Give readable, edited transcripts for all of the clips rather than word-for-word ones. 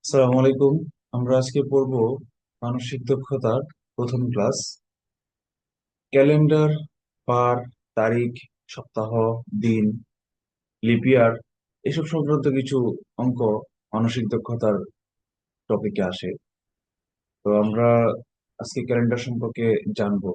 আসসালামু আলাইকুম। আমরা আজকে পড়বো মানসিক দক্ষতার প্রথম ক্লাস। ক্যালেন্ডার, বার, তারিখ, সপ্তাহ, দিন, লিপিয়ার এসব সংক্রান্ত কিছু অঙ্ক মানসিক দক্ষতার টপিকে আসে। তো আমরা আজকে ক্যালেন্ডার সম্পর্কে জানবো।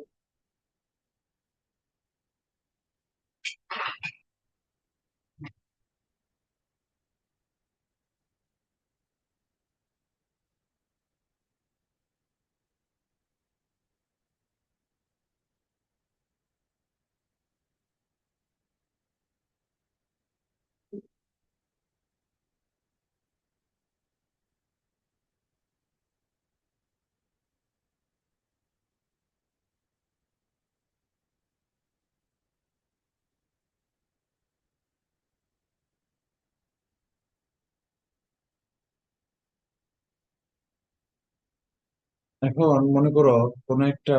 এখন মনে করো কোনো একটা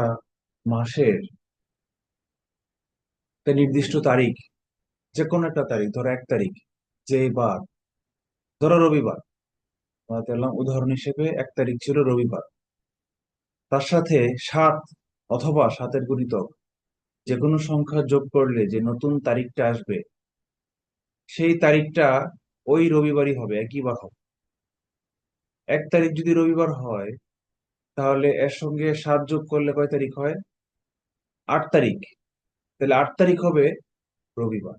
মাসের একটা নির্দিষ্ট তারিখ, যে কোনো একটা তারিখ, ধরো 1 তারিখ, যে বার, ধরো রবিবার। আমরা দিলাম উদাহরণ হিসেবে 1 তারিখ ছিল রবিবার। তার সাথে 7 অথবা 7-এর গুণিতক যে কোনো সংখ্যা যোগ করলে যে নতুন তারিখটা আসবে, সেই তারিখটা ওই রবিবারই হবে, একই বার হবে। 1 তারিখ যদি রবিবার হয়, তাহলে এর সঙ্গে 7 যোগ করলে কয় তারিখ হয়? 8 তারিখ। তাহলে 8 তারিখ হবে রবিবার।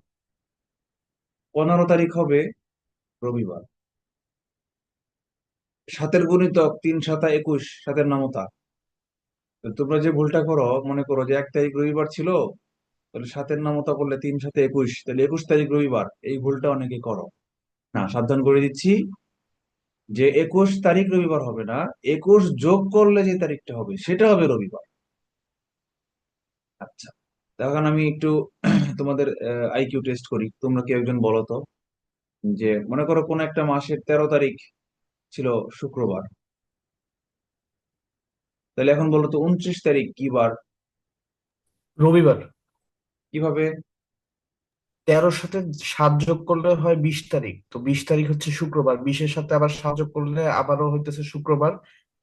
15 তারিখ হবে রবিবার। 7-এর গুণিতক 3 7 21, 7-এর নামতা। তো তোমরা যে ভুলটা করো, মনে করো যে 1 তারিখ রবিবার ছিল, তাহলে 7-এর নামতা করলে 3 7 21, তাহলে 21 তারিখ রবিবার। এই ভুলটা অনেকে করো। না, সাবধান করে দিচ্ছি যে 21 তারিখ রবিবার হবে না। 21 যোগ করলে যে তারিখটা হবে সেটা হবে রবিবার। আচ্ছা, তখন আমি একটু তোমাদের আইকিউ টেস্ট করি। তোমরা কি একজন বলো তো, যে মনে করো কোন একটা মাসের 13 তারিখ ছিল শুক্রবার, তাহলে এখন বলো তো 29 তারিখ কি বার? রবিবার। কিভাবে? 13-র সাথে 7 যোগ করলে হয় 20 তারিখ, তো 20 তারিখ হচ্ছে শুক্রবার, 20-এর সাথে আবার 7 যোগ করলে আবারও হইতেছে শুক্রবার।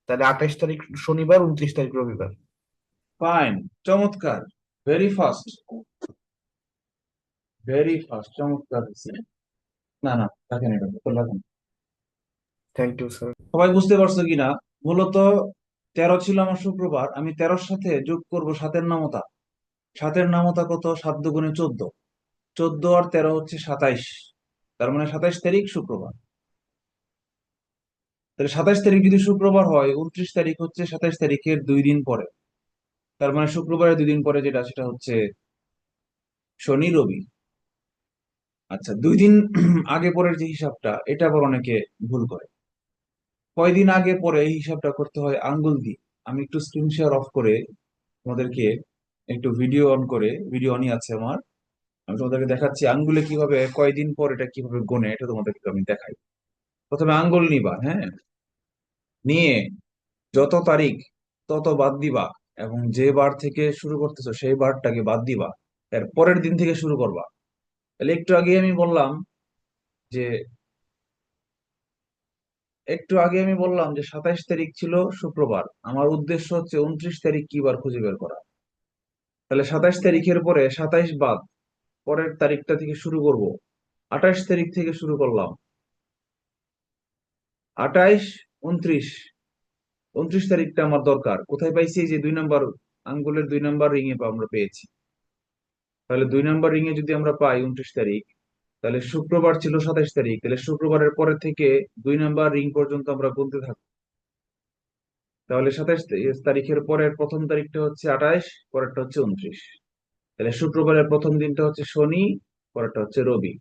তাহলে 28 তারিখ শনিবার, 29 তারিখ রবিবার। ফাইন, চমৎকার, ভেরি ফাস্ট, ভেরি ফাস্ট, চমৎকার হয়েছে। না না, রাখেন, এটা তো রাখেন। Thank you sir. সবাই বুঝতে পারছো কিনা? মূলত 13 ছিল আমার শুক্রবার, আমি 13-র সাথে যোগ করব 7-এর নামতা। 7-এর নামতা কত? 7 দুগুণে 14। 14 আর 13 হচ্ছে 27। তার মানে 27 তারিখ শুক্রবার। তাহলে 27 তারিখ যদি শুক্রবার হয়, 29 তারিখ হচ্ছে 27 তারিখের 2 দিন পরে। তার মানে শুক্রবারের 2 দিন পরে যেটা, সেটা হচ্ছে শনি রবি। আচ্ছা, 2 দিন আগে পরের যে হিসাবটা, এটা আবার অনেকে ভুল করে। কয়দিন আগে পরে এই হিসাবটা করতে হয় আঙ্গুল দিয়ে। আমি একটু স্ক্রিন শেয়ার অফ করে তোমাদেরকে, একটু ভিডিও অন করে, ভিডিও অনই আছে আমার, আমি তোমাদেরকে দেখাচ্ছি আঙ্গুলে কিভাবে কয়দিন পর এটা কিভাবে গোনে, এটা তোমাদেরকে আমি দেখাই। প্রথমে আঙ্গুল নিবা, হ্যাঁ, নিয়ে যত তারিখ তত বাদ দিবা, এবং যে বার থেকে শুরু করতেছো সেই বারটাকে বাদ দিবা। এর পরের দিন থেকে শুরু করবা। তাহলে যে একটু আগে আমি বললাম যে 27 তারিখ ছিল শুক্রবার। আমার উদ্দেশ্য হচ্ছে 29 তারিখ কি বার খুঁজে বের করা। তাহলে 27 তারিখের পরে 27 বাদ, পরের তারিখটা থেকে শুরু করব। 28 তারিখ থেকে শুরু করলাম। 28, 29, 29 তারিখটা আমার দরকার। কোথায় পাইছি? এই যে 2 নম্বর আঙ্গুলের 2 নম্বর রিং এ আমরা পেয়েছি। তাহলে 2 নম্বর রিং এ যদি আমরা পাই 29 তারিখ, তাহলে শুক্রবার ছিল 27 তারিখ, তাহলে শুক্রবারের পরে থেকে 2 নম্বর রিং পর্যন্ত আমরা গুনতে থাকবো। তাহলে 27 তারিখের পরের প্রথম তারিখটা হচ্ছে 28, পরেরটা হচ্ছে 29। তাহলে শুক্রবারের প্রথম দিনটা হচ্ছে শনি, পরেরটা হচ্ছে রবি।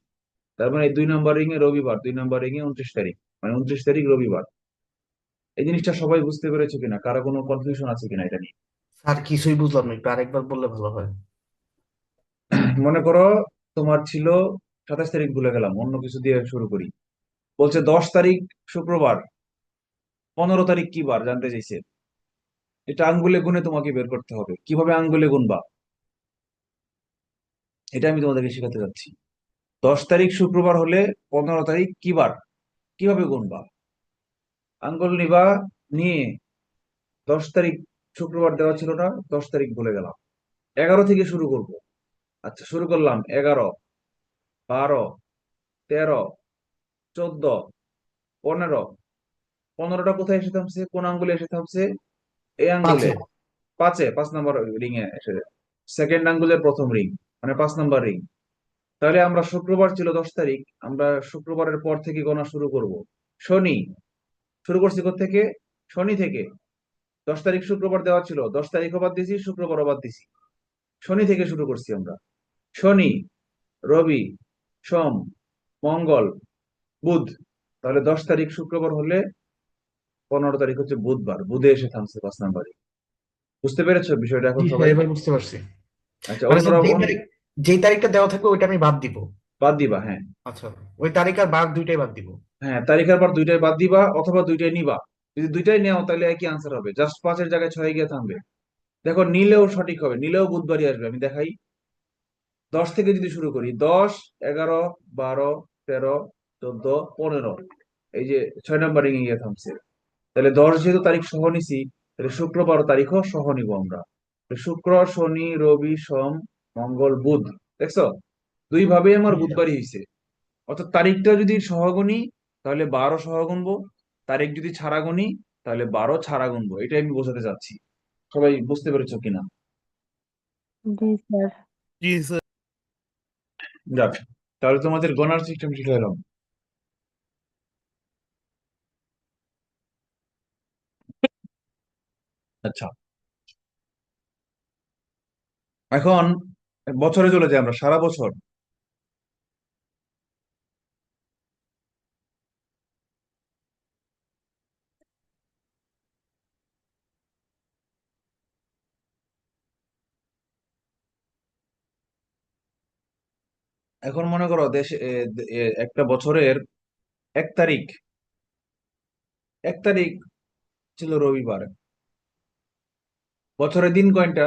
তার মানে এই 2 নম্বর রিং এ রবিবার, 2 নম্বর রিং এ 29 তারিখ, মানে 29 তারিখ রবিবার। এই জিনিসটা সবাই বুঝতে পেরেছে কিনা? কারো কোনো কনফিউশন আছে কিনা এটা নিয়ে? স্যার কিছুই বুঝলাম না, একটু আরেকবার বললে ভালো হয়। মনে করো তোমার ছিল 27 তারিখ, ভুলে গেলাম, অন্য কিছু দিয়ে শুরু করি। বলছে 10 তারিখ শুক্রবার, 15 তারিখ কি বার জানতে চাইছে। এটা আঙ্গুলে গুনে তোমাকে বের করতে হবে। কিভাবে আঙ্গুলে গুনবা, এটা আমি তোমাদেরকে শেখাতে যাচ্ছি। 10 তারিখ শুক্রবার হলে 15 তারিখ কি বার, কিভাবে গুনবা? আঙ্গুল নিবা, নিয়ে 10 তারিখ শুক্রবার দেওয়া ছিল না, 10 তারিখ বলে গেলাম। 11 থেকে শুরু করব। আচ্ছা, শুরু করলাম 11, 12, 13, 14, 15। 15টা কোথায় এসে থামছে, কোন আঙ্গুলে এসে থামছে? এই আঙ্গুলে, পাঁচে। 5-এ, 5 নম্বর রিং এ এসে, সেকেন্ড আঙ্গুলের প্রথম রিং, মানে 5 নম্বর রিং। তাহলে আমরা শুক্রবার ছিল 10 তারিখ, আমরা শুক্রবারের পর থেকে গণা শুরু করব। শনি, শুরু করছি থেকে, শনি থেকে। 10 তারিখ শুক্রবার দেওয়া ছিল, 10 তারিখও বাদ দিছি, শুক্রবারও বাদ দিছি। শনি থেকে শুরু করছি আমরা। শনি, রবি, সোম, মঙ্গল, বুধ। তাহলে 10 তারিখ শুক্রবার হলে 15 তারিখ হচ্ছে বুধবার, বুধে এসে থামছে 5 নম্বরে। বুঝতে পেরেছো বিষয়টা এখন জি স্যার, সবাই? এবার বুঝতে পারছি। আচ্ছা, মানে স্যার অন্যরা যেই তারিখটা দেওয়া থাকবে ওইটা আমি বাদ দিব। বাদ দিবা, হ্যাঁ। আচ্ছা, ওই তারিখ আর বার দুইটাই বাদ দিব। হ্যাঁ, তারিখের পর দুইটাই বাদ দিবা, অথবা দুইটাই নিবা। যদি দুইটাই নেও তাহলে একই আনসার হবে, জাস্ট 5-এর জায়গায় 6 গিয়ে থামবে। দেখো, নিলেও সঠিক হবে, নিলেও বুধবারই আসবে। আমি দেখাই, 10 থেকে যদি শুরু করি, 10, 11, 12, 13, 14, 15, এই যে 6 নম্বর রিঙে গিয়ে থামছে। তাহলে 10 যেহেতু তারিখ সহ নিছি, তাহলে শুক্রবার তারিখও সহ নিব আমরা। তাহলে শুক্র, শনি, রবি, সোম, মঙ্গল, বুধ। দেখছো, দুই ভাবেই আমার জি স্যার। বুধবারই হয়েছে। অর্থাৎ তারিখটা যদি সহ গুনি তাহলে 12 সহ গুনবো, তারিখ যদি ছাড়া গুনি তাহলে 12 ছাড়া গুনবো। এটাই আমি বোঝাতে চাচ্ছি। সবাই বুঝতে পেরেছো কিনা? জি স্যার। জি স্যার। যাক, তাহলে তোমাদের গণার সিস্টেম শিখে এলাম। আচ্ছা, এখন বছরে চলে যাই আমরা, সারা বছর। এখন মনে করো দেশে একটা বছরের 1 তারিখ, 1 তারিখ ছিল রবিবার। বছরের দিন কয়টা?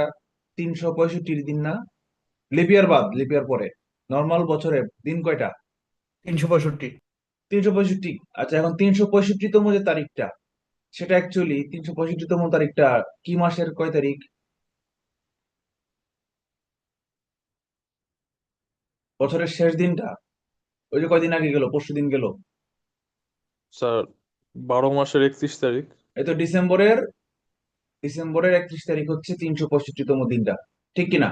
365 দিন না? লিপিয়ার বাদ, লিপিয়ার পরে নর্মাল বছরে দিন কয়টা? 365। 365। আচ্ছা, এখন 365তম যে তারিখটা, সেটা অ্যাকচুয়ালি 365তম তারিখটা কি মাসের কয় তারিখ? বছরের শেষ দিনটা, ওই যে কয়দিন আগে গেল, পরশু দিন গেল। স্যার, 12 মাসের 31 তারিখ। এই তো ডিসেম্বরের 31 তারিখ হচ্ছে 365তম দিনটা। ঠিক কিনা?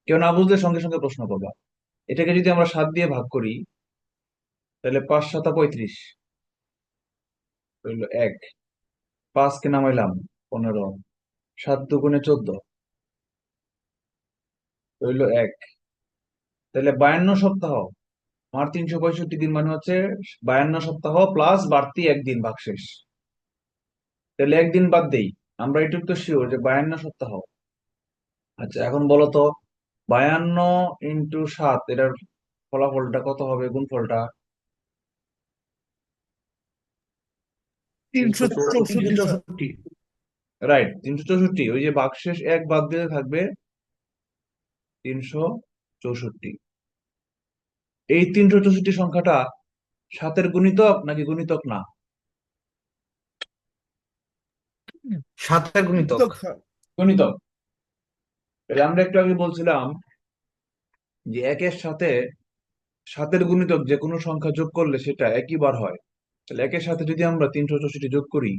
কেউ না বুঝলে সঙ্গে সঙ্গে প্রশ্ন করবা। এটাকে যদি আমরা 7 দিয়ে ভাগ করি, তাহলে 5 7 35 রইল 1। 5 কে নামাইলাম 15, 7 2 14 রইল 1। তাহলে 52 সপ্তাহ। আমার 365 দিন মানে হচ্ছে 52 সপ্তাহ প্লাস বাড়তি একদিন, ভাগশেষ। তাহলে একদিন বাদ দেই, আমরা এটুকু তো শিওর যে 52 সপ্তাহ। আচ্ছা, এখন বলো তো, 52 × 7, এটার ফলাফলটা কত হবে, গুণফলটা? তিনশো 364। চৌষট্টি চৌষট্টি। রাইট, 364। ওই যে ভাগশেষ এক বাদ দিলে থাকবে 364। এই 364 সংখ্যাটা 7-এর গুণিতক নাকি গুণিতক না? সাতের গুণিতক। গুণিতক। তাহলে আমরা একটু আগে বলছিলাম যে 1-এর সাথে 7-এর গুণিতক যে কোনো সংখ্যা যোগ করলে সেটা একই বার হয়। তাহলে 1-এর সাথে যদি আমরা 364 যোগ করি,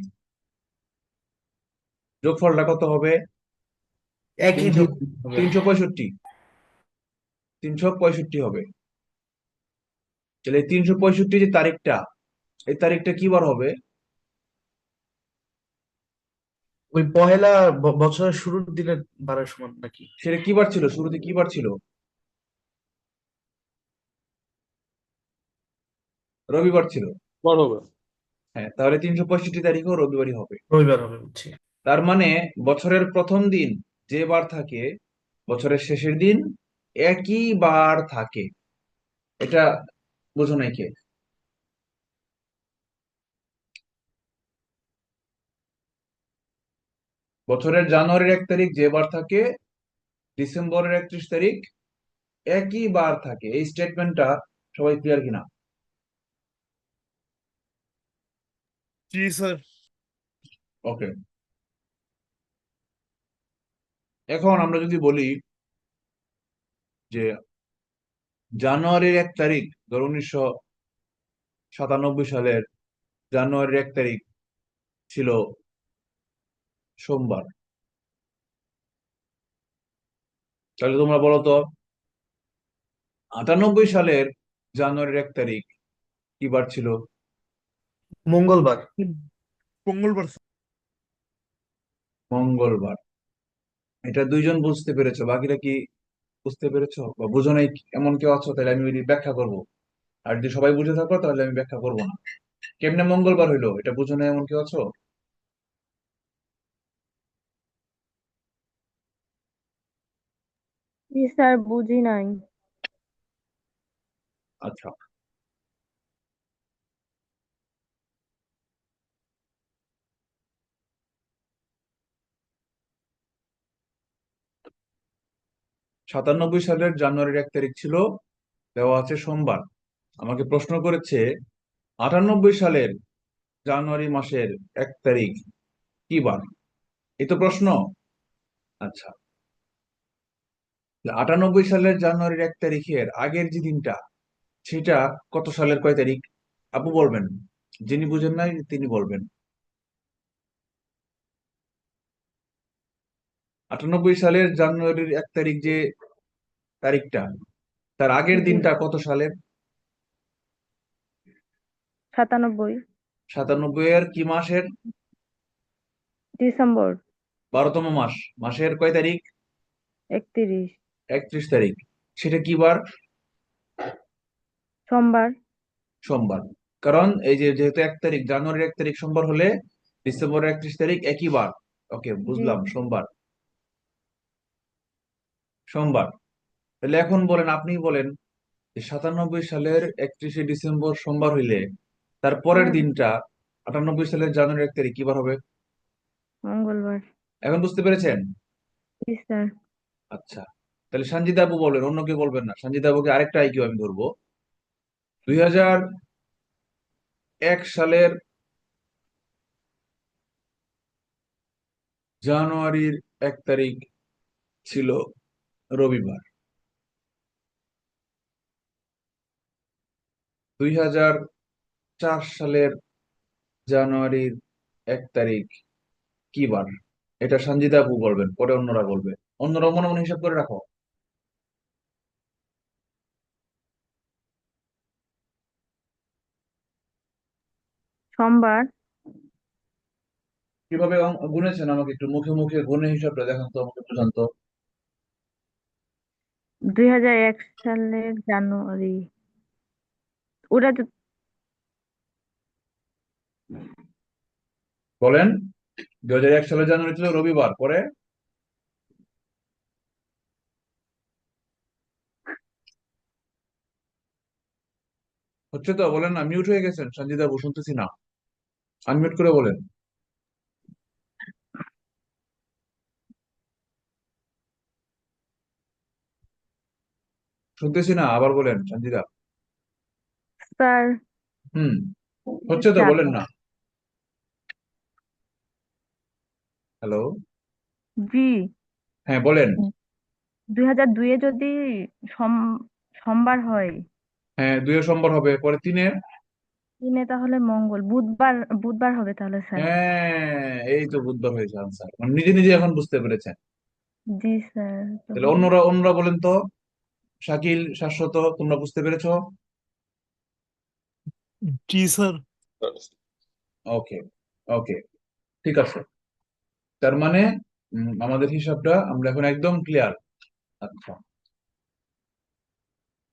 যোগফলটা কত হবে? একই তিনশো দিন হবে। 365, 365 হবে। তাহলে এই 365 যে তারিখটা, এই তারিখটা কি বার হবে? ওই পহেলা বছরের শুরুর দিনের বারের সমান নাকি? সেটা কি বার ছিল, শুরুতে কি বার ছিল? রবিবার ছিল। বার হবে। হ্যাঁ, তাহলে 365 তারিখও রবিবারই হবে। রবিবার হবে, বুঝছি। তার মানে বছরের প্রথম দিন যে বার থাকে, বছরের শেষের দিন একই বার থাকে। এটা বোঝো নাই কে? বছরের জানুয়ারির 1 তারিখ যে বার থাকে, ডিসেম্বরের 31 তারিখ একই বার থাকে। এই স্টেটমেন্টটা সবাই ক্লিয়ার কিনা? জি স্যার। ওকে, এখন আমরা যদি বলি যে জানুয়ারির 1 তারিখ, ধর 1997 সালের জানুয়ারির 1 তারিখ ছিল সোমবার, তাহলে তোমরা বলো তো 98 সালের জানুয়ারির 1 তারিখ কি বার ছিল? মঙ্গলবার। মঙ্গলবার। মঙ্গলবার। এটা দুইজন বুঝতে পেরেছো, বাকিরা কি বুঝতে পেরেছো বা বুঝো নাই? এমন কেউ আছো? তাহলে আমি ব্যাখ্যা করব। আর যদি সবাই বুঝে থাকো তাহলে আমি ব্যাখ্যা করবো না। কেমনে মঙ্গলবার হইলো এটা বুঝো না এমন কেউ আছো? জি স্যার, বুঝি নাই। আচ্ছা, 97 সালের জানুয়ারির 1 তারিখ ছিল, দেওয়া আছে সোমবার। আমাকে প্রশ্ন করেছে 98 সালের জানুয়ারি মাসের 1 তারিখ কি বার? এই তো প্রশ্ন। আচ্ছা, 98 সালের জানুয়ারির 1 তারিখের আগের যে দিনটা, সেটা কত সালের কয় তারিখ? আপু বলবেন, যিনি বুঝেন নাই তিনি বলবেন। 98 সালের জানুয়ারির 1 তারিখ যে তারিখটা, তার আগের জি, দিনটা কত সালের? 97। 97 এর কি মাসের? ডিসেম্বর। 12তম মাস। মাসের কয় তারিখ? 31। 31 তারিখ। সেটা কি বার? সোমবার। সোমবার। কারণ এই যে যেহেতু 1 তারিখ, জানুয়ারির 1 তারিখ সোমবার হলে ডিসেম্বরের 31 তারিখ একই বার। ওকে, জি। বুঝলাম, সোমবার। সোমবার। তাহলে এখন বলেন, আপনি বলেন যে 97 সালের 31শে ডিসেম্বর সোমবার হইলে তার পরের হুম, দিনটা 98 সালের জানুয়ারি 1 তারিখ কি বার হবে? মঙ্গলবার। এখন বুঝতে পেরেছেন? জি স্যার। আচ্ছা, তাহলে সঞ্জিতা আপু বলবেন, অন্য কেউ বলবেন না। সঞ্জিতা আপুকে আরেকটা আইকিউ আমি ধরবো। 2001 সালের জানুয়ারির 1 তারিখ ছিল রবিবার। 2004 সালের জানুয়ারির 1 তারিখ কি বার? এটা সঞ্জিতা আপু বলবেন, পরে অন্যরা বলবে। অন্যরা মনে মনে হিসাব করে রাখো। সোমবার। কিভাবে গুনেছেন আমাকে একটু মুখে মুখে গুনে হিসাবটা দেখান তো, আমাকে একটু জানতো। 2001 সালের জানুয়ারি। ওটা তো বলেন। 2001 সালের জানুয়ারি ছিল রবিবার, পরে? হচ্ছে তো, বলেন না। মিউট হয়ে গেছেন সঞ্জিতা আপু, শুনতেছি না। আনমিউট করে বলেন। শুনতেছি না, আবার বলেন সঞ্জিতা। স্যার। হুম, হচ্ছে তো, বলেন না। হ্যালো। জি। হ্যাঁ বলেন। 2002-এ যদি সোমবার হয়, হ্যাঁ, 2 সোমবার হবে, পরে 3। দিনে তাহলে বুধবার। বুধবার হবে তাহলে স্যার। হ্যাঁ, এই তো বুধবার হয়েছে আনসার, মানে নিজে নিজে এখন বুঝতে পেরেছেন। জি স্যার। তাহলে অন্যরা অন্যরা বলেন তো। শাকিল, শাশ্বত, তোমরা বুঝতে পেরেছো? জি স্যার। ওকে, ওকে, ঠিক আছে। তার মানে আমাদের হিসাবটা আমরা এখন একদম ক্লিয়ার। আচ্ছা,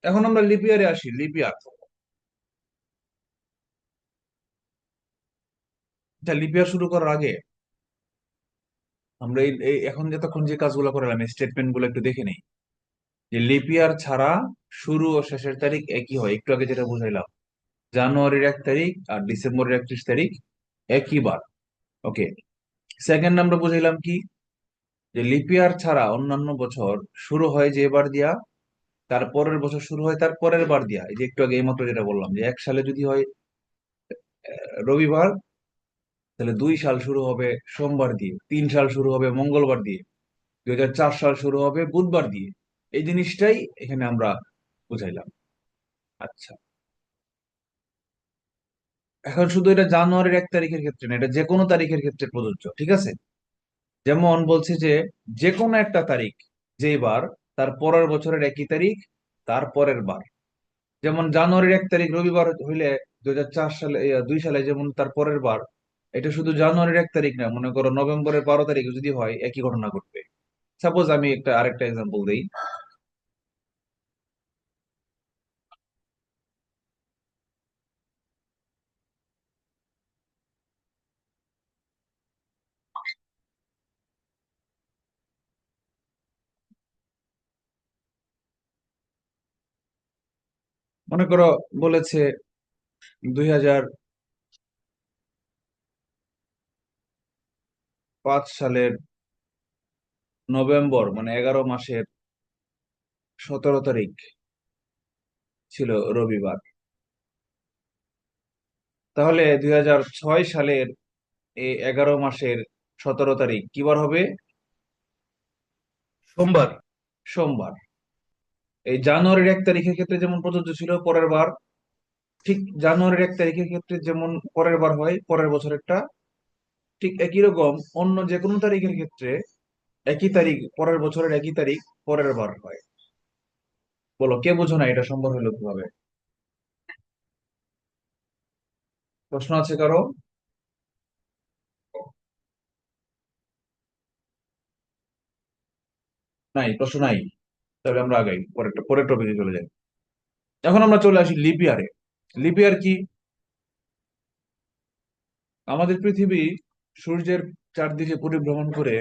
এখন আমরা লিপিয়ারে আসি। লিপিয়ার, আচ্ছা, লিপিয়ার শুরু করার আগে আমরা এখন যতক্ষণ যে কাজগুলো করলাম, এই স্টেটমেন্ট গুলো একটু দেখে নেই। যে লিপিয়ার ছাড়া শুরু ও শেষের তারিখ একই হয়, একটু আগে যেটা বুঝাইলাম। জানুয়ারির 1 তারিখ আর ডিসেম্বরের 31 তারিখ একই বার। ওকে। সেকেন্ড আমরা বুঝাইলাম কি, যে লিপিয়ার ছাড়া অন্যান্য বছর শুরু হয় যে বার দিয়া, তার পরের বছর শুরু হয় তার পরের বার দিয়া। এই যে একটু আগে এইমাত্র যেটা বললাম, যে 1 সালে যদি হয় রবিবার, তাহলে 2 সাল শুরু হবে সোমবার দিয়ে, 3 সাল শুরু হবে মঙ্গলবার দিয়ে, 2004 সাল শুরু হবে বুধবার দিয়ে। এই জিনিসটাই এখানে আমরা বুঝাইলাম। আচ্ছা, এখন শুধু এটা জানুয়ারির 1 তারিখের ক্ষেত্রে না, এটা যে কোনো তারিখের ক্ষেত্রে প্রযোজ্য, ঠিক আছে? যেমন বলছে যে যে কোনো একটা তারিখ, যেই বার, তার পরের বছরের একই তারিখ, তার পরের বার। যেমন জানুয়ারির 1 তারিখ রবিবার হইলে 2004 সালে 2 সালে যেমন তার পরের বার। এটা শুধু জানুয়ারির 1 তারিখ না, মনে করো নভেম্বরের 12 তারিখে যদি হয়, একই ঘটনা ঘটবে। সাপোজ আমি আরেকটা এক্সাম্পল দেই। মনে করো বলেছে 2005 সালের নভেম্বর, মানে 11 মাসের 17 তারিখ ছিল রবিবার। তাহলে 2006 সালের এই 11 মাসের 17 তারিখ কি বার হবে? সোমবার। সোমবার। এই জানুয়ারির 1 তারিখের ক্ষেত্রে যেমন প্রযোজ্য ছিল পরের বার, ঠিক জানুয়ারির 1 তারিখের ক্ষেত্রে যেমন পরের বার হয় পরের বছরেরটা, ঠিক একই রকম অন্য যে কোনো তারিখের ক্ষেত্রে একই তারিখ পরের বছরের একই তারিখ পরের বার হয়। বলো, কে বোঝো না এটা সম্ভব হলো কিভাবে? প্রশ্ন আছে কারো? নাই, প্রশ্ন নাই? তাহলে আমরা আগাই, পরের টপিকে চলে যাই। এখন আমরা চলে আসি লিপ ইয়ারে। লিপ ইয়ার কি? আমাদের পৃথিবী সূর্যের চারদিকে পরিভ্রমণ করে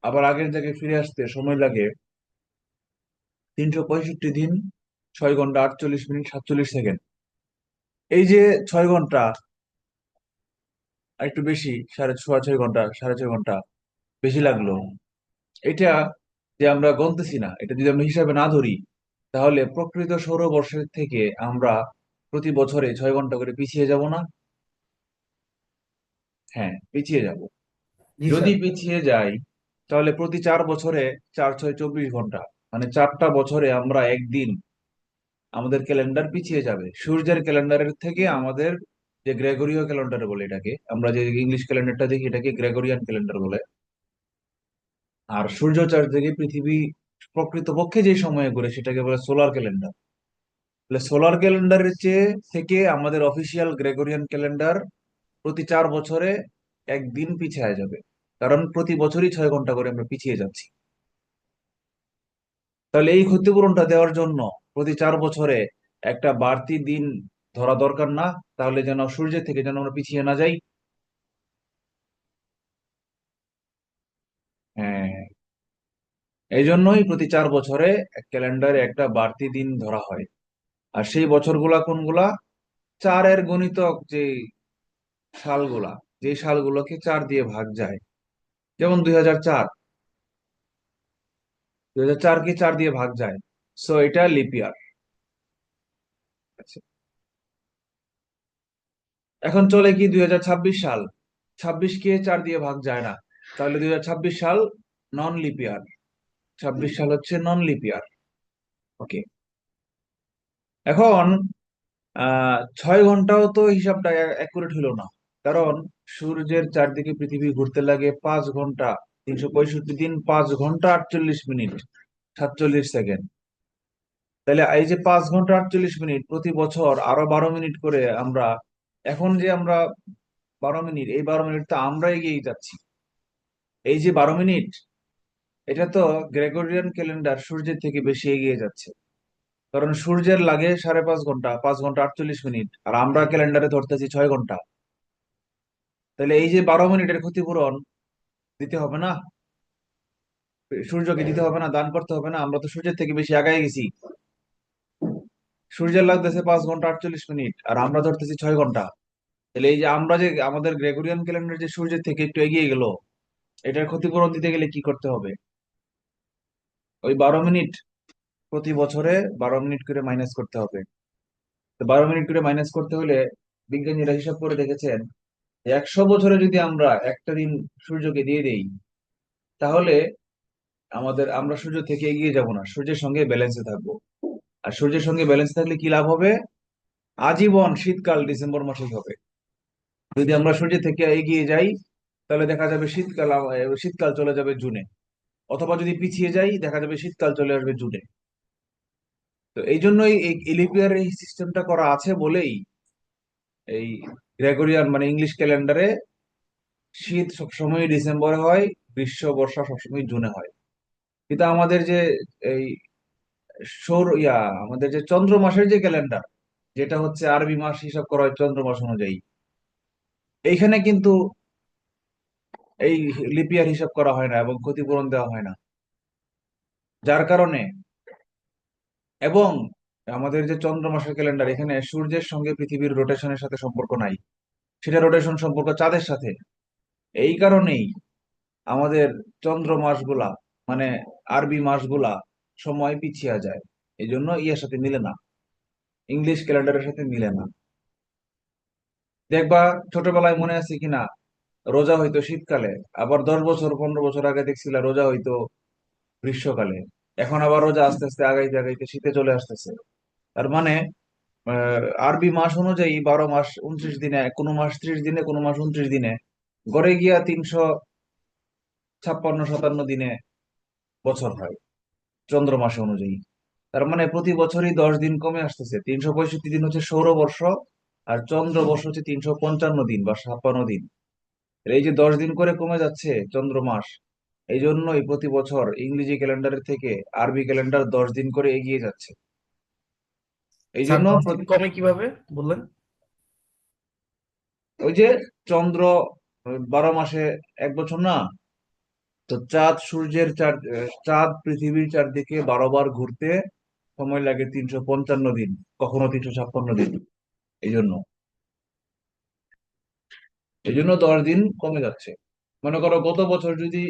আবার আগের জায়গায় ফিরে আসতে সময় লাগে 365 দিন, 6 ঘন্টা, 48 মিনিট, 47 সেকেন্ড। এই যে 6 ঘন্টা আর একটু বেশি, 6.5 ঘন্টা, 6.5 ঘন্টা বেশি লাগলো, এটা যে আমরা গণতেছি না, এটা যদি আমরা হিসাবে না ধরি, তাহলে প্রকৃত সৌরবর্ষের থেকে আমরা প্রতি বছরে 6 ঘন্টা করে পিছিয়ে যাব না? হ্যাঁ, পিছিয়ে যাব। জি যদি স্যার। পিছিয়ে যাই, তাহলে প্রতি 4 বছরে 4 6 24 ঘন্টা, মানে 4টা বছরে আমরা একদিন আমাদের ক্যালেন্ডার পিছিয়ে যাবে সূর্যের ক্যালেন্ডারের থেকে। আমাদের যে গ্রেগরীয় ক্যালেন্ডার বলে এটাকে, আমরা যে ইংলিশ ক্যালেন্ডারটা দেখি এটাকে গ্রেগরিয়ান ক্যালেন্ডার বলে। আর সূর্য চারদিকে পৃথিবী প্রকৃতপক্ষে যে সময়ে ঘুরে সেটাকে বলে সোলার ক্যালেন্ডার। তাহলে সোলার ক্যালেন্ডারের চেয়ে থেকে আমাদের অফিসিয়াল গ্রেগরিয়ান ক্যালেন্ডার প্রতি 4 বছরে একদিন পিছিয়ে যাবে, কারণ প্রতি বছরই 6 ঘন্টা করে আমরা পিছিয়ে যাচ্ছি। তাহলে এই ক্ষতিপূরণটা দেওয়ার জন্য প্রতি 4 বছরে একটা বাড়তি দিন ধরা দরকার না? তাহলে যেন সূর্যের থেকে যেন আমরা পিছিয়ে না যাই। হ্যাঁ, এই জন্যই প্রতি 4 বছরে ক্যালেন্ডারে একটা বাড়তি দিন ধরা হয়। আর সেই বছরগুলা কোনগুলা? 4-এর গণিতক যে সালগুলা, যে সালগুলোকে 4 দিয়ে ভাগ যায়, যেমন 2004, 2004 কে 4 দিয়ে ভাগ যায়, সো এটা লিপ ইয়ার। এখন চলে কি 2026 সাল, 26কে 4 দিয়ে ভাগ যায় না, তাহলে 2026 সাল নন লিপ ইয়ার। 26 সাল হচ্ছে নন লিপ ইয়ার। ওকে। এখন 6 ঘন্টাও তো হিসাবটা অ্যাকুরেট হলো না, কারণ সূর্যের চারদিকে পৃথিবী ঘুরতে লাগে 5 ঘন্টা, 365 দিন, 5 ঘন্টা 48 মিনিট, 47 সেকেন্ড। তাহলে এই যে 5 ঘন্টা 48 মিনিট প্রতি বছর আরো 12 মিনিট করে আমরা, এখন যে আমরা 12 মিনিট, এই 12 মিনিট তো আমরা এগিয়ে যাচ্ছি। এই যে 12 মিনিট, এটা তো গ্রেগরিয়ান ক্যালেন্ডার সূর্যের থেকে বেশি এগিয়ে যাচ্ছে, কারণ সূর্যের লাগে 5.5 ঘন্টা, 5 ঘন্টা 48 মিনিট, আর আমরা ক্যালেন্ডারে ধরতেছি 6 ঘন্টা। তাহলে এই যে 12 মিনিটের ক্ষতিপূরণ দিতে হবে না? সূর্যকে দিতে হবে না, দান করতে হবে না? আমরা তো সূর্যের থেকে বেশি আগায় গেছি। সূর্যের লাগতেছে 5 ঘন্টা 48 মিনিট, আর আমরা ধরতেছি 6 ঘন্টা। তাহলে এই যে আমরা যে আমাদের গ্রেগরিয়ান ক্যালেন্ডার যে সূর্যের থেকে একটু এগিয়ে গেল, এটার ক্ষতিপূরণ দিতে গেলে কি করতে হবে? ওই 12 মিনিট প্রতি বছরে 12 মিনিট করে মাইনাস করতে হবে। তো 12 মিনিট করে মাইনাস করতে হলে বিজ্ঞানীরা হিসাব করে দেখেছেন 100 বছরে যদি আমরা একটা দিন সূর্যকে দিয়ে দেই, তাহলে আমরা সূর্য থেকে এগিয়ে যাব না, সূর্যের সঙ্গে ব্যালেন্সে থাকবো। আর সূর্যের সঙ্গে ব্যালেন্সে থাকলে কি লাভ হবে? আজীবন শীতকাল ডিসেম্বর মাসেই হবে। যদি আমরা সূর্য থেকে এগিয়ে যাই, তাহলে দেখা যাবে শীতকাল চলে যাবে জুনে। অথবা যদি পিছিয়ে যাই, দেখা যাবে শীতকাল চলে আসবে জুনে। তো এই জন্যই এই লিপ ইয়ার এই সিস্টেমটা করা আছে বলেই এই গ্রেগরিয়ান মানে ইংলিশ ক্যালেন্ডারে শীত সবসময় ডিসেম্বরে হয়, গ্রীষ্ম বর্ষা সবসময় জুনে হয়। কিন্তু আমাদের যে এই সৌর ইয়া আমাদের যে চন্দ্র মাসের যে ক্যালেন্ডার, যেটা হচ্ছে আরবি মাস হিসাব করা হয় চন্দ্র মাস অনুযায়ী, এইখানে কিন্তু এই লিপ ইয়ার হিসাব করা হয় না এবং ক্ষতিপূরণ দেওয়া হয় না। যার কারণে এবং আমাদের যে চন্দ্র মাসের ক্যালেন্ডার, এখানে সূর্যের সঙ্গে পৃথিবীর রোটেশনের সাথে সম্পর্ক নাই, সেটা রোটেশন সম্পর্ক চাঁদের সাথে। এই কারণেই আমাদের চন্দ্র মাসগুলা মানে আরবি মাসগুলা সময় পিছিয়ে যায়। এই জন্য ইয়ের সাথে মিলে না, ইংলিশ ক্যালেন্ডারের সাথে মিলে না। দেখবা ছোটবেলায় মনে আছে কিনা, রোজা হইতো শীতকালে, আবার 10 বছর 15 বছর আগে দেখছিলা রোজা হইতো গ্রীষ্মকালে। এখন আবার রোজা আস্তে আস্তে আগাইতে আগাইতে শীতে চলে আসতেছে। তার মানে আরবি মাস অনুযায়ী 12 মাস 29 দিনে, কোনো মাস 30 দিনে, কোনো মাস 29 দিনে, গড়ে গিয়া 356 57 দিনে বছর হয় চন্দ্র মাস অনুযায়ী। তার মানে প্রতি বছরই 10 দিন কমে আসতেছে। 365 দিন হচ্ছে সৌরবর্ষ, আর চন্দ্র বর্ষ হচ্ছে 355 দিন বা 56 দিন। এই যে 10 দিন করে কমে যাচ্ছে চন্দ্র মাস, এই জন্যই প্রতি বছর ইংরেজি ক্যালেন্ডারের থেকে আরবি ক্যালেন্ডার 10 দিন করে এগিয়ে যাচ্ছে। এই স্যার জন্য 10 দিন কমে কিভাবে বললেন? ওই যে চন্দ্র 12 মাসে 1 বছর না, তো চাঁদ পৃথিবীর চারদিকে 12 বার ঘুরতে সময় লাগে 355 দিন, কখনো 356 দিন। এই জন্য 10 দিন কমে যাচ্ছে। মনে করো গত বছর যদি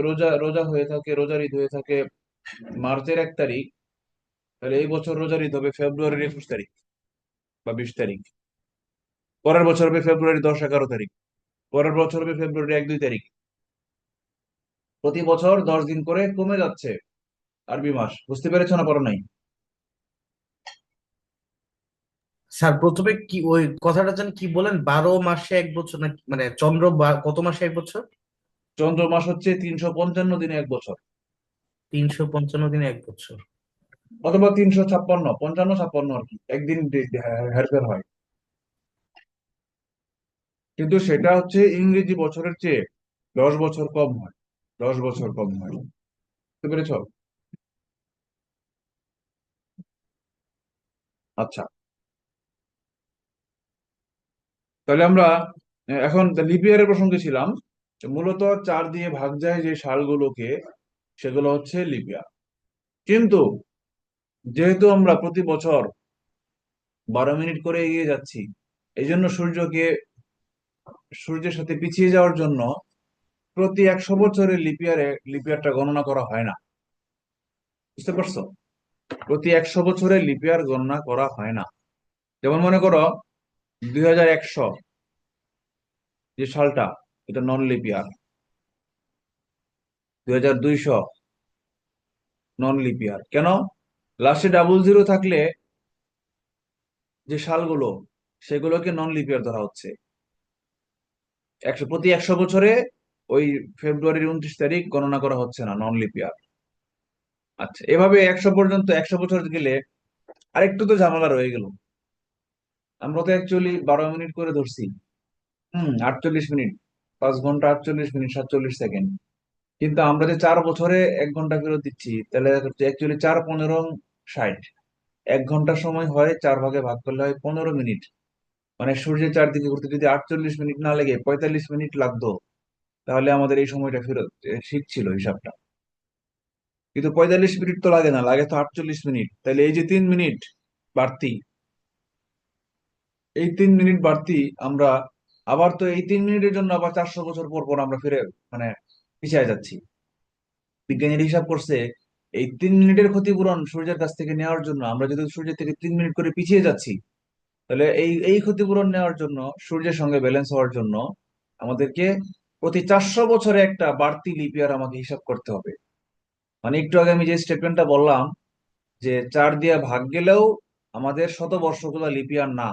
রোজা রোজা হয়ে থাকে, রোজার ঈদ হয়ে থাকে মার্চের 1 তারিখ, তাহলে এই বছর রোজার ঈদ হবে ফেব্রুয়ারির 21 তারিখ বা 20 তারিখ। পরের বছর হবে ফেব্রুয়ারি 10 11 তারিখ। পরের বছর হবে ফেব্রুয়ারি 1 2 তারিখ। প্রতি বছর 10 দিন করে কমে যাচ্ছে আরবি মাস। বুঝতে পেরেছো না? পারো নাই? স্যার প্রথমে কি ওই কথাটা যেন কি বলেন, 12 মাসে 1 বছর না মানে চন্দ্র কত মাসে 1 বছর? চন্দ্র মাস হচ্ছে 355 দিনে 1 বছর, 355 দিনে 1 বছর। অথবা 356 55 56 আর কি, একদিন হেরফের হয়। কিন্তু সেটা হচ্ছে ইংরেজি বছরের চেয়ে 10 বছর কম হয়, 10 বছর কম হয়। বুঝতে পেরেছ? আচ্ছা, তাহলে আমরা এখন লিপ ইয়ারের প্রসঙ্গে ছিলাম। মূলত 4 দিয়ে ভাগ যায় যে সালগুলোকে, সেগুলো হচ্ছে লিপ ইয়ার। কিন্তু যেহেতু আমরা প্রতি বছর 12 মিনিট করে এগিয়ে যাচ্ছি, এই জন্য সূর্যের সাথে পিছিয়ে যাওয়ার জন্য প্রতি 100 বছরের লিপ ইয়ারটা গণনা করা হয় না। বুঝতে পারছো? প্রতি 100 বছরের লিপ ইয়ার গণনা করা হয় না। যেমন মনে করো 2100 যে সালটা, এটা নন লিপ ইয়ার। 2200 নন লিপ ইয়ার। কেন? লাস্টে ডাবল জিরো থাকলে যে সালগুলো, সেগুলোকে নন লিপ ইয়ার ধরা হচ্ছে। প্রতি 100 বছরে ওই ফেব্রুয়ারির 29 তারিখ গণনা করা হচ্ছে না, নন লিপ ইয়ার। আচ্ছা, এভাবে 100 বছর গেলে আরেকটু তো ঝামেলা রয়ে গেল। আমরা তো অ্যাকচুয়ালি 12 মিনিট করে ধরছি। 48 মিনিট, 5 ঘন্টা 48 মিনিট 47 সেকেন্ড। কিন্তু আমরা যে 4 বছরে 1 ঘন্টা ফেরত দিচ্ছি, তাহলে অ্যাকচুয়ালি 4 15 60। 1 ঘন্টার সময় হয় 4 ভাগে ভাগ করলে হয় 15 মিনিট। মানে সূর্যের চারদিকে ঘুরতে যদি 48 মিনিট না লেগে 45 মিনিট লাগতো, তাহলে আমাদের এই সময়টা ফেরত ঠিক ছিল হিসাবটা। কিন্তু 45 মিনিট তো লাগে না, লাগে তো 48 মিনিট। তাহলে এই যে 3 মিনিট বাড়তি, এই 3 মিনিট বাড়তি আমরা আবার তো এই 3 মিনিটের জন্য আবার 400 বছর পর পর আমরা ফিরে মানে পিছিয়ে যাচ্ছি। বিজ্ঞানীরা হিসাব করছে এই 3 মিনিটের ক্ষতিপূরণ সূর্যের কাছ থেকে নেওয়ার জন্য আমরা যদি সূর্যের থেকে 3 মিনিট করে পিছিয়ে যাচ্ছি, তাহলে এই ক্ষতিপূরণ নেওয়ার জন্য, সূর্যের সঙ্গে ব্যালেন্স হওয়ার জন্য আমাদেরকে প্রতি 400 বছরে একটা বাড়তি লিপ ইয়ার আমাকে হিসাব করতে হবে। মানে একটু আগে আমি যে স্টেটমেন্টটা বললাম যে 4 দিয়ে ভাগ গেলেও আমাদের শতবর্ষগুলা লিপ ইয়ার না,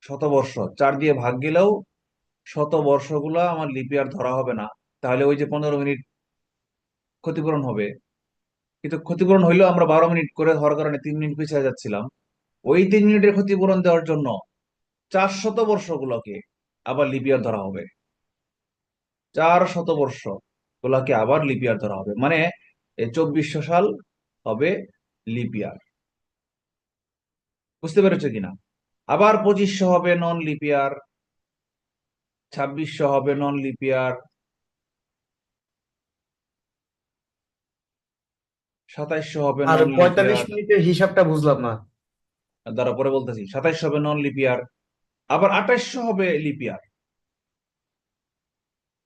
শতবর্ষ 4 দিয়ে ভাগ গেলেও শতবর্ষগুলা আমার লিপ ইয়ার ধরা হবে না। তাহলে ওই যে 15 মিনিট ক্ষতিপূরণ হবে, কিন্তু ক্ষতিপূরণ হইলেও আমরা 12 মিনিট করে হওয়ার কারণে 3 মিনিট পিছিয়ে যাচ্ছিলাম। ওই 3 মিনিটের ক্ষতিপূরণ দেওয়ার জন্য 400 বর্ষগুলোকে আবার লিপ ইয়ার ধরা হবে। 400 বর্ষ গুলাকে আবার লিপ ইয়ার ধরা হবে, মানে এই 2400 সাল হবে লিপ ইয়ার। বুঝতে পেরেছো কিনা? আবার 2500 হবে নন লিপ ইয়ার, 2600 হবে নন লিপ ইয়ার, 2700 হবে আর নন লিপ 45 ইয়ার। মিনিটের হিসাবটা বুঝলাম না। দ্বারা পরে বলতেছি 2700 হবে নন লিপ ইয়ার, আবার 2800 হবে লিপ ইয়ার।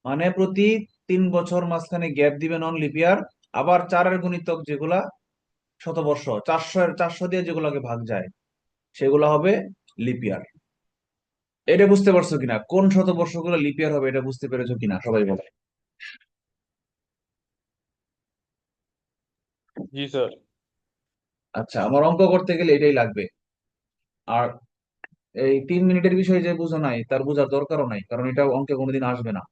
মানে প্রতি 3 বছর মাঝখানে গ্যাপ দিবে নন লিপ ইয়ার। আবার 4-এর গুণিতক যেগুলা শতবর্ষ, 400 দিয়ে যেগুলোকে ভাগ যায় সেগুলো হবে লিপ ইয়ার। এটা বুঝতে পারছো কিনা? কোন শতবর্ষগুলো লিপ ইয়ার হবে এটা বুঝতে পেরেছো কিনা সবাই বলে? জি স্যার। আচ্ছা, আমার অঙ্ক করতে গেলে এটাই লাগবে। আর এই 3 মিনিটের বিষয় যে বুঝো নাই তার বোঝার দরকারও নাই, কারণ এটা অঙ্কে কোনোদিন আসবে না।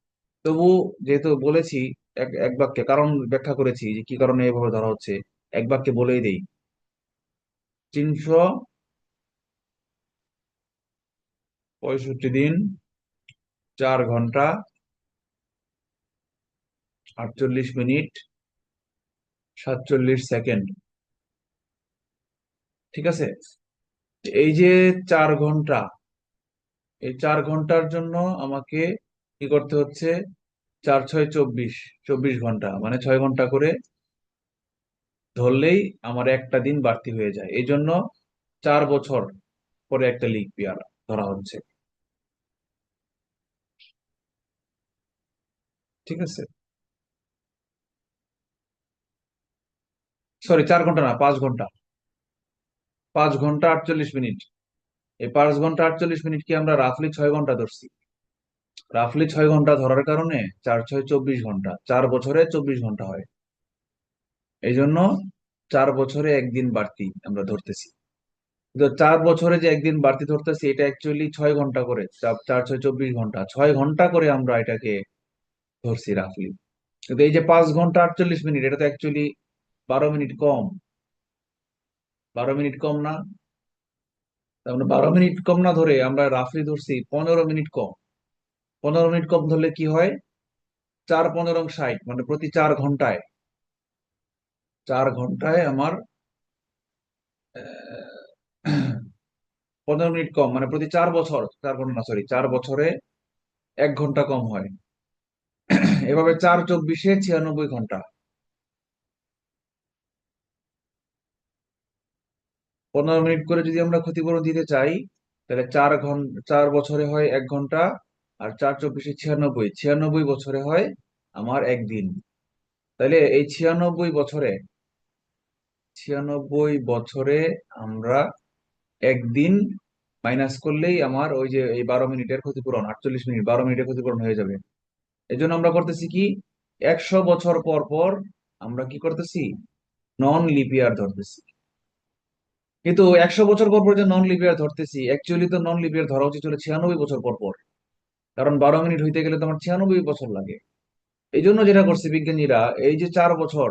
তবু যেহেতু বলেছি, এক এক বাক্যে কারণ ব্যাখ্যা করেছি যে কি কারণে এভাবে ধরা হচ্ছে, এক বাক্যে বলেই দেই। 365 দিন, 4 ঘন্টা, 48 মিনিট, 47 সেকেন্ড। ঠিক আছে? এই যে 4 ঘন্টা, এই 4 ঘন্টার জন্য আমাকে কি করতে হচ্ছে? 4 6 24, 24 ঘন্টা, মানে 6 ঘন্টা করে ধরলেই আমার একটা দিন বাড়তি হয়ে যায়। এই জন্য 4 বছর পরে একটা লিপ ইয়ার ধরা হচ্ছে। ঠিক আছে? সরি, 4 ঘন্টা না, 5 ঘন্টা। 5 ঘন্টা 48 মিনিট। এই 5 ঘন্টা 48 মিনিটকে আমরা রাফলি 6 ঘন্টা ধরছি। রাফলি 6 ঘন্টা ধরার কারণে 4 6 24 ঘন্টা, 4 বছরে 24 ঘন্টা হয়। এই জন্য 4 বছরে একদিন বাড়তি আমরা ধরতেছি। কিন্তু 4 বছরে যে একদিন বাড়তি ধরতেছি এটা অ্যাকচুয়ালি 6 ঘন্টা করে, 4 6 24 ঘন্টা, 6 ঘন্টা করে আমরা এটাকে ধরছি রাফলি। কিন্তু এই যে 5 ঘন্টা 48 মিনিট, এটা তো অ্যাকচুয়ালি 12 মিনিট কম। 12 মিনিট কম না? তার মানে 12 মিনিট কম না ধরে আমরা রাফলি ধরছি 15 মিনিট কম। 15 মিনিট কম ধরলে কি হয়? 4 15 60, মানে প্রতি 4 ঘন্টায়, 4 ঘন্টায় আমার 15 মিনিট কম, মানে প্রতি 4 বছর, 4 ঘন্টা না, সরি, 4 বছরে 1 ঘন্টা কম হয়। এভাবে 4 24-এ 96 ঘন্টা। 15 মিনিট করে যদি আমরা ক্ষতিপূরণ দিতে চাই, তাহলে 4 ঘন্টা, 4 বছরে হয় 1 ঘন্টা, আর 4 24-এ 96, 96 বছরে হয় আমার একদিন। তাহলে এই 96 বছরে, 96 বছরে আমরা একদিন মাইনাস করলেই আমার ওই যে এই 12 মিনিটের ক্ষতিপূরণ, 48 মিনিট, 12 মিনিটের ক্ষতিপূরণ হয়ে যাবে। এই জন্য আমরা করতেছি কি, 100 বছর পর পর আমরা কি করতেছি? নন লিপ ইয়ার ধরতেছি। কিন্তু 100 বছর পর পর যে নন লিপ ইয়ার ধরতেছি, অ্যাকচুয়ালি তো নন লিপ ইয়ার ধরা উচিত ছিল 96 বছর পর পর, কারণ 12 মিনিট হইতে গেলে তো আমার 96 বছর লাগে। এই জন্য যেটা করছে বিজ্ঞানীরা, এই যে 4 বছর,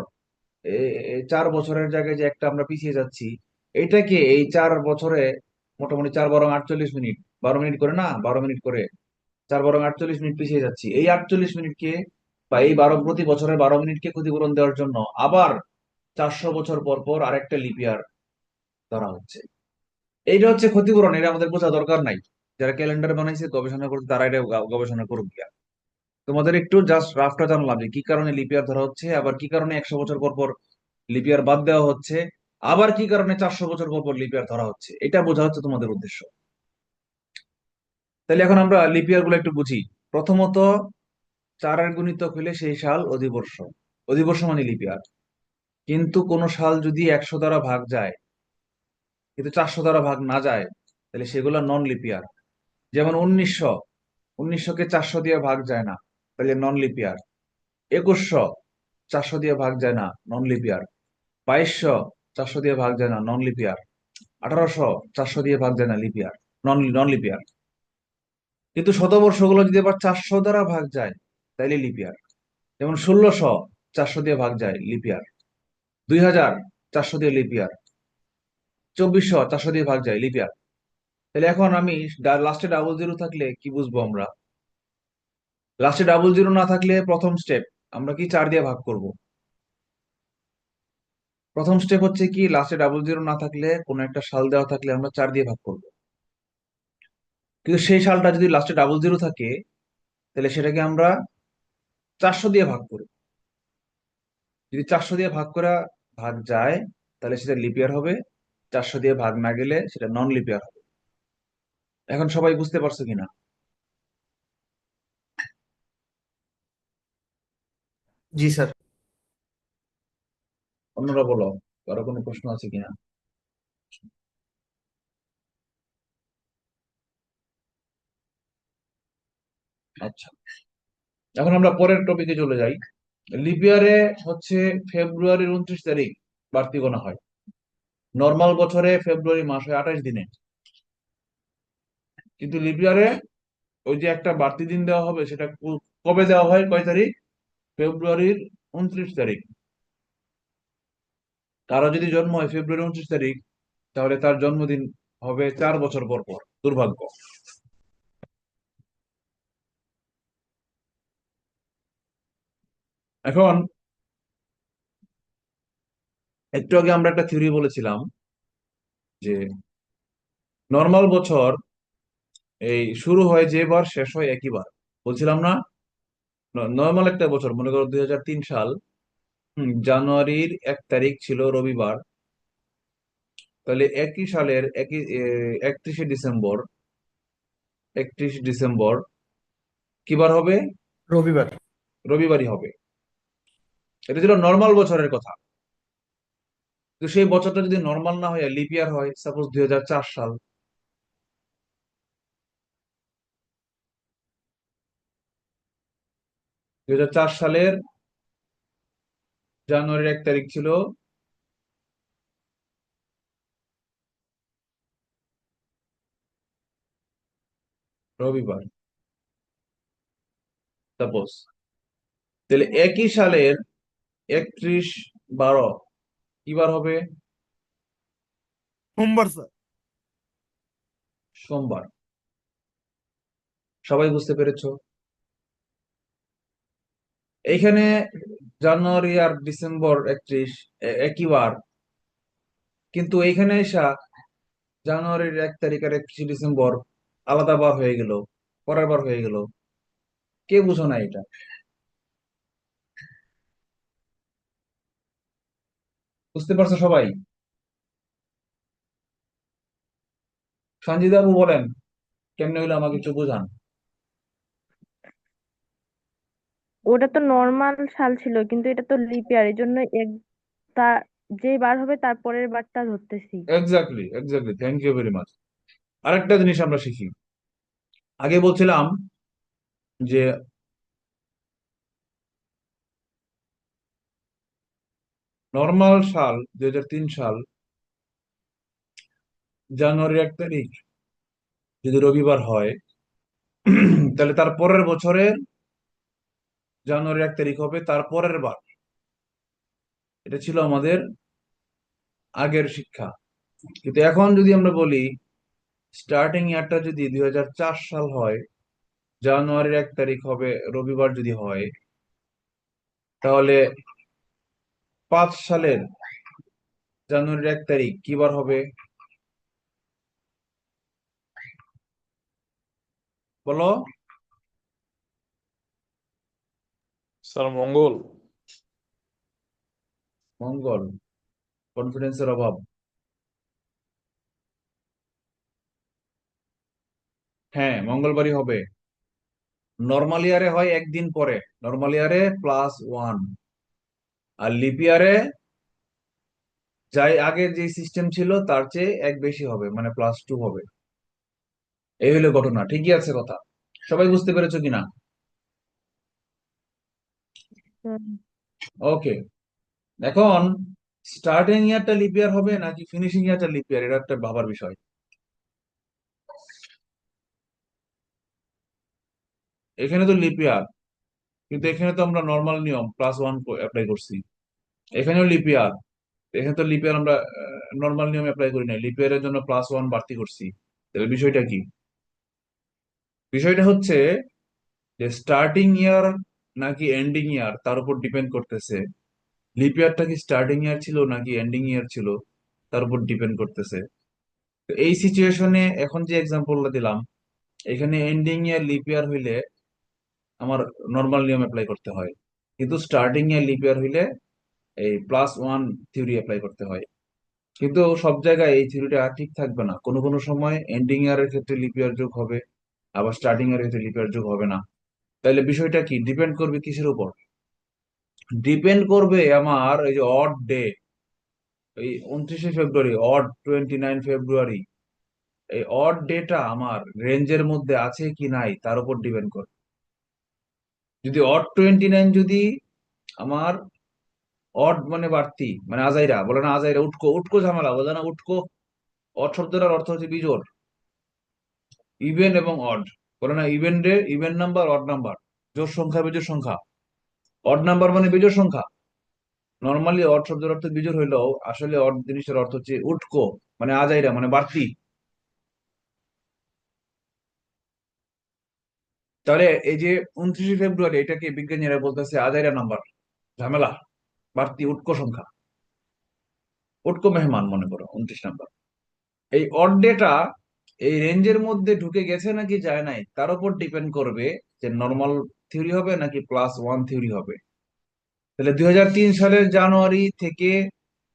4 বছরের জায়গায় যে একটা আমরা পিছিয়ে যাচ্ছি, এটাকে এই 4 বছরে মোটামুটি 4 বরং 48 মিনিট, 12 মিনিট করে না, 12 মিনিট করে 4 বরং 48 মিনিট পিছিয়ে যাচ্ছি। এই 48 মিনিটকে বা এই প্রতি বছরের 12 মিনিটকে ক্ষতিপূরণ দেওয়ার জন্য আবার 400 বছর পর পর আরেকটা লিপ ইয়ার ধরা হচ্ছে। এইটা হচ্ছে ক্ষতিপূরণ, এটা আমাদের বোঝা দরকার নাই। যারা ক্যালেন্ডার বানাইছে, গবেষণা করছে, তারা এটা গবেষণা করুক গিয়া। তোমাদের একটু জাস্ট রাফটা জানলাম যে কি কারণে লিপ ইয়ার ধরা হচ্ছে, আবার কি কারণে 100 বছর পর পর লিপ ইয়ার বাদ দেওয়া হচ্ছে, আবার কি কারণে 400 বছর পর পর লিপ ইয়ার ধরা হচ্ছে, এটা বোঝা হচ্ছে তোমাদের উদ্দেশ্য। তাহলে এখন আমরা লিপ ইয়ার গুলো একটু বুঝি। প্রথমত, 4-এর গুণিতক হইলে সেই সাল অধিবর্ষ। অধিবর্ষ মানে লিপ ইয়ার। কিন্তু কোন সাল যদি 100 দ্বারা ভাগ যায় কিন্তু 400 দ্বারা ভাগ না যায়, তাহলে সেগুলো নন লিপ ইয়ার। যেমন 1900, 1900-কে 400 দিয়ে ভাগ যায় না, তাহলে নন লিপ ইয়ার। 2100, 400 দিয়ে ভাগ যায় না, নন লিপ ইয়ার। 2200, 400 দিয়ে ভাগ যায় না, নন লিপ ইয়ার। 1800, 400 দিয়ে ভাগ যায় না, লিপ ইয়ার, নন নন লিপ ইয়ার। কিন্তু শতবর্ষগুলো যদি আবার 400 দ্বারা ভাগ যায়, তাইলে লিপ ইয়ার। যেমন 1600, 400 দিয়ে ভাগ যায়, লিপ ইয়ার। 2000, 400 দিয়ে লিপ ইয়ার। 2400, 400 দিয়ে ভাগ যায়, লিপ ইয়ার। তাহলে এখন আমি লাস্টে ডাবল জিরো থাকলে কি বুঝবো আমরা? লাস্টে ডাবল জিরো না থাকলে প্রথম স্টেপ আমরা কি 4 দিয়ে ভাগ করব। প্রথম স্টেপ হচ্ছে কি, লাস্টে ডাবল জিরো না থাকলে কোনো একটা সাল দেওয়া থাকলে আমরা 4 দিয়ে ভাগ করব। কিন্তু সেই সালটা যদি লাস্টে ডাবল জিরো থাকে, তাহলে সেটাকে আমরা 400 দিয়ে ভাগ করি। যদি 400 দিয়ে ভাগ করা ভাগ যায়, তাহলে সেটা লিপ ইয়ার হবে। 400 দিয়ে ভাগ না গেলে সেটা নন লিপ ইয়ার হবে। এখন সবাই বুঝতে পারছো কিনা? জি স্যার। অন্যরা বলো, কারো কোনো প্রশ্ন আছে কিনা? আচ্ছা, এখন আমরা পরের টপিকে চলে যাই। লিপ ইয়ারে হচ্ছে ফেব্রুয়ারির 29 তারিখ বাড়তি গোনা হয়। নর্মাল বছরে ফেব্রুয়ারি মাস হয় 28 দিনে, কিন্তু লিপ ইয়ারে ওই যে একটা বাড়তি দিন দেওয়া হবে, সেটা কবে দেওয়া হয়, কয় তারিখ? ফেব্রুয়ারির 29 তারিখ। কারো যদি জন্ম হয় ফেব্রুয়ারি 29 তারিখ, তাহলে তার জন্মদিন হবে 4 বছর পর পর। দুর্ভাগ্য। এখন একটু আগে আমরা একটা থিওরি বলেছিলাম যে নর্মাল বছর এই শুরু হয় যে বার, শেষ হয় একই বার, বলছিলাম না? নর্মাল একটা বছর, মনে করো 2003 সাল, জানুয়ারির 1 তারিখ ছিল রবিবার, তাহলে একই সালের 31শে ডিসেম্বর, 31 ডিসেম্বর কি বার হবে? রবিবার। রবিবারই হবে। এটা ছিল নর্মাল বছরের কথা। তো সেই বছরটা যদি নর্মাল না হয়, লিপ ইয়ার হয়, সাপোজ 2004 সাল, 2004 সালের জানুয়ারির 1 তারিখ ছিল রবিবার, সাপোজ। তাহলে একই সালের 31/12 কি বার হবে? সোমবার স্যার। সোমবার। সবাই বুঝতে পেরেছো? এইখানে জানুয়ারি আর ডিসেম্বর 31 একই বার, কিন্তু এইখানে এসা জানুয়ারির 1 তারিখ আর 31শে ডিসেম্বর আলাদা বার হয়ে গেল, পরের বার হয়ে গেল। কে বুঝো না এটা? বুঝতে পারছো সবাই? সঞ্জিত বাবু বলেন, কেমনে হইলো আমাকে একটু বোঝান। ওটা তো নর্মাল সাল ছিল, কিন্তু এটা তো লিপ ইয়ার, এই জন্য তা যে বার হবে তার পরের বারটা ধরতেছি। Exactly, exactly, thank you very much. আরেকটা জিনিস আমরা শিখি। আগে বলছিলাম যে নর্মাল সাল 2003 সাল, জানুয়ারির 1 তারিখ যদি রবিবার হয়, তাহলে তার পরের বছরের জানুয়ারির 1 তারিখ হবে তার পরের বার। এটা ছিল আমাদের আগের শিক্ষা। কিন্তু এখন যদি আমরা বলি স্টার্টিং ইয়ারটা যদি 2004 সাল হয়, জানুয়ারির 1 তারিখ হবে রবিবার যদি হয়, তাহলে 5 সালের জানুয়ারির 1 তারিখ কি বার হবে? বলো। স্যার মঙ্গল। মঙ্গল? কনফিডেন্সের অভাব। হ্যাঁ, মঙ্গলবারই হবে। নর্মাল ইয়ারে হয় একদিন পরে, নর্মাল ইয়ারে +1। আর লিপ ইয়ারে যাই আগে যে সিস্টেম ছিল তার চেয়ে এক বেশি হবে, মানে +2 হবে। এই হলো ঘটনা। ঠিকই আছে কথা। সবাই বুঝতে পেরেছো কিনা? হুম। ওকে। এখন স্টার্টিং ইয়ারটা লিপ ইয়ার হবে নাকি ফিনিশিং ইয়ারটা লিপ ইয়ার, এটা একটা ভাবার বিষয়। এখানে তো লিপ ইয়ার, কিন্তু এখানে তো আমরা নর্মাল নিয়ম +1 অ্যাপ্লাই করছি। এখানেও লিপ ইয়ার, এখানে তো লিপ ইয়ার আমরা নর্মাল নিয়ম অ্যাপ্লাই করি না, লিপ ইয়ারের জন্য +1 বাড়তি করছি। তাহলে বিষয়টা কি? বিষয়টা হচ্ছে যে স্টার্টিং ইয়ার নাকি এন্ডিং ইয়ার তার উপর ডিপেন্ড করতেছে। লিপ ইয়ারটা কি স্টার্টিং ইয়ার ছিল নাকি এন্ডিং ইয়ার ছিল তার উপর ডিপেন্ড করতেছে। তো এই সিচুয়েশনে এখন যে এক্সাম্পলটা দিলাম, এখানে এন্ডিং ইয়ার লিপ ইয়ার হইলে আমার নর্মাল নিয়ম অ্যাপ্লাই করতে হয়, কিন্তু স্টার্টিং ইয়ার লিপ ইয়ার হইলে এই +1 থিওরি অ্যাপ্লাই করতে হয়। কিন্তু সব জায়গায় এই থিওরিটা ঠিক থাকবে না, কোনো কোনো সময় এন্ডিং ইয়ারের ক্ষেত্রে লিপ ইয়ার যোগ হবে, আবার স্টার্টিং ইয়ারের ক্ষেত্রে লিপ ইয়ার যোগ হবে না। তাহলে বিষয়টা কি ডিপেন্ড করবে কিসের উপর? ডিপেন্ড করবে আমার এই যে অড ডে, এই 29শে ফেব্রুয়ারি, অড 29 ফেব্রুয়ারি, এই অড ডেটা আমার রেঞ্জের মধ্যে আছে কি নাই তার উপর ডিপেন্ড করবে। যদি অড 29 যদি আমার অড মানে বাড়তি, মানে আজাইরা বলে না, আজাইরা উটকো, উটকো ঝামেলা বলে না, উটকো। অড শব্দটার অর্থ হচ্ছে বিজোড়, ইভেন এবং অড। বলে না even day, even number, odd number, জোড় সংখ্যা বিজোড় সংখ্যা। অড নাম্বার মানে বিজোড় সংখ্যা। নর্মালি অড শব্দের অর্থ বিজোড় হইলেও আসলে অড জিনিসের অর্থ হচ্ছে উটকো, মানে আজাইরা মানে বাড়তি। তাহলে এই যে 29শে ফেব্রুয়ারি, এটাকে বিজ্ঞানীরা বলতেছে আজাইরা নাম্বার, ঝামেলা, বাড়তি, উটকো সংখ্যা, উটকো মেহমান মনে করো 29 নাম্বার। এই অড ডেটা এই রেঞ্জের মধ্যে ঢুকে গেছে নাকি যায় নাই তার উপর ডিপেন্ড করবে যে নর্মাল থিওরি হবে নাকি +1 থিওরি হবে। তাহলে 2003 সালের জানুয়ারি থেকে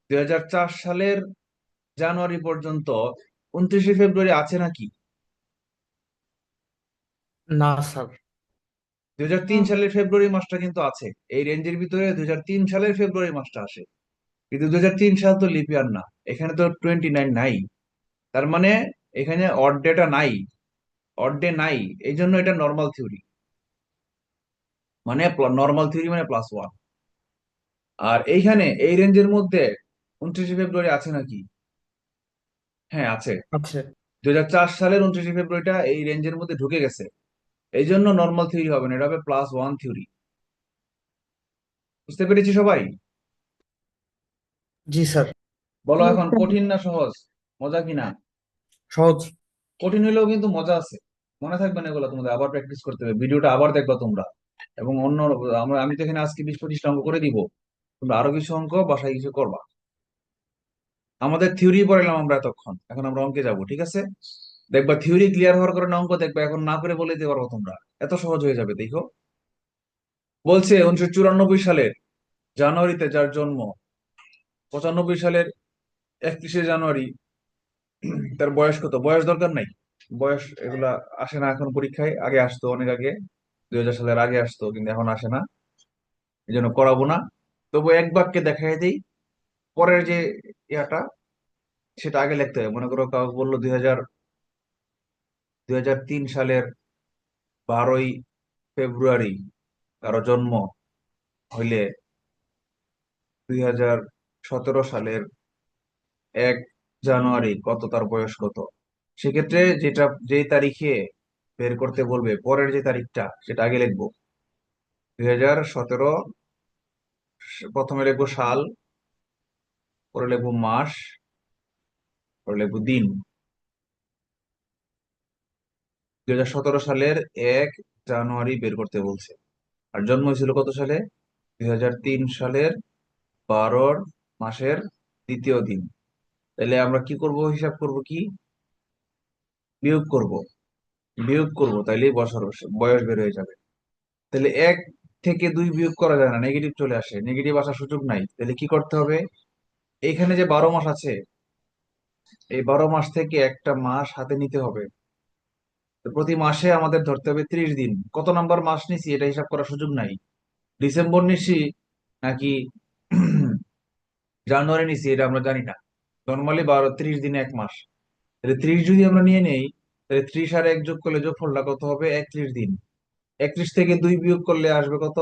2004 সালের জানুয়ারি পর্যন্ত 29শে ফেব্রুয়ারি আছে নাকি? না স্যার। 2003 সালের ফেব্রুয়ারি মাসটা কিন্তু আছে, এই রেঞ্জের ভিতরে 2003 সালের ফেব্রুয়ারি মাসটা আসে। কিন্তু 2003 সাল তো লিপ ইয়ার না, এখানে তো 29 নাই। তার মানে এখানে অড ডেটা নাই, অড ডে নাই, এই জন্য এটা নর্মাল থিওরি, মানে নর্মাল থিওরি মানে +1। আর এইখানে এই রেঞ্জের মধ্যে 29শে ফেব্রুয়ারি আছে নাকি? হ্যাঁ আছে। আছে। 2004 সালের 29শে ফেব্রুয়ারিটা এই রেঞ্জের মধ্যে ঢুকে গেছে, এই জন্য নর্মাল থিওরি হবে না, এটা হবে +1 থিওরি। বুঝতে পেরেছি সবাই? জি স্যার। বলো জি এখন স্যার। কঠিন না সহজ, মজা কিনা? সহজ। কঠিন হলেও কিন্তু মজা আছে, মনে থাকবে না এগুলো, তোমাদের আবার প্র্যাকটিস করতে হবে, ভিডিওটা আবার দেখবা তোমরা। এবং অন্য আমি তো এখানে আজকে 20-25টা অঙ্ক করে দিব, তোমরা আরো কিছু অঙ্ক বাসায় কিছু করবা। আমাদের থিওরি পড়াইলাম আমরা এতক্ষণ, এখন আমরা অঙ্কে যাব, ঠিক আছে? দেখবা থিওরি ক্লিয়ার হওয়ার কারণে অঙ্ক দেখবা এখন না করে বলে দিতে পারবো তোমরা, এত সহজ হয়ে যাবে দেখো। বলছে 1994 সালের জানুয়ারিতে যার জন্ম, 95 সালের 31শে জানুয়ারি তার বয়স কত? বয়স দরকার নাই, বয়স এগুলা আসে না এখন পরীক্ষায়, আগে আসতো অনেক আগে, 2000 সালের আগে আসতো, কিন্তু এখন আসে না, এই জন্য করাবো না। তবু এক বাক্যে দেখাই দিই, পরের যে ইয়াটা সেটা আগে লিখতে হবে। মনে করো কাউকে বললো 2003 সালের 12ই ফেব্রুয়ারি কারো জন্ম হইলে 2017 সালের 1 জানুয়ারি কত, তার বয়স কত। সেক্ষেত্রে যেটা যেই তারিখে বের করতে বলবে পরের যে তারিখটা সেটা আগে লিখবো। 2017, প্রথমে লিখবো সাল, পরে লিখবো মাস, পরে লিখবো দিন। 2017 সালের 1 জানুয়ারি বের করতে বলছে, আর জন্ম হয়েছিল কত সালে? 2003 সালের 12 মাসের দ্বিতীয় দিন। তাহলে আমরা কি করব, হিসাব করব কি, বিয়োগ করব, বিয়োগ করব, তাইলেই বছর বয়স বের হয়ে যাবে। তাহলে 1 থেকে 2 বিয়োগ করা যায় না, নেগেটিভ চলে আসে, নেগেটিভ আসার সুযোগ নাই। তাহলে কি করতে হবে, এইখানে যে 12 মাস আছে, এই 12 মাস থেকে একটা মাস হাতে নিতে হবে। তো প্রতি মাসে আমাদের ধরতে হবে 30 দিন। কত নাম্বার মাস নিছি এটা হিসাব করার সুযোগ নাই, ডিসেম্বর নিছি নাকি জানুয়ারি নিছি এটা আমরা জানি না। নর্মালি 30 দিনে এক মাস। তাহলে 30 যদি আমরা নিয়ে নেই, তাহলে 30 আর 1 যোগ করলে যোগফলটা কত হবে? 31 দিন। 31 থেকে 2 বিয়োগ করলে আসবে কত?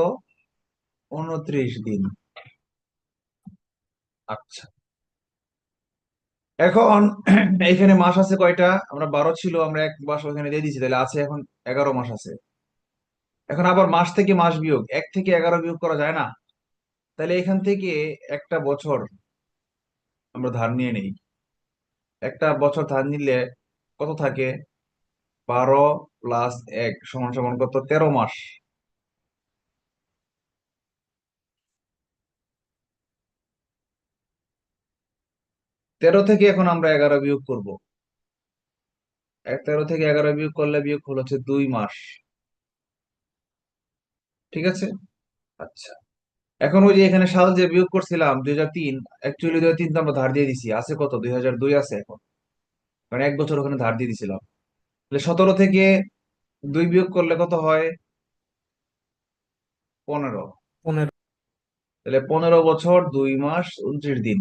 29 দিন। আচ্ছা, এখন এখানে মাস আছে কয়টা? আমরা 12 ছিল, আমরা এক মাস ওখানে দিয়ে দিয়েছি, তাহলে আছে এখন 11 মাস আছে। এখন আবার মাস থেকে মাস বিয়োগ, 1 থেকে 11 বিয়োগ করা যায় না? তাহলে এখান থেকে একটা বছর আমরা ধার নিয়ে নেই। একটা বছর ধার নিলে কত থাকে? 12 + 1 সমান সমান কত? 13 মাস। তেরো থেকে এখন আমরা 11 বিয়োগ করব। 13 থেকে 11 বিয়োগ করলে বিয়োগ হল হচ্ছে 2 মাস। ঠিক আছে। আচ্ছা, এখন ওই যে এখানে সাল যে বিয়োগ করছিলাম 2003, অ্যাকচুয়ালি 2003 তো আমরা ধার দিয়ে দিছি, আছে কত? 2002 আছে এখন, কারণ 1 বছর ওখানে ধার দিয়ে দিছিলাম। তাহলে 17 থেকে 2 বিয়োগ করলে কত হয়? 15। 15। তাহলে 15 বছর 2 মাস 29 দিন।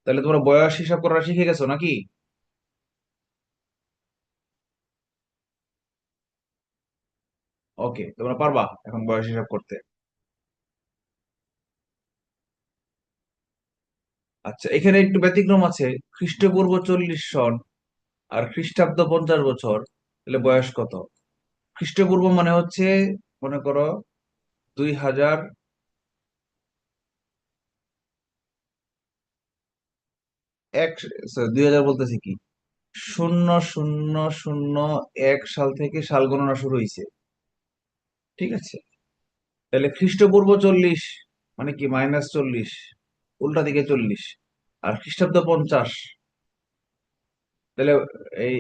তাহলে তোমরা বয়স হিসাব করা শিখে গেছো নাকি? ওকে, তোমরা পারবা এখন বয়স হিসাব করতে। আচ্ছা, এখানে একটু ব্যতিক্রম আছে। খ্রিস্টপূর্ব 40 সন আর খ্রিস্টাব্দ 50 বছর, তাহলে বয়স কত? খ্রিস্টপূর্ব মানে হচ্ছে, মনে করো 2001, 2000 বলতেছি কি, 0001 সাল থেকে সাল গণনা শুরু হয়েছে। ঠিক আছে। তাহলে খ্রিস্টপূর্ব 40 মানে কি? -40, উল্টা দিকে 40। আর খ্রিস্টাব্দ 50, তাহলে এই,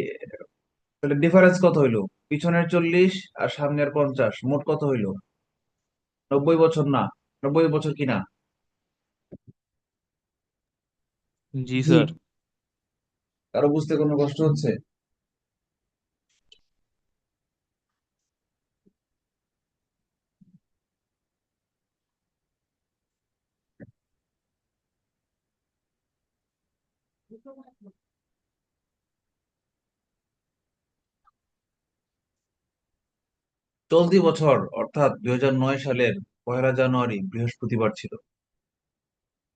তাহলে ডিফারেন্স কত হইলো? পিছনের 40 আর সামনের 50, মোট কত হইলো? 90 বছর না? 90 বছর কিনা? জি জি। স্যার। কারো বুঝতে কোনো কষ্ট হচ্ছে? চলতি বছর অর্থাৎ 2009 সালের 1 জানুয়ারি বৃহস্পতিবার ছিল।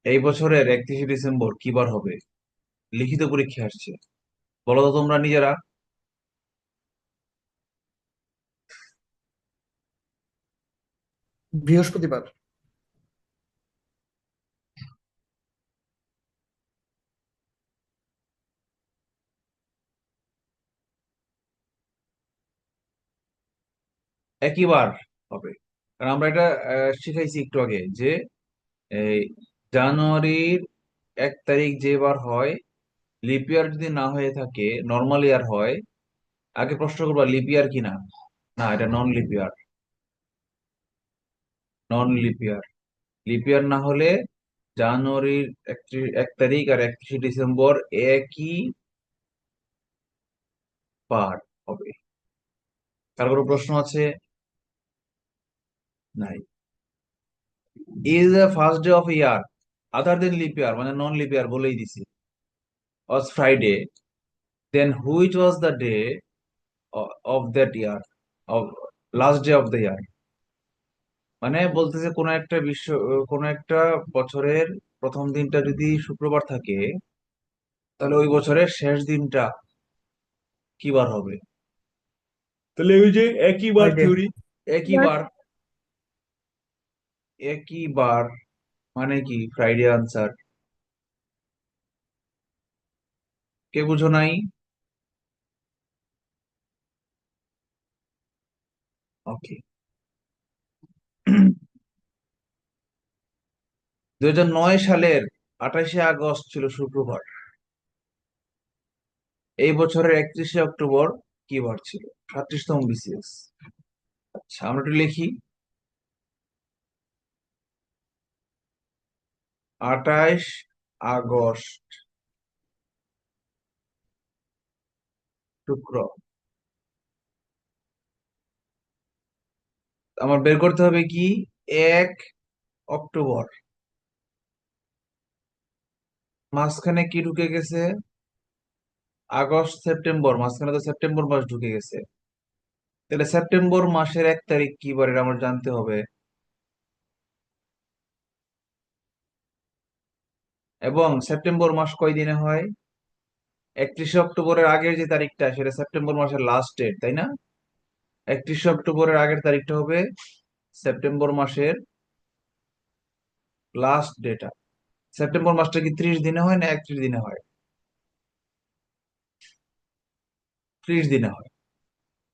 এই বছরের 31 ডিসেম্বর কি বার হবে? লিখিত পরীক্ষা আসছে, বলো তো তোমরা নিজেরা। বৃহস্পতিবার। একই বার হবে, কারণ আমরা এটা শিখাইছি একটু আগে যে এই জানুয়ারির 1 তারিখ যে বার হয়, লিপ ইয়ার যদি না হয়ে থাকে, নর্মাল ইয়ার হয়, আগে প্রশ্ন করবা লিপ ইয়ার কিনা। না, এটা নন লিপ ইয়ার। নন লিপ ইয়ার। লিপ ইয়ার না হলে জানুয়ারির 1 তারিখ আর 31 ডিসেম্বর একই বার হবে। কার কোনো প্রশ্ন আছে? নাই। Is the first day of year other than leap year, মানে নন লিপ ইয়ার বলেই দিছি, was Friday, then which was the day of that year, of last day of the year. মানে বলতেছে কোন একটা বছরের প্রথম দিনটা যদি শুক্রবার থাকে, তাহলে ওই বছরের শেষ দিনটা কি বার হবে? তাহলে ওই যে একই বার ফ্রাইডে। থিওরি, একই বার, একই বার মানে কি? Friday answer. কে বুঝো নাই? ওকে। 2009 সালের 28 আগস্ট ছিল শুক্রবার। এই বছরের 31 অক্টোবর কি বার ছিল? 37তম বিসিএস। আচ্ছা, আমরা একটু লিখি। 28 আগস্ট শুক্র। আমার বের করতে হবে কি? 1 অক্টোবর। মাঝখানে কি ঢুকে গেছে? আগস্ট সেপ্টেম্বর, মাঝখানে তো সেপ্টেম্বর মাস ঢুকে গেছে। তাহলে সেপ্টেম্বর মাসের 1 তারিখ কি বার এটা আমার জানতে হবে। এবং সেপ্টেম্বর মাস কয় দিনে হয়? 31শে অক্টোবরের আগের যে তারিখটা সেটা সেপ্টেম্বর মাসের লাস্ট ডেট, তাই না? 31শে অক্টোবরের আগের তারিখটা হবে সেপ্টেম্বর মাসের লাস্ট ডেটা। সেপ্টেম্বর মাসটা কি 30 দিনে হয় না 31 দিনে হয়? 30 দিনে হয়।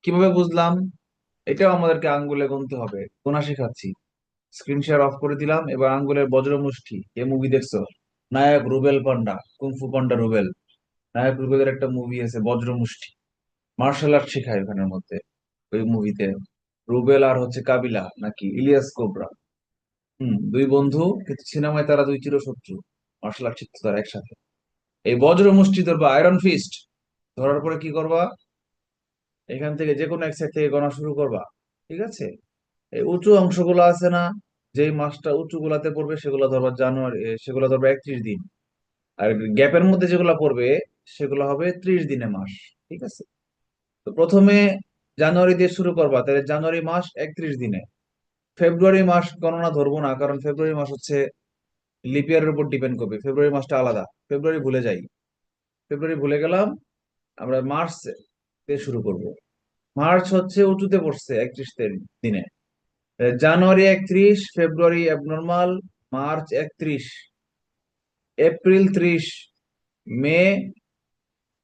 কিভাবে বুঝলাম? এটাও আমাদেরকে আঙ্গুলে গুনতে হবে, গোনা শেখাচ্ছি। স্ক্রিন শেয়ার অফ করে দিলাম, এবার আঙ্গুলের বজ্রমুষ্টি। এ মুভি দেখছো? নায়ক রুবেল পান্ডা, কুংফু পান্ডা রুবেল। নায়ক রুবেলের একটা মুভি আছে বজ্রমুষ্টি, মার্শাল আর্ট শেখায় ওখানের মধ্যে। ওই মুভিতে রুবেল আর হচ্ছে কাবিলা নাকি ইলিয়াস কোবরা, দুই বন্ধু, কিন্তু সিনেমায় তারা দুই চিরশত্রু। মার্শাল আর্ট শিখতে তারা একসাথে। এই বজ্রমুষ্টি ধরবা, আয়রন ফিস্ট ধরার পরে কি করবা? এখান থেকে যে কোনো এক সাইড থেকে গণা শুরু করবা। ঠিক আছে? এই উঁচু অংশগুলো আছে না, যেই মাসটা উঁচু গুলাতে পড়বে সেগুলো ধরবা জানুয়ারি, সেগুলো ধরবা 31 দিন। আর গ্যাপের মধ্যে যেগুলো পড়বে সেগুলো হবে 30 দিনে মাস। ঠিক আছে? তো প্রথমে জানুয়ারি দিয়ে শুরু করবা, তাহলে জানুয়ারি মাস 31 দিনে। ফেব্রুয়ারি মাস গণনা ধরবো না, কারণ ফেব্রুয়ারি মাস হচ্ছে লিপ ইয়ারের উপর ডিপেন্ড করবে, ফেব্রুয়ারি মাসটা আলাদা। ফেব্রুয়ারি ভুলে যাই, ফেব্রুয়ারি ভুলে গেলাম। আমরা মার্চ দিয়ে শুরু করব। মার্চ হচ্ছে উঁচুতে পড়ছে 31 দিনে। জানুয়ারি 31, ফেব্রুয়ারি অ্যাবনর্মাল, মার্চ 31, এপ্রিল 30, মে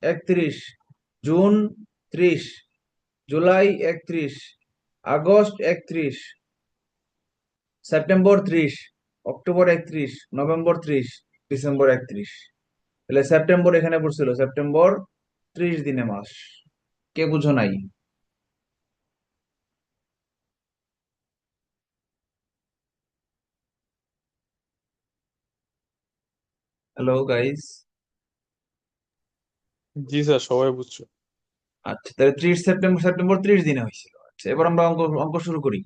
31, June 30, July 31, August 31, September 30, October 31, November 30, December 31। তাহলে সেপ্টেম্বর এখানে পড়ছিল, সেপ্টেম্বর 30 দিনে মাস। কে বুঝো নাই? Hello guys. জি স্যার, সবাই বুঝছো। আচ্ছা, তাহলে 30 সেপ্টেম্বর, সেপ্টেম্বর 30 দিনে হয়েছিল। আচ্ছা, এবার আমরা অঙ্ক অঙ্ক শুরু করি।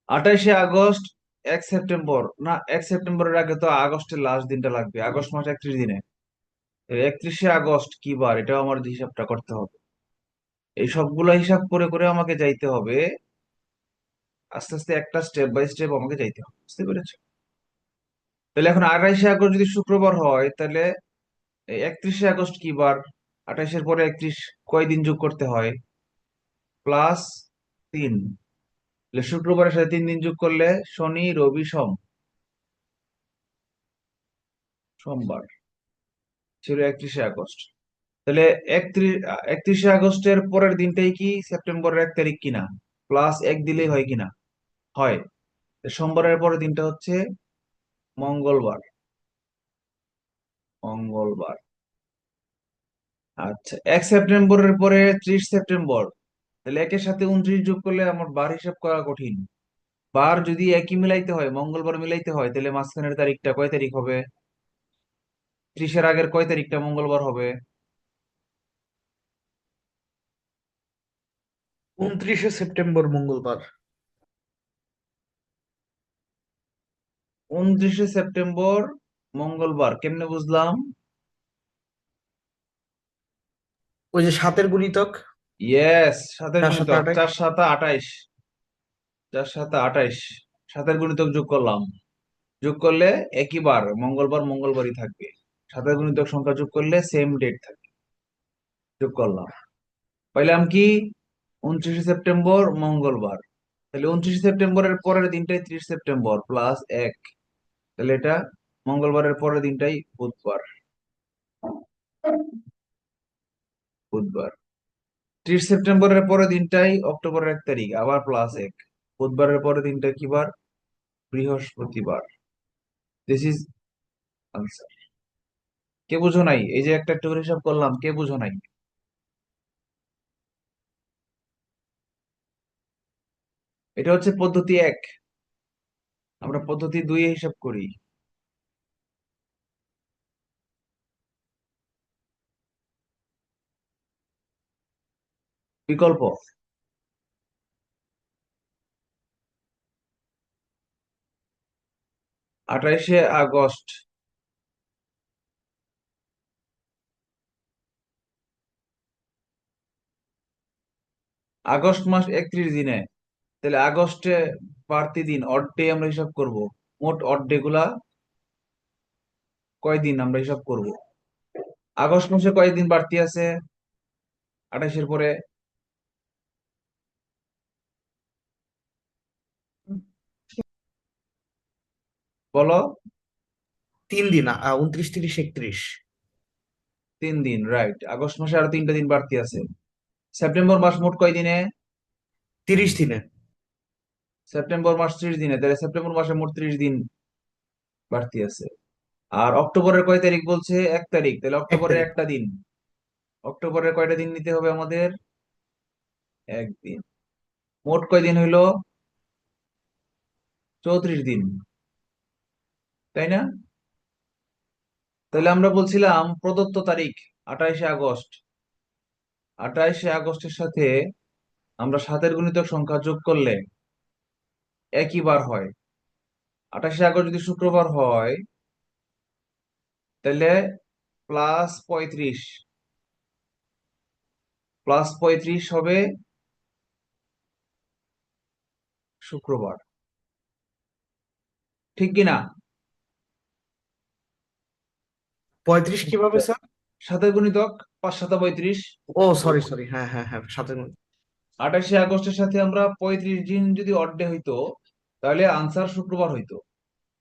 28শে আগস্ট, 1 সেপ্টেম্বর না, 1 সেপ্টেম্বরের আগে তো আগস্টের লাস্ট দিনটা লাগবে। আগস্ট মাস 31 দিনে। 31শে আগস্ট কি বার, এটাও আমার হিসাবটা করতে হবে। এই সবগুলো হিসাব করে করে আমাকে যাইতে হবে। আস্তে আস্তে একটা স্টেপ বাই স্টেপ আমাকে যাইতে হবে, বুঝতে পেরেছো? তাহলে এখন 28শে আগস্ট যদি শুক্রবার হয়, তাহলে 31শে আগস্ট কি বার? 28-এর পরে 31 কয় দিন যোগ করতে হয়? +3। তাহলে শুক্রবারের সাথে 3 দিন যোগ করলে শনি রবি সোম, সোমবার ছিল 31শে আগস্ট। তাহলে 31শে আগস্টের পরের দিনটাই কি সেপ্টেম্বরের 1 তারিখ কিনা? +1 দিলেই হয় কিনা? হয়। তো সোমবারের পরের দিনটা হচ্ছে মঙ্গলবার। মঙ্গলবার। আচ্ছা, 1 সেপ্টেম্বরের পরে 30 সেপ্টেম্বর। তাহলে একের সাথে 29 যোগ করলে আমার বার হিসাব করা কঠিন। বার যদি একই মিলাইতে হয়, মঙ্গলবার মিলাইতে হয়, তাহলে মাঝখানের তারিখটা কয় তারিখ হবে? 30-এর আগের কয় তারিখটা মঙ্গলবার হবে? 29শে সেপ্টেম্বর মঙ্গলবার। 29শে সেপ্টেম্বর মঙ্গলবার কেমনে বুঝলাম? ওই যে সাতের গুণিতক, ইয়েস, সাতের 4 7 গুণিতক, 28। 4 7 28। 4 7 28, সাতের গুণিতক যোগ করলাম। যোগ করলে একই বার, মঙ্গলবার মঙ্গলবারই থাকবে। সাতের গুণিতক সংখ্যা যোগ করলে সেম ডেট থাকবে। যোগ করলাম, পাইলাম কি? 29শে সেপ্টেম্বর মঙ্গলবার। তাহলে 29শে সেপ্টেম্বরের পরের দিনটাই 30 সেপ্টেম্বর, +1। তাহলে এটা মঙ্গলবারের পরের দিনটাই বুধবার। বুধবার। 30 সেপ্টেম্বরের পরের দিনটাই অক্টোবরের 1 তারিখ, আবার +1। বুধবারের পরের দিনটা কি বার? বৃহস্পতিবার। This is answer. কে বুঝো নাই? এই যে একটা একটা করে হিসাব করলাম, কে বুঝো নাই? এটা হচ্ছে পদ্ধতি 1। আমরা পদ্ধতি 2 হিসাব করি। বিকল্প। 28শে আগস্ট আগস্ট মাস 31 দিনে, তাহলে আগস্টে বাড়তি দিন অড ডে আমরা হিসাব করব। মোট অড ডে গুলা কয়দিন আমরা হিসাব করব। আগস্ট মাসে কয়দিন বাড়তি আছে 28-এর পরে? বলো। 3 দিন, 29, 30, 31। 3 দিন, রাইট। আগস্ট মাসে আরো 3টা দিন বাড়তি আছে। সেপ্টেম্বর মাস মোট কয় দিনে? 30 দিনে। সেপ্টেম্বর মাস 30 দিনে, তাহলে সেপ্টেম্বর মাসে মোট 30 দিন বাড়তি আছে। আর অক্টোবরের কয় তারিখ বলছে? 1 তারিখ, তাহলে 1 অক্টোবরের তারিখ। একটা দিন। অক্টোবরের কয়টা দিন নিতে হবে আমাদের? একদিন। মোট কয় দিন হইলো? 34 দিন, তাই না? তাহলে আমরা বলছিলাম প্রদত্ত তারিখ 28শে আগস্ট। 28শে আগস্টের সাথে আমরা 7-এর গুণিতক সংখ্যা যোগ করলে একই বার হয়। 28শে আগস্ট যদি শুক্রবার হয়, তাহলে +35, +35 হবে শুক্রবার, ঠিক কিনা? 35 কিভাবে স্যার? 7-এর গুণিতক 5×7=35। ও সরি সরি, হ্যাঁ হ্যাঁ হ্যাঁ, সাথে। 28শে আগস্টের সাথে আমরা 35 দিন যদি অড ডে হইতো, তাহলে আনসার শুক্রবার হইতো।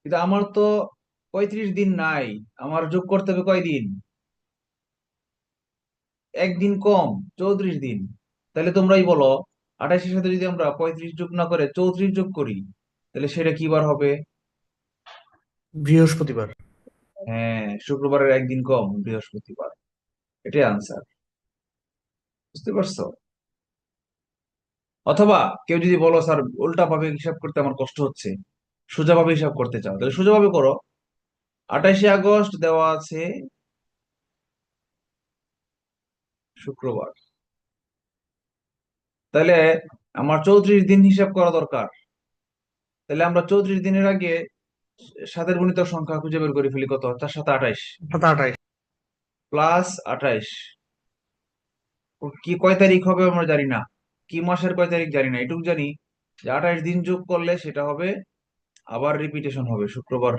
কিন্তু আমার তো 35 দিন নাই, আমার যোগ করতে হবে কয়দিন? একদিন কম, 34 দিন। তাহলে তোমরাই বলো, 28-এর সাথে যদি আমরা 35 যোগ না করে 34 যোগ করি, তাহলে সেটা কি বার হবে? বৃহস্পতিবার। হ্যাঁ, শুক্রবারের একদিন কম, বৃহস্পতিবার। এটাই আনসার। বুঝতে পারছো? অথবা কেউ যদি বলো স্যার উল্টা ভাবে হিসাব করতে আমার কষ্ট হচ্ছে, সোজা ভাবে হিসাব করতে চাও, তাহলে সোজা ভাবে করো। 28শে আগস্ট দেওয়া আছে শুক্রবার, তাহলে আমার 34 দিন হিসাব করা দরকার। তাহলে আমরা 34 দিনের আগে 7-এর গুণিতক সংখ্যা খুঁজে বের করে ফেলি। কত? 4×7=28, 27। +28। ও কি কয় তারিখ হবে আমরা জানি না, কি মাসের কয় তারিখ জানি না, এটুকু জানি যে 28 দিন যোগ করলে সেটা হবে, আবার রিপিটেশন হবে, শুক্রবার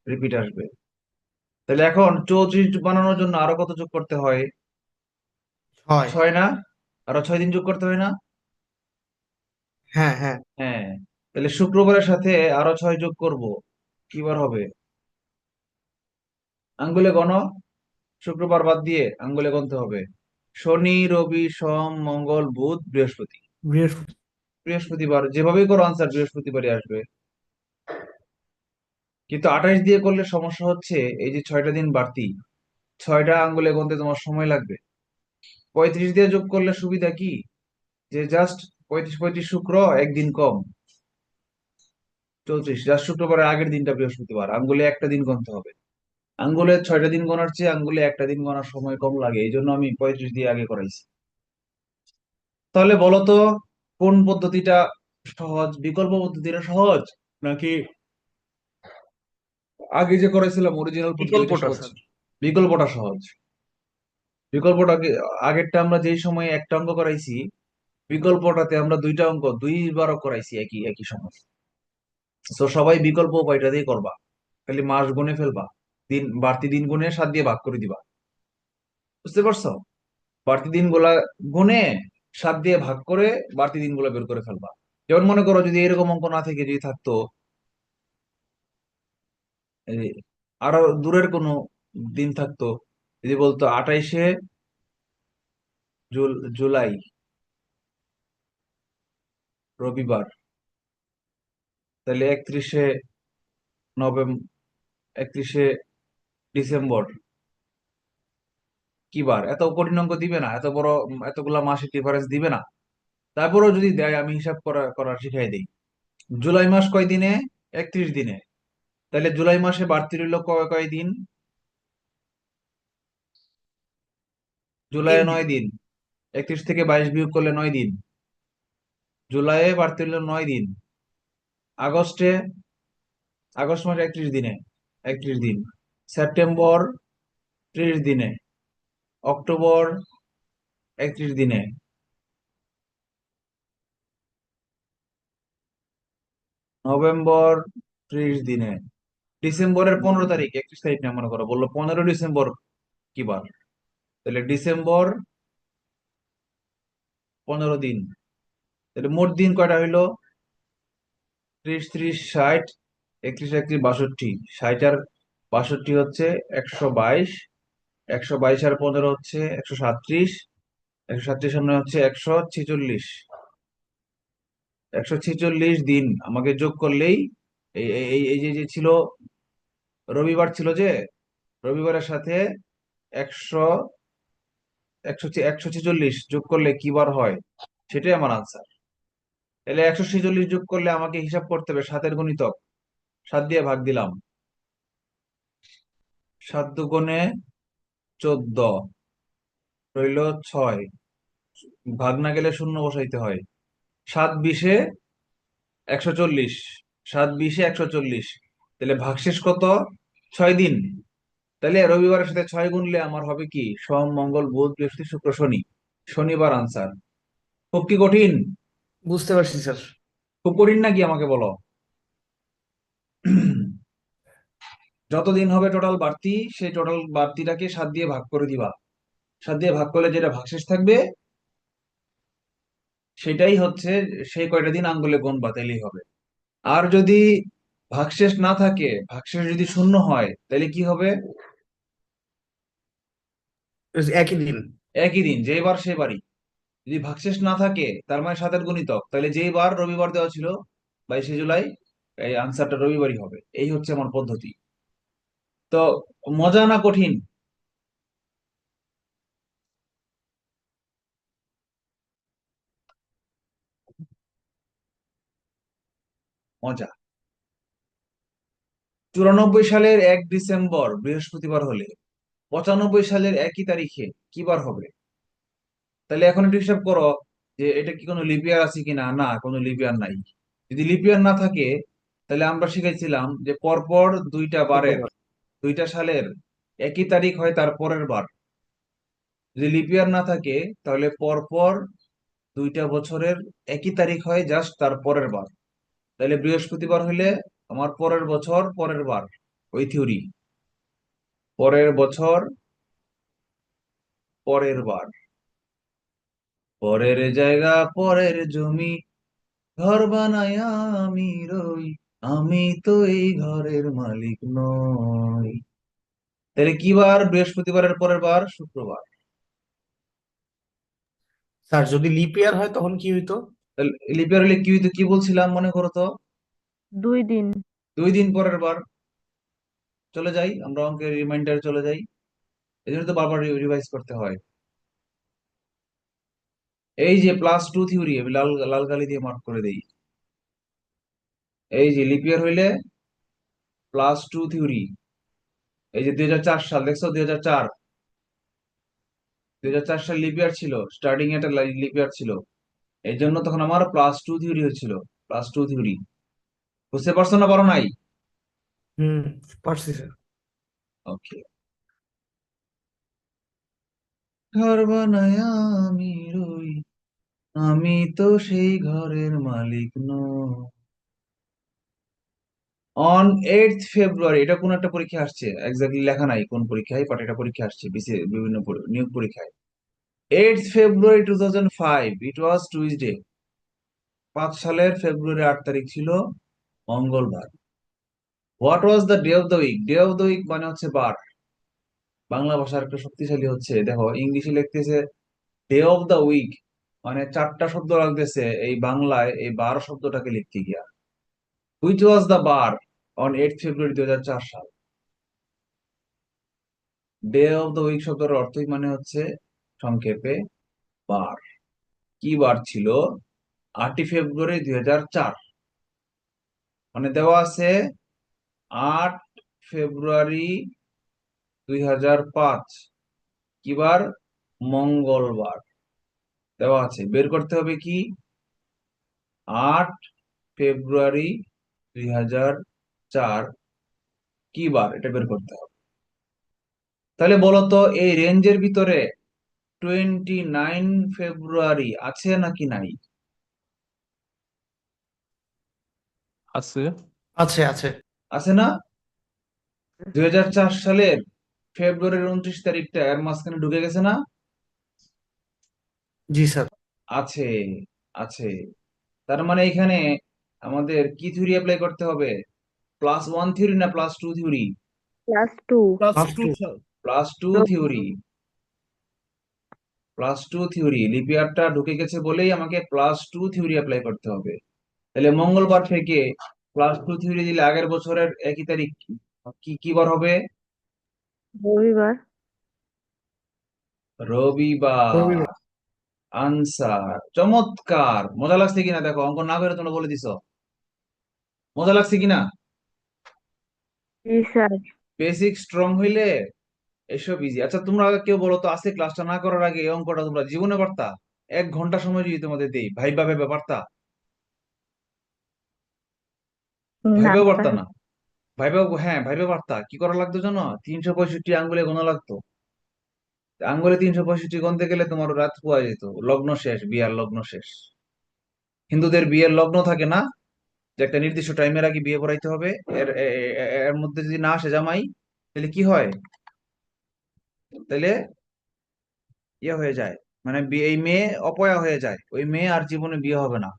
রিপিট আসবে। তাহলে এখন 34 বানানোর জন্য আরো কত যোগ করতে হয়? 6। 6 না? আরো 6 দিন যোগ করতে হয় না? হ্যাঁ হ্যাঁ। হ্যাঁ। তাহলে শুক্রবারের সাথে আরো 6 যোগ করব, কি বার হবে? আঙ্গুলে গণো, শুক্রবার বাদ দিয়ে আঙ্গুলে গুনতে হবে। শনি, রবি, সোম, মঙ্গল, বুধ, বৃহস্পতি। বৃহস্পতি। বৃহস্পতিবার, যেভাবেই করো আনসার বৃহস্পতিবারই আসবে। কিন্তু 28 দিয়ে করলে সমস্যা হচ্ছে, এই যে 6টা দিন বাড়তি, 6টা আঙ্গুলে গুনতে তোমার সময় লাগবে। 35 দিয়ে যোগ করলে সুবিধা কি, যে জাস্ট 35 শুক্র, একদিন কম, 34, জাস্ট শুক্রবারের আগের দিনটা বৃহস্পতিবার, আঙ্গুলে একটা দিন গুনতে হবে। আঙ্গুলে 6টা দিন গোনার চেয়ে আঙ্গুলে একটা দিন গোনার সময় কম লাগে, এই জন্য আমি 35 দিয়ে আগে করাইছি। তাহলে বলো তো, কোন পদ্ধতিটা সহজ? বিকল্প পদ্ধতিটা সহজ, নাকি আগে যে করেছিলাম অরিজিনাল পদ্ধতি ওইটা বিকল্পটা সহজ? স্যার। বিকল্পটা সহজ। বিকল্পটাকে, আগেরটা আমরা যেই সময়ে একটা অঙ্ক করাইছি, বিকল্পটাতে আমরা 2টা অঙ্ক 2বারও করাইছি একই একই সময়। তো সবাই বিকল্প উপায়টা দিয়ে করবা, খালি মাস গুনে ফেলবা, দিন বাড়তি দিন গুনে 7 দিয়ে ভাগ করে দিবা। বুঝতে পারছো? বাড়তি দিনগুলা গুনে 7 দিয়ে ভাগ করে বাড়তি দিনগুলো বের করে ফেলবা। যেমন মনে করো যদি এরকম অঙ্ক না থেকে যদি থাকতো, এই আরো দূরের কোনো দিন থাকতো, যদি বলতো 28শে জুলাই, রবিবার, তাহলে 31শে নভেম্বর, 31শে ডিসেম্বর কি বার? এত কঠিন অঙ্ক দিবে না, এত বড় এতগুলা মাসের ডিফারেন্স দিবে না। তারপরেও যদি দেয়, আমি হিসাব করা শিখাই দিই। জুলাই মাস কয় দিনে? 31 দিনে। তাহলে জুলাই মাসে বাড়তি রইল কয় কয় দিন? তিন জুলাইয়ে দিন 9 দিন। 31 থেকে 22 বিয়োগ করলে 9 দিন। জুলাইয়ে বাড়তি হলো 9 দিন। আগস্টে, আগস্ট মাসে 31 দিনে, 31 দিন। সেপ্টেম্বর 30 দিনে। অক্টোবর 31 দিনে। নভেম্বর 30 দিনে, ডিসেম্বরের 15 তারিখ, 31 তারিখ না মনে করো, বললো 15 ডিসেম্বর কি বার? তাহলে ডিসেম্বর 15 দিন, তাহলে মোট দিন কয়টা হইলো? 30, 30, 60, 31, 31, 62, 60 আর 62 হচ্ছে 122, 122 আর 15 হচ্ছে 137, 137 সামনে হচ্ছে 146, 146 দিন আমাকে যোগ করলেই এই যে ছিল রবিবার, ছিল যে রবিবারের সাথে একশো 146 যোগ করলে কি বার হয়, সেটাই আমার আনসার। তাহলে 146 যোগ করলে আমাকে হিসাব করতে হবে 7-এর গুণিতক, 7 দিয়ে ভাগ দিলাম, 7 দুগুণে 14, রইল 6, ভাগ না গেলে শূন্য বসাইতে হয়। 7 20-এ 140, 7 20-এ 140, তাহলে ভাগশেষ কত? 6 দিন। তাহলে রবিবারের সাথে 6 গুনলে আমার হবে কি? সোম, মঙ্গল, বুধ, বৃহস্পতি, শুক্র, শনি, শনিবার আনসার। খুব কি কঠিন? বুঝতে পারছি স্যার। খুব কঠিন নাকি আমাকে বলো? যতদিন হবে টোটাল বাড়তি, সেই টোটাল বাড়তিটাকে 7 দিয়ে ভাগ করে দিবা। 7 দিয়ে ভাগ করলে যেটা ভাগশেষ থাকবে সেটাই হচ্ছে, সেই কয়টা দিন আঙ্গুলে গুনবা, তাইলেই হবে। আর যদি ভাগশেষ না থাকে, ভাগশেষ যদি শূন্য হয়, তাহলে কি হবে? একই দিন। একই দিন, যেই বার সেই বারই। যদি ভাগশেষ না থাকে, তার মানে 7-এর গুণিতক, তাহলে যেই বার রবিবার দেওয়া ছিল 22শে জুলাই, এই আনসারটা রবিবারই হবে। এই হচ্ছে আমার পদ্ধতি। তো মজা না কঠিন? মজা। 94 সালের 1 ডিসেম্বর বৃহস্পতিবার হলে 95 সালের একই তারিখে কি বার হবে? তাহলে এখন একটু হিসাব করো যে এটা কি কোনো লিপিয়ার আছে কিনা। না, কোনো লিপিয়ার নাই। যদি লিপিয়ার না থাকে, তাহলে আমরা শিখেছিলাম যে পরপর দুইটা বারের, শুক্রবার। দুইটা সালের একই তারিখ হয় তার পরের বার। যদি লিপিয়ার না থাকে, তাহলে পরপর দুইটা বছরের একই তারিখ হয় জাস্ট তার পরের বার। তাহলে বৃহস্পতিবার হইলে আমার পরের বছর পরের বার, ওই থিওরি, পরের বছর পরের বার। পরের জায়গা পরের জমি, ঘর বানায়া আমি রই, আমি তো এই ঘরের মালিক নই। তাহলে কি বার বৃহস্পতিবারের পরের বার? শুক্রবার। স্যার যদি লিপ ইয়ার হয় তখন কি হইতো? তাহলে লিপিয়ার হলে কি হইতো, কি বলছিলাম মনে করো তো? 2 দিন। 2 দিন পরের বার। চলে যাই আমরা অঙ্কের রিমাইন্ডার, চলে যাই। এই জন্য তো বারবার রিভাইজ করতে হয়। এই যে +2 থিওরি, আমি লাল লাল কালি দিয়ে মার্ক করে দেই। এই যে লিপিয়ার হইলে +2 থিওরি। এই যে 2004 সাল, দেখছো? 2004 সাল লিপিয়ার ছিল, স্টার্টিং একটা লিপিয়ার ছিল। এই জন্য তখন আমার +2 থিওরি হচ্ছিল। +2 থিওরি। বুঝতে পারছো না, পারো নাই? হুম, পারছি স্যার। ওকে। ঘর বানায়া আমি রই, আমি তো সেই ঘরের মালিক নই। অন 8 ফেব্রুয়ারি, এটা কোন একটা পরীক্ষা আসছে, এক্স্যাক্টলি লেখা নাই কোন পরীক্ষায়, বাট এটা পরীক্ষা আসছে বিভিন্ন নিয়োগ পরীক্ষায়। 8 ফেব্রুয়ারি 2005, ইট ওয়াজ টুইসডে। 5 সালের ফেব্রুয়ারি 8 তারিখ ছিল মঙ্গলবার। What was the day of the week? Day of the week মানে হচ্ছে বার। বাংলা ভাষার একটা শক্তিশালী হচ্ছে, দেখো ইংলিশে লিখতেছে ডে অফ দ্য উইক, মানে 4টা শব্দ লাগতেছে এই বাংলায় এই বার শব্দটাকে লিখতে গিয়া। Which was the bar on 8 ফেব্রুয়ারি 2004 সাল? ডে অফ দ্য উইক শব্দের অর্থই মানে হচ্ছে সংক্ষেপে বার। কি বার ছিল? 8 ফেব্রুয়ারি 2004, মানে দেওয়া আছে 8 ফেব্রুয়ারি 2005। কি বার? মঙ্গলবার। দেওয়া আছে, বের করতে হবে কি? 8 ফেব্রুয়ারি 2004 কি বার, এটা বের করতে হবে। তাহলে বলো তো, এই রেঞ্জের ভিতরে 29 ফেব্রুয়ারি আছে নাকি নাই? আছে। আছে আছে। আছে না? 2004 সালের ফেব্রুয়ারির 29 তারিখটা এর মাঝখানে ঢুকে গেছে না? জি স্যার। আছে, আছে। তার মানে এখানে আমাদের কি থিওরি অ্যাপ্লাই করতে হবে? +1 থিওরি না +2 থিওরি? +2। +2 স্যার। +2 থিওরি। +2 থিওরি, লিপিয়ারটা ঢুকে গেছে বলেই আমাকে +2 থিওরি অ্যাপ্লাই করতে হবে। তাহলে মঙ্গলবার থেকে +2 থিওরি দিলে আগের বছরের একই তারিখ কি কি বার হবে? রবিবার। রবিবার। রবিবার। আনসার চমৎকার! মজা লাগছে কিনা দেখো, অঙ্ক না করে তোমরা বলে দিছো। মজা লাগছে কিনা? জি স্যার। বেসিক স্ট্রং হইলে এসব ইজি। আচ্ছা তোমরা কেউ বলো তো, আজকে ক্লাসটা না করার আগে এই অঙ্কটা তোমরা জীবনে পারতা? 1 ঘন্টা সময় যদি তোমাদের দেই, ভাইবা ভাইবা পারতা? না ভাইবাও পারতা স্যার। না? ভাইবাও, হ্যাঁ ভাইবা পারতা। কি করা লাগতো জানো? 365 আঙ্গুলে গোনা লাগতো। আঙ্গুলে 365 গুনতে গেলে তোমার রাত পুয়া যেত, লগ্ন শেষ, বিয়ার লগ্ন শেষ। হিন্দুদের বিয়ের লগ্ন থাকে না, যে একটা নির্দিষ্ট টাইমের আগে বিয়ে পড়াইতে হবে। এর মধ্যে যদি না আসে জামাই, তাহলে কি হয়? তাহলে ইয়ে হয়ে যায়, মানে এই মেয়ে অপয়া হয়ে যায়, ওই মেয়ে আর জীবনে বিয়ে হবে না।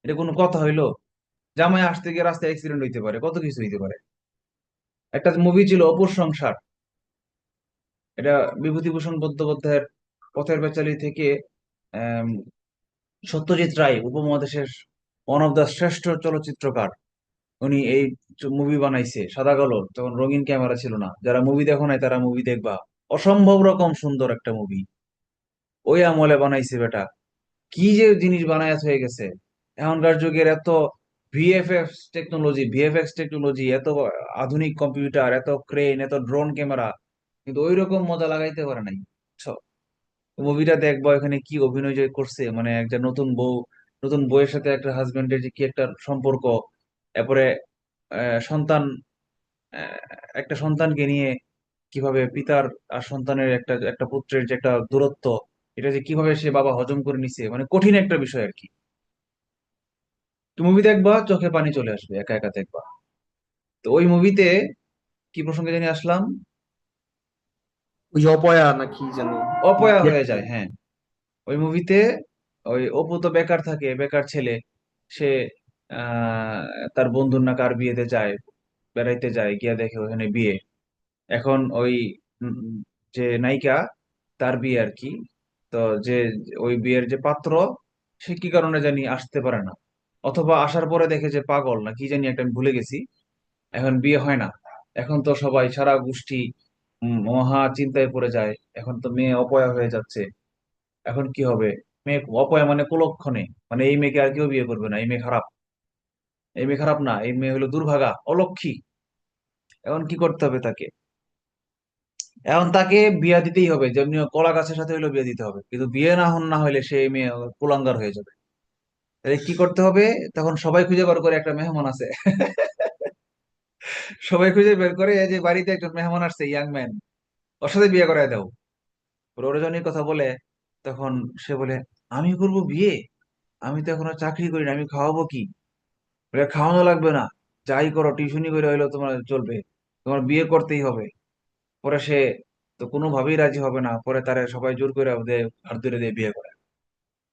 এটা কোনো কথা হইলো? জামাই আসতে গিয়ে রাস্তায় অ্যাক্সিডেন্ট হইতে পারে, কত কিছু হইতে পারে। একটা মুভি ছিল অপুর সংসার, এটা বিভূতিভূষণ বন্দ্যোপাধ্যায়ের পথের পাঁচালী থেকে আহ সত্যজিৎ রায়, উপমহাদেশের ওয়ান অফ দ্য শ্রেষ্ঠ চলচ্চিত্রকার, উনি এই মুভি বানাইছে সাদা কালো, তখন রঙিন ক্যামেরা ছিল না। যারা মুভি দেখো নাই তারা মুভি দেখবা, অসম্ভব রকম সুন্দর একটা মুভি, ওই আমলে বানাইছে বেটা। কি যে জিনিস বানায়াত হয়ে গেছে এখনকার যুগের! এত ভিএফএক্স টেকনোলজি, এত আধুনিক কম্পিউটার, এত ক্রেন, এত ড্রোন ক্যামেরা, কিন্তু ওই রকম মজা লাগাইতে পারে নাই। মুভিটা দেখবো, এখানে কি অভিনয় যে করছে, মানে একটা নতুন বউ, নতুন বউয়ের সাথে একটা হাজবেন্ডের যে কি একটা সম্পর্ক, এরপরে সন্তান, আহ, একটা সন্তানকে নিয়ে কিভাবে পিতার আর সন্তানের একটা একটা পুত্রের যে একটা দূরত্ব, এটা যে কিভাবে সে বাবা হজম করে নিছে, মানে কঠিন একটা বিষয় আর কি। মুভি দেখবা চোখে পানি চলে আসবে একা একা দেখবা। তো ওই মুভিতে কি প্রসঙ্গে জানি আসলাম? ওই যে অপয়া না কি জানি। অপয়া হয়ে যায়, হ্যাঁ। ওই মুভিতে ওই অপু তো বেকার থাকে, বেকার ছেলে। সে আহ তার বন্ধুর না কার বিয়েতে যায়, বেড়াইতে যায়, গিয়া দেখে ওখানে বিয়ে। এখন ওই উম, যে নায়িকা, তার বিয়ে আর কি। তো যে ওই বিয়ের যে পাত্র, সে কি কারণে জানি আসতে পারে না, অথবা আসার পরে দেখে যে পাগল না কি জানি একটা, আমি ভুলে গেছি। এখন বিয়ে হয় না। এখন তো সবাই সারা গোষ্ঠী মহা চিন্তায় পড়ে যায়। এখন তো মেয়ে অপয়া হয়ে যাচ্ছে। এখন কি হবে? মেয়ে অপয়া মানে কুলক্ষণে, মানে এই মেয়েকে আর কেউ বিয়ে করবে না, এই মেয়ে খারাপ। এই মেয়ে খারাপ না, এই মেয়ে হলো দুর্ভাগা, অলক্ষী। এখন কি করতে হবে তাকে? এখন তাকে বিয়ে দিতেই হবে, যেমনি হোক কলা গাছের সাথে হইলেও বিয়ে দিতে হবে, কিন্তু বিয়ে না হলে সে মেয়ে কুলাঙ্গার হয়ে যাবে। তাহলে কি করতে হবে? তখন সবাই খুঁজে বার করে একটা মেহমান আছে। সবাই খুঁজে বের করে, এই যে বাড়িতে একজন মেহমান আসছে, ইয়াং ম্যান, ওর সাথে বিয়ে করায় দাও। রজনীর কথা বলে, তখন সে বলে, আমি করবো বিয়ে? আমি তো এখনো চাকরি করি না, আমি খাওয়াবো কি? বলে, খাওয়ানো লাগবে না, যাই করো টিউশনি করে হইলেও তোমার চলবে, তোমার বিয়ে করতেই হবে। পরে সে তো কোনোভাবেই রাজি হবে না, পরে তারে সবাই জোর করে দেয়, হাত ধরে দিয়ে বিয়ে করে।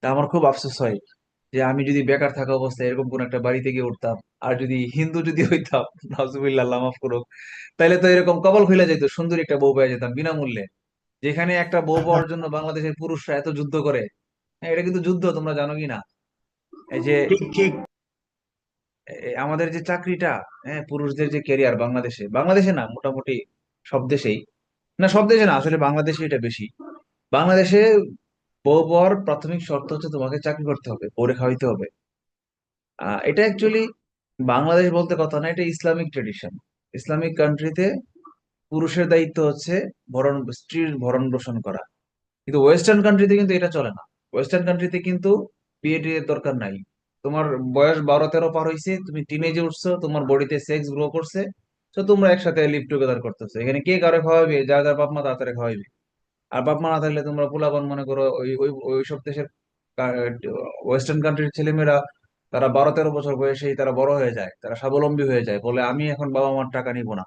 তা আমার খুব আফসোস হয় যে আমি যদি বেকার থাকা অবস্থায় এরকম কোন একটা বাড়িতে গিয়ে উঠতাম, আর যদি হিন্দু যদি হইতাম, নাউজুবিল্লাহ, আল্লাহ মাফ করুক, তাইলে তো এরকম কপাল খুলে যেত, সুন্দর একটা বউ পেয়ে যেতাম বিনামূল্যে। যেখানে একটা বউ পাওয়ার জন্য বাংলাদেশের পুরুষরা এত যুদ্ধ করে। হ্যাঁ, এটা কিন্তু যুদ্ধ, তোমরা জানো কি না? এই যে ঠিক ঠিক। আমাদের যে চাকরিটা, হ্যাঁ, পুরুষদের যে ক্যারিয়ার বাংলাদেশে, বাংলাদেশে না মোটামুটি সব দেশেই, না সব দেশে না, আসলে বাংলাদেশে এটা বেশি। বাংলাদেশে বউ পাওয়ার প্রাথমিক শর্ত হচ্ছে তোমাকে চাকরি করতে হবে, পরে খাওয়াইতে হবে। এটা অ্যাকচুয়ালি বাংলাদেশ বলতে কথা না, এটা ইসলামিক ট্রেডিশন। ইসলামিক কান্ট্রিতে পুরুষের দায়িত্ব হচ্ছে স্ত্রীর ভরণ পোষণ করা। কিন্তু ওয়েস্টার্ন কান্ট্রিতে কিন্তু এটা চলে না। ওয়েস্টার্ন কান্ট্রিতে কিন্তু বিয়ে টিয়ের দরকার নাই। তোমার বয়স 12-13 পার হয়েছে, তুমি টিনেজে উঠছো, তোমার বডিতে সেক্স গ্রো করছে, তো তোমরা একসাথে লিভ টুগেদার করতেছো। এখানে কে কারে খাওয়াবে? যার যার বাপ মা তাড়াতাড়ি খাওয়াইবে। আর বাপ মা না থাকলে তোমরা পোলাপান মনে করো ওই ওই ওই সব দেশের ওয়েস্টার্ন কান্ট্রির ছেলেমেয়েরা তারা 12-13 বছর বয়সেই তারা বড় হয়ে যায়, তারা স্বাবলম্বী হয়ে যায়, বলে আমি এখন বাবা মার টাকা নিব না।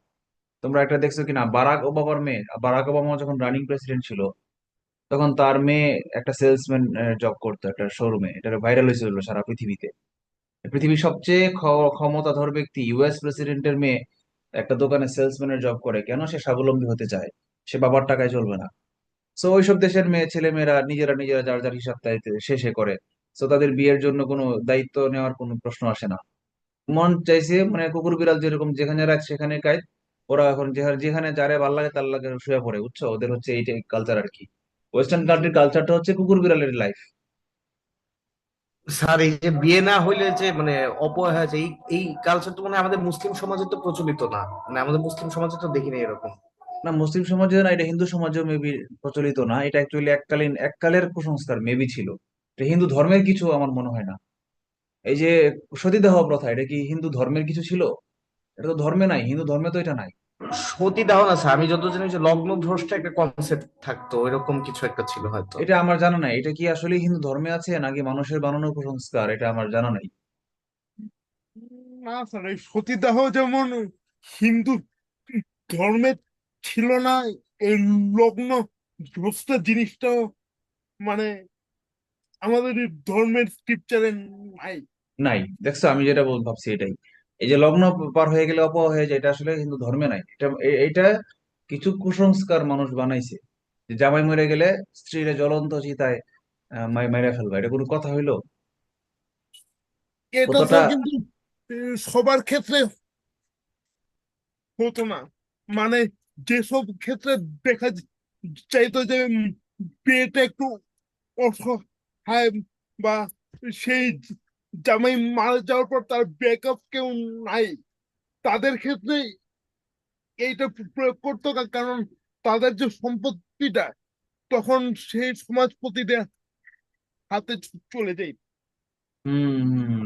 তোমরা একটা দেখছো কিনা, বারাক ওবামার মেয়ে, বারাক ওবামা যখন রানিং প্রেসিডেন্ট ছিল, তখন তার মেয়ে একটা সেলসম্যান জব করতো একটা শোরুমে, এটা ভাইরাল হয়েছিল সারা পৃথিবীতে। পৃথিবীর সবচেয়ে ক্ষমতাধর ব্যক্তি, ইউএস প্রেসিডেন্টের মেয়ে একটা দোকানে সেলসম্যানের জব করে, কেন? সে স্বাবলম্বী হতে চায়, সে বাবার টাকায় চলবে না। সো ওইসব দেশের মেয়ে ছেলে মেয়েরা নিজেরা নিজেরা যার যার হিসাব দায়িত্ব শেষে করে। সো তাদের বিয়ের জন্য কোনো দায়িত্ব নেওয়ার কোনো প্রশ্ন আসে না। মন চাইছে, মানে কুকুর বিড়াল যেরকম যেখানে রাখ সেখানে কায়, ওরা এখন যেখানে যারে ভাল লাগে তার লাগে শুয়ে পড়ে, বুঝছো? ওদের হচ্ছে এইটাই কালচার আর কি। ওয়েস্টার্ন কান্ট্রির কালচারটা হচ্ছে কুকুর বিড়ালের লাইফ। স্যার, এই যে বিয়ে না হইলে যে মানে অপয়া যায়, এই এই কালচার তো মানে আমাদের মুসলিম সমাজে তো প্রচলিত না, মানে আমাদের মুসলিম সমাজে তো দেখিনি এরকম। না, মুসলিম সমাজে না, এটা হিন্দু সমাজেও মেবি প্রচলিত না। এটা অ্যাকচুয়ালি এককালের কুসংস্কার মেবি ছিল। এটা হিন্দু ধর্মের কিছু আমার মনে হয় না। এই যে সতীদাহ প্রথা, এটা কি হিন্দু ধর্মের কিছু ছিল? এটা তো ধর্মে নাই, হিন্দু ধর্মে তো এটা নাই। সতীদাহ না স্যার, আমি যত জানি যে লগ্ন ভ্রষ্ট একটা কনসেপ্ট থাকতো, এরকম কিছু একটা ছিল হয়তো। এটা আমার জানা নাই, এটা কি আসলে হিন্দু ধর্মে আছে নাকি মানুষের বানানো কুসংস্কার, এটা আমার জানা নাই। না স্যার, এই সতীদাহ যেমন হিন্দু ধর্মে ছিল না, এই লগ্ন ভ্রষ্ট জিনিসটাও মানে আমাদের এই ধর্মের স্ক্রিপচারে নাই। নাই, দেখছো আমি যেটা ভাবছি এটাই। এই যে লগ্ন পার হয়ে গেলে অপহ হয়ে যায়, এটা আসলে হিন্দু ধর্মে নাই। এটা কিছু কুসংস্কার মানুষ বানাইছে, যে জামাই মরে গেলে স্ত্রীরা জ্বলন্ত চিতায় মাইরা ফেলবা, এটা কোনো কথা হইলো? এটা কতটা। স্যার কিন্তু সবার ক্ষেত্রে হতো না। মানে যেসব ক্ষেত্রে দেখা চাইতো যে বিয়েটা একটু অসহায়, বা সেই জামাই মারা যাওয়ার পর তার ব্যাকআপ কেউ নাই, তাদের ক্ষেত্রে এইটা প্রয়োগ করতো কারণ তাদের যে সম্পত্তিটা তখন সেই সমাজপতিদের হাতে চলে যায়।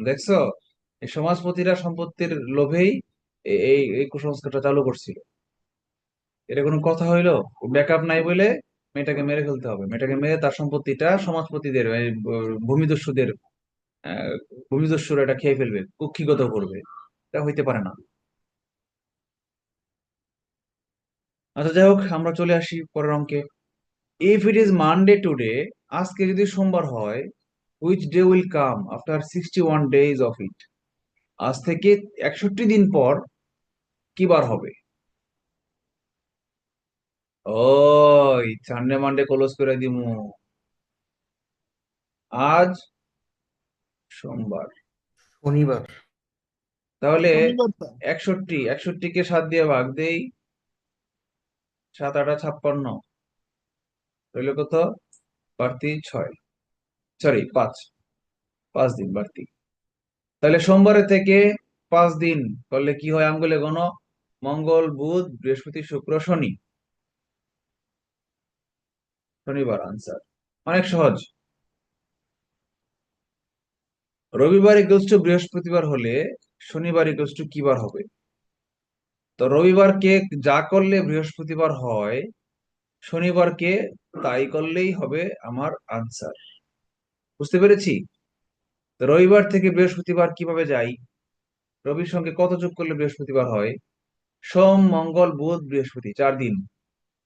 দেখছো, এই সমাজপতিরা সম্পত্তির লোভেই এই এই কুসংস্কারটা চালু করছিল। এটা কোনো কথা হইলো? ব্যাকআপ নাই বলে মেয়েটাকে মেরে ফেলতে হবে, মেয়েটাকে মেরে তার সম্পত্তিটা সমাজপতিদের এই ভূমিদস্যুদের আহ, ভূমিদস্যুরা এটা খেয়ে ফেলবে, কুক্ষিগত করবে। এটা হইতে পারে না। আচ্ছা, যাই হোক, আমরা চলে আসি পরের অঙ্কে। If it is Monday today, আজকে যদি সোমবার হয়, which day will come after 61 days of it, আজ থেকে 61 দিন পর কি বার হবে? ওই সানডে মানডে ক্লোজ করে দিমু। আজ সোমবার, শনিবার। তাহলে শনিবার স্যার। 61কে 7 দিয়ে ভাগ দেই, 7 8 56, রইল কত? বাড়তি 6, সরি 5, 5 দিন বাড়তি। তাহলে সোমবারের থেকে 5 দিন করলে কি হয়? আঙ্গুলে গণ। মঙ্গল, বুধ, বৃহস্পতি, শুক্র, শনি। শনিবার আনসার। অনেক সহজ। রবিবার ইকুয়ালস টু বৃহস্পতিবার হলে শনিবার ইকুয়ালস টু কি বার হবে? তো রবিবারকে যা করলে বৃহস্পতিবার হয়, শনিবারকে তাই করলেই হবে আমার আনসার। বুঝতে পেরেছি? তো রবিবার থেকে বৃহস্পতিবার কিভাবে যাই? রবির সঙ্গে কত যোগ করলে বৃহস্পতিবার হয়? সোম, মঙ্গল, বুধ, বৃহস্পতি, 4 দিন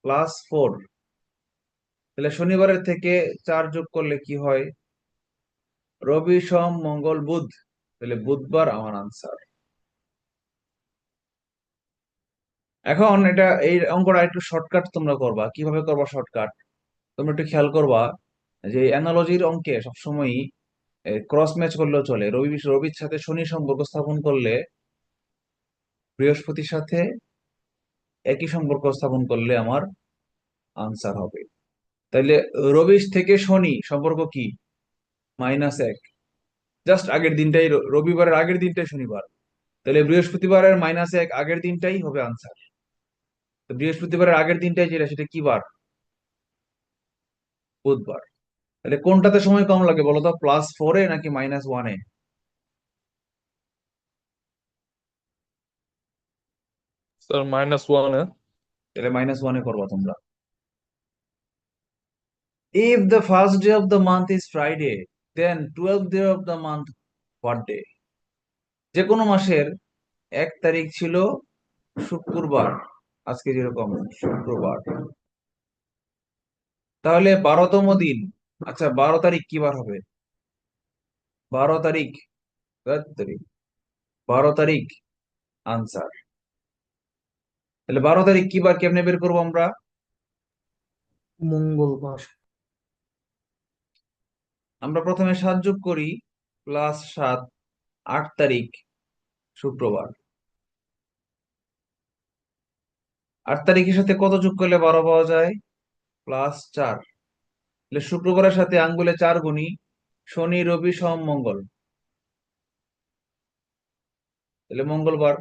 +4। তাহলে শনিবারের থেকে 4 যোগ করলে কি হয়? রবি, সোম, মঙ্গল, বুধ। তাহলে বুধবার আমার আনসার। এখন এটা, এই অঙ্কটা একটু শর্টকাট তোমরা করবা। কিভাবে করবা শর্টকাট? তোমরা একটু খেয়াল করবা যে অ্যানালজির অঙ্কে সবসময়ই ক্রস ম্যাচ করলেও চলে। রবির সাথে শনি সম্পর্ক স্থাপন করলে বৃহস্পতির সাথে একই সম্পর্ক স্থাপন করলে আমার আনসার হবে। তাইলে রবি থেকে শনি সম্পর্ক কি? -1। জাস্ট আগের দিনটাই রবিবারের আগের দিনটাই শনিবার, তাহলে বৃহস্পতিবারের -1 আগের দিনটাই হবে আনসার। তো বৃহস্পতিবারের আগের দিনটাই যেটা, সেটা কি বার? বুধবার। তাহলে কোনটাতে সময় কম লাগে বলো তো, +4-এ নাকি -1-এ? স্যার -1-এ। তাহলে -1-এ করবা তোমরা। If the first day of the month is Friday, then 12th day of the month what day? যে কোনো মাসের 1 তারিখ ছিল শুক্রবার, আজকে যেরকম শুক্রবার, তাহলে 12তম দিন, আচ্ছা 12 তারিখ কি বার হবে? 12 তারিখ, 12 তারিখ, 12 তারিখ আনসার। তাহলে 12 তারিখ কি বার, কেমনে বের করবো আমরা? মঙ্গলবার। আমরা প্রথমে 7 যোগ করি, +7, 8 তারিখ শুক্রবার। 8 তারিখের সাথে কত যোগ করলে 12 পাওয়া যায়? +4। তাহলে শুক্রবারের সাথে আঙ্গুলে 4 গুণি, শনি রবি সোম মঙ্গল, তাহলে মঙ্গলবার।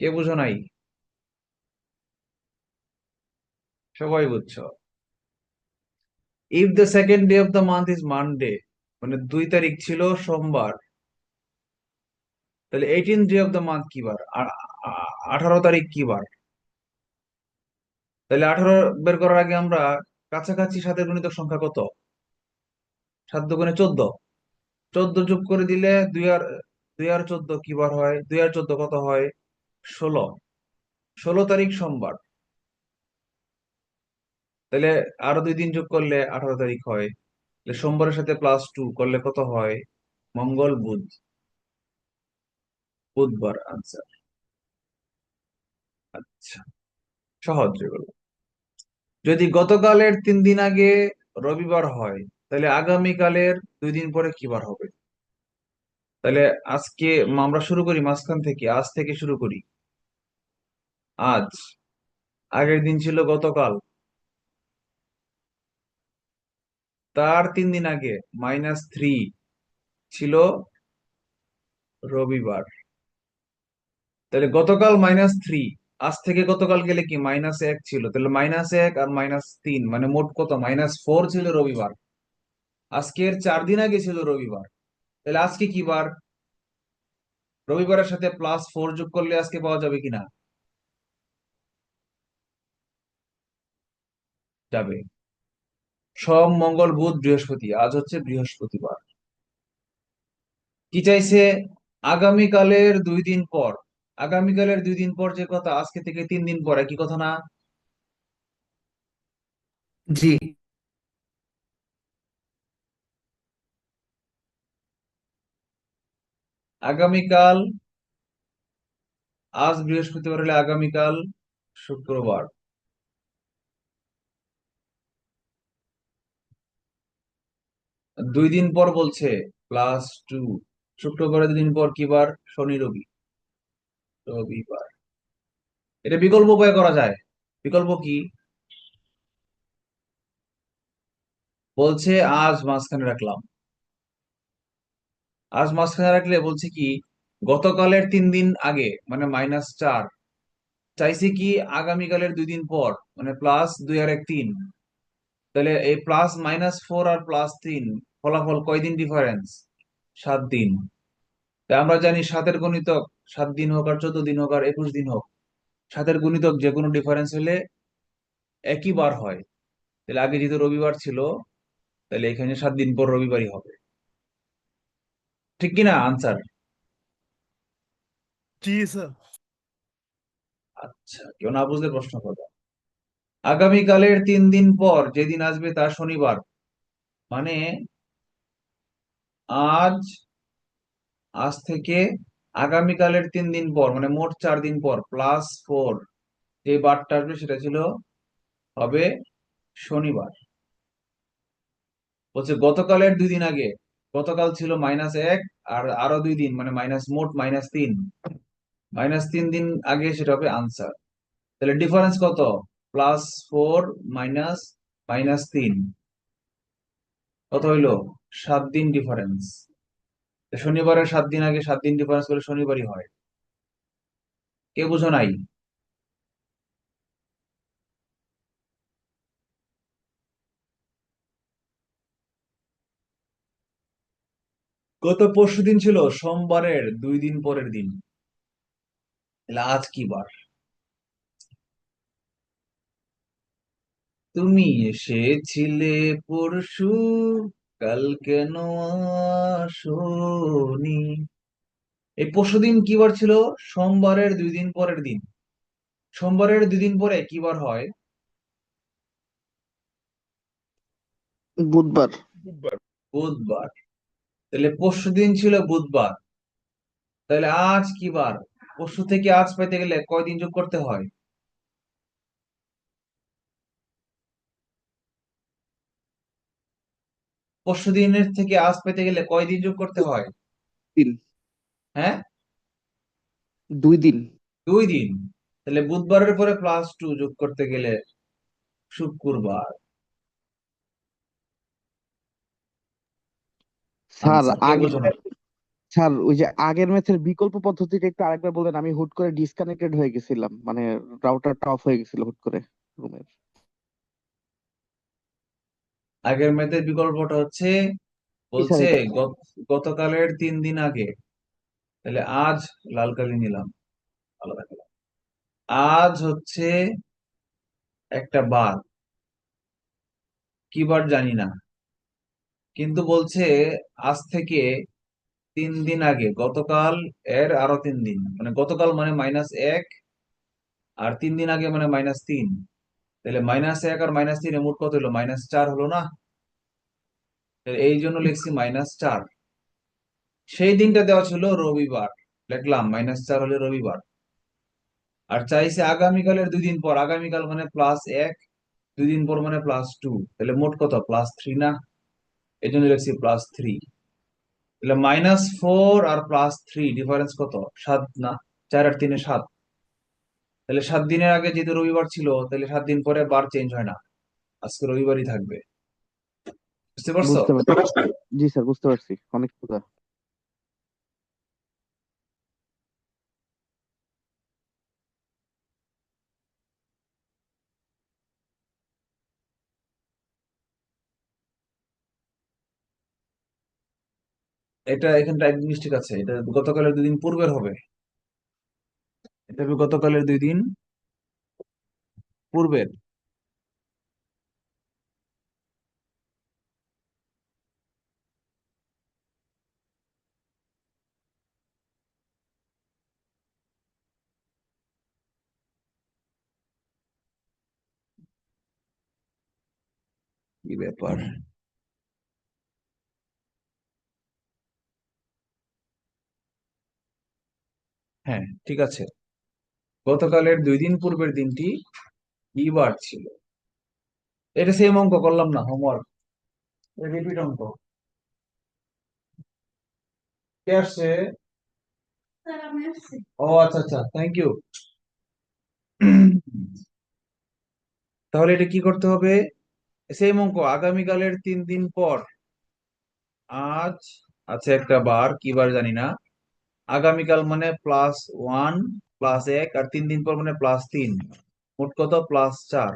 কে বুঝো নাই? সবাই বুঝছো। If the second day of the month is Monday, মানে 2 তারিখ ছিল সোমবার, তাহলে 18th day of the month কি বার? 18 তারিখ কি বার? তাহলে 18 বের করার আগে আমরা কাছাকাছি সাতের গুণিতক সংখ্যা কত? 7 × 2 = 14। 14 যোগ করে দিলে 2 আর 14 কি বার হয়? 2 আর 14 কত হয়? 16। 16 তারিখ সোমবার। তাহলে আরো 2 দিন যোগ করলে 18 তারিখ হয়। তাহলে সোমবারের সাথে +2 করলে কত হয়? মঙ্গল বুধ, বুধবার আনসার। আচ্ছা, সহজ যেগুলো। যদি গতকালের 3 দিন আগে রবিবার হয়, তাহলে আগামীকালের 2 দিন পরে কি বার হবে? তাহলে আজকে আমরা শুরু করি মাঝখান থেকে, আজ থেকে শুরু করি। আজ, আগের দিন ছিল গতকাল, তার 3 দিন আগে -3 ছিল রবিবার। তাহলে গতকাল -3, আজ থেকে গতকাল গেলে কি -1 ছিল, তাহলে -1 আর -3 মানে মোট কত? -4 ছিল রবিবার। আজকের 4 দিন আগে ছিল রবিবার, তাহলে আজকে কি বার? রবিবারের সাথে +4 যোগ করলে আজকে পাওয়া যাবে কিনা? যাবে। সোম মঙ্গল বুধ বৃহস্পতি, আজ হচ্ছে বৃহস্পতিবার। কি চাইছে? আগামীকালের 2 দিন পর। আগামীকালের 2 দিন পর যে কথা, আজকে থেকে 3 দিন পর, একই কথা না? জি। আগামীকাল, আজ বৃহস্পতিবার হলে আগামীকাল শুক্রবার। 2 দিন পর বলছে +2, শুক্রবারের 2 দিন পর কি বার? শনি রবি, রবিবার। এটা বিকল্প উপায় করা যায়। বিকল্প কি? বলছে আজ মাঝখানে রাখলাম। আজ মাঝখানে রাখলে বলছে কি, গতকালের 3 দিন আগে মানে -4 চাইছে কি আগামীকালের 2 দিন পর, মানে +2 আর 1 3। তাহলে এই +-4 আর +3 ফলাফল কয়দিন ডিফারেন্স? 7 দিন। তাই আমরা জানি 7-এর গুণিতক 7 দিন হোক আর 14 দিন হোক আর 21 দিন হোক, 7-এর গুণিতক যে কোনো ডিফারেন্স হলে একই বার হয়। তাহলে আগে যেহেতু রবিবার ছিল, তাহলে এখানে 7 দিন পর রবিবারই হবে। ঠিক কিনা আনসার? জি স্যার। আচ্ছা, কেউ না বুঝলে প্রশ্ন করবে। আগামীকালের 3 দিন পর যেদিন আসবে তা শনিবার, মানে আজ, আজ থেকে আগামীকালের 3 দিন পর মানে মোট 4 দিন পর +4 যে বারটা আসবে সেটা ছিল, হবে শনিবার। বলছে গতকালের 2 দিন আগে, গতকাল ছিল -1 আর আরো 2 দিন মানে মোট -3, -3 দিন আগে সেটা হবে আনসার। তাহলে ডিফারেন্স কত? +4 মাইনাস -3 কত হইলো? 7 দিন ডিফারেন্স। শনিবারের 7 দিন আগে 7 দিন ডিফারেন্স করে শনিবারই হয়। কে বুঝো নাই? গত পরশুদিন ছিল সোমবারের 2 দিন পরের দিন, তাহলে আজ কি বার? তুমি এসেছিলে পরশু, কাল কেন আসোনি। এই পরশুদিন কি বার ছিল? সোমবারের 2 দিন পরের দিন। সোমবারের 2 দিন পরে কি বার হয়? বুধবার। বুধবার। বুধবার। তাহলে পরশুদিন ছিল বুধবার। তাহলে আজ কি বার? পরশু থেকে আজ পেতে গেলে কয়দিন যোগ করতে হয়? পরশুদিনের থেকে আজ পেতে গেলে কয়দিন যোগ করতে হয়? দিন। হ্যাঁ, 2 দিন। 2 দিন। তাহলে বুধবারের পরে +2 যোগ করতে গেলে শুক্রবার। স্যার আনসার কে আগে বোঝো না? স্যার ওই যে আগের ম্যাথের বিকল্প পদ্ধতিটা একটু আরেকবার বলেন, আমি হুট করে ডিসকানেক্টেড হয়ে গেছিলাম, মানে রাউটারটা অফ হয়ে গেছিল হুট করে রুমের। আগের ম্যাথের বিকল্পটা হচ্ছে, জি স্যার, বলছে এটা গতকালের 3 দিন আগে। তাহলে আজ লাল কালি নিলাম, আলাদা কালার। আজ হচ্ছে একটা বার, কি বার জানি না, কিন্তু বলছে আজ থেকে 3 দিন আগে, গতকাল এর আরো 3 দিন, মানে গতকাল মানে -1, আর 3 দিন আগে মানে -3। তাহলে -1 আর -3 এর মোট কত হলো? -4 হলো না? তাহলে এই জন্য লিখছি -4। সেই দিনটা দেওয়া ছিল রবিবার, লিখলাম -4 হলে রবিবার। আর চাইছে আগামীকালের 2 দিন পর, আগামীকাল মানে +1, 2 দিন পর মানে +2, তাহলে মোট কত? +3 না? এই জন্য লিখছি +3। তাহলে -4 আর +3 ডিফারেন্স কত? 7 না? 4 আর 3 এ 7। তাহলে 7 দিনের আগে যেহেতু রবিবার ছিল, তাহলে 7 দিন পরে বার চেঞ্জ হয় না, আজকে রবিবারই থাকবে। বুঝতে পারছো? বুঝতে পারছি। জি স্যার, বুঝতে পারছি, অনেক সোজা। এটা এখানে টাইপ মিস্টেক আছে, এটা গতকালের 2 দিন পূর্বের হবে। এটা হবে গতকালের 2 দিন পূর্বের। কি ব্যাপার? হ্যাঁ, ঠিক আছে। গতকালের 2 দিন পূর্বের দিনটি কি বার ছিল? এটা সেম অঙ্ক করলাম না, হোমওয়ার্ক, রিপিট অঙ্ক। কে আসছে? ও আচ্ছা আচ্ছা, থ্যাংক ইউ। তাহলে এটা কি করতে হবে? সেম অঙ্ক, আগামীকালের 3 দিন পর। আজ আছে একটা বার, কি বার জানি না। আগামীকাল মানে +1, +1, আর 3 দিন পর মানে +3, মোট কত? +4।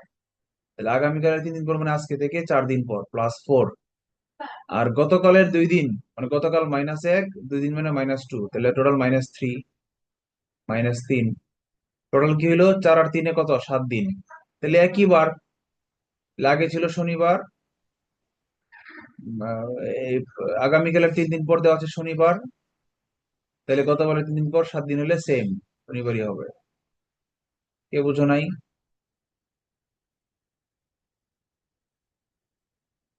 তাহলে আগামীকালের 3 দিন পর মানে আজকে থেকে 4 দিন পর +4। আর গতকালের 2 দিন মানে গতকাল -1, 2 দিন মানে -2, তাহলে টোটাল -3, -3। টোটাল কি হলো? 4 আর 3 কত? 7 দিন। তাহলে একই বার। আগে ছিল শনিবার, এই আগামীকালের 3 দিন পর দেওয়া আছে শনিবার। তাহলে গতকালের 3 দিন পর 7 দিন হলে সেম, শনিবারই হবে। কে বুঝো নাই?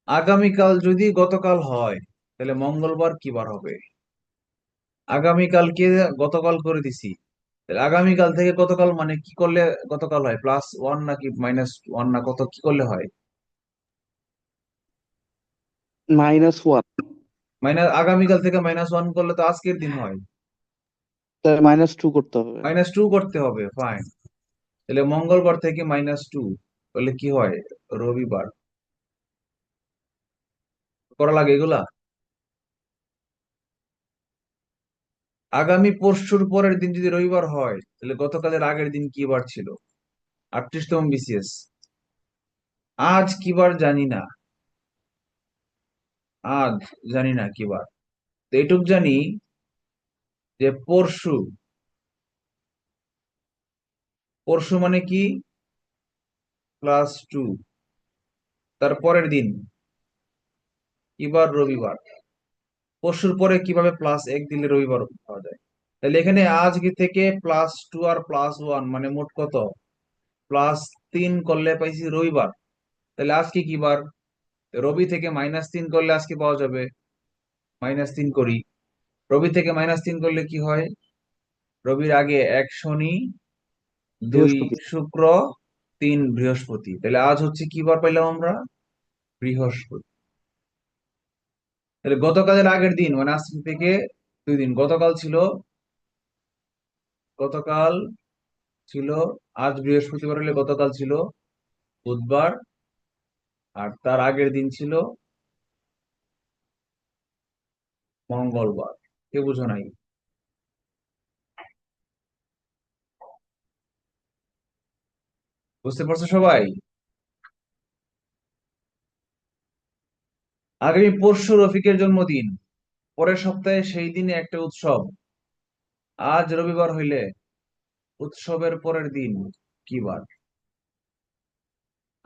আগামীকাল যদি গতকাল হয়, তাহলে মঙ্গলবার কি বার হবে? আগামীকালকে গতকাল করে দিছি, তাহলে আগামীকাল থেকে গতকাল মানে কি করলে গতকাল হয়? +1 নাকি -1 না কত, কি করলে হয়? -1। আগামীকাল থেকে -1 করলে তো আজকের দিন হয়। তাহলে -2 করতে হবে। -2 করতে হবে, ফাইন। তাহলে মঙ্গলবার থেকে -2 করলে কি হয়? রবিবার। করা লাগে এগুলা। আগামী পরশুর পরের দিন যদি রবিবার হয়, তাহলে গতকালের আগের দিন কি বার ছিল? 38তম BCS। আজ কি বার জানি না, আজ জানি না কি বার। তো এইটুক জানি যে পরশু, পরশু মানে কি? +2। তার পরের দিন কি বার? রবিবার। পরশুর পরে কিভাবে +1 দিলে রবিবার পাওয়া যায়? তাহলে এখানে আজকে থেকে +2 আর +1 মানে মোট কত? +3 করলে পাইছি রবিবার। তাহলে আজকে কি বার? রবি থেকে -3 করলে আজকে পাওয়া যাবে। -3 করি। রবি থেকে -3 করলে কি হয়? রবির আগে 1 শনি, 2 বৃহস্পতি। শুক্র, 3 বৃহস্পতি। তাহলে আজ হচ্ছে কি বার পাইলাম আমরা? বৃহস্পতি। তাহলে গতকালের আগের দিন মানে আজ থেকে 2 দিন, গতকাল ছিল, আজ বৃহস্পতিবার হলে গতকাল ছিল বুধবার, আর তার আগের দিন ছিল মঙ্গলবার। কে বুঝো নাই? বুঝতে পারছো সবাই? আগামী পরশু রফিকের জন্মদিন, পরের সপ্তাহে সেই দিনে একটা উৎসব। আজ রবিবার হইলে উৎসবের পরের দিন কি বার?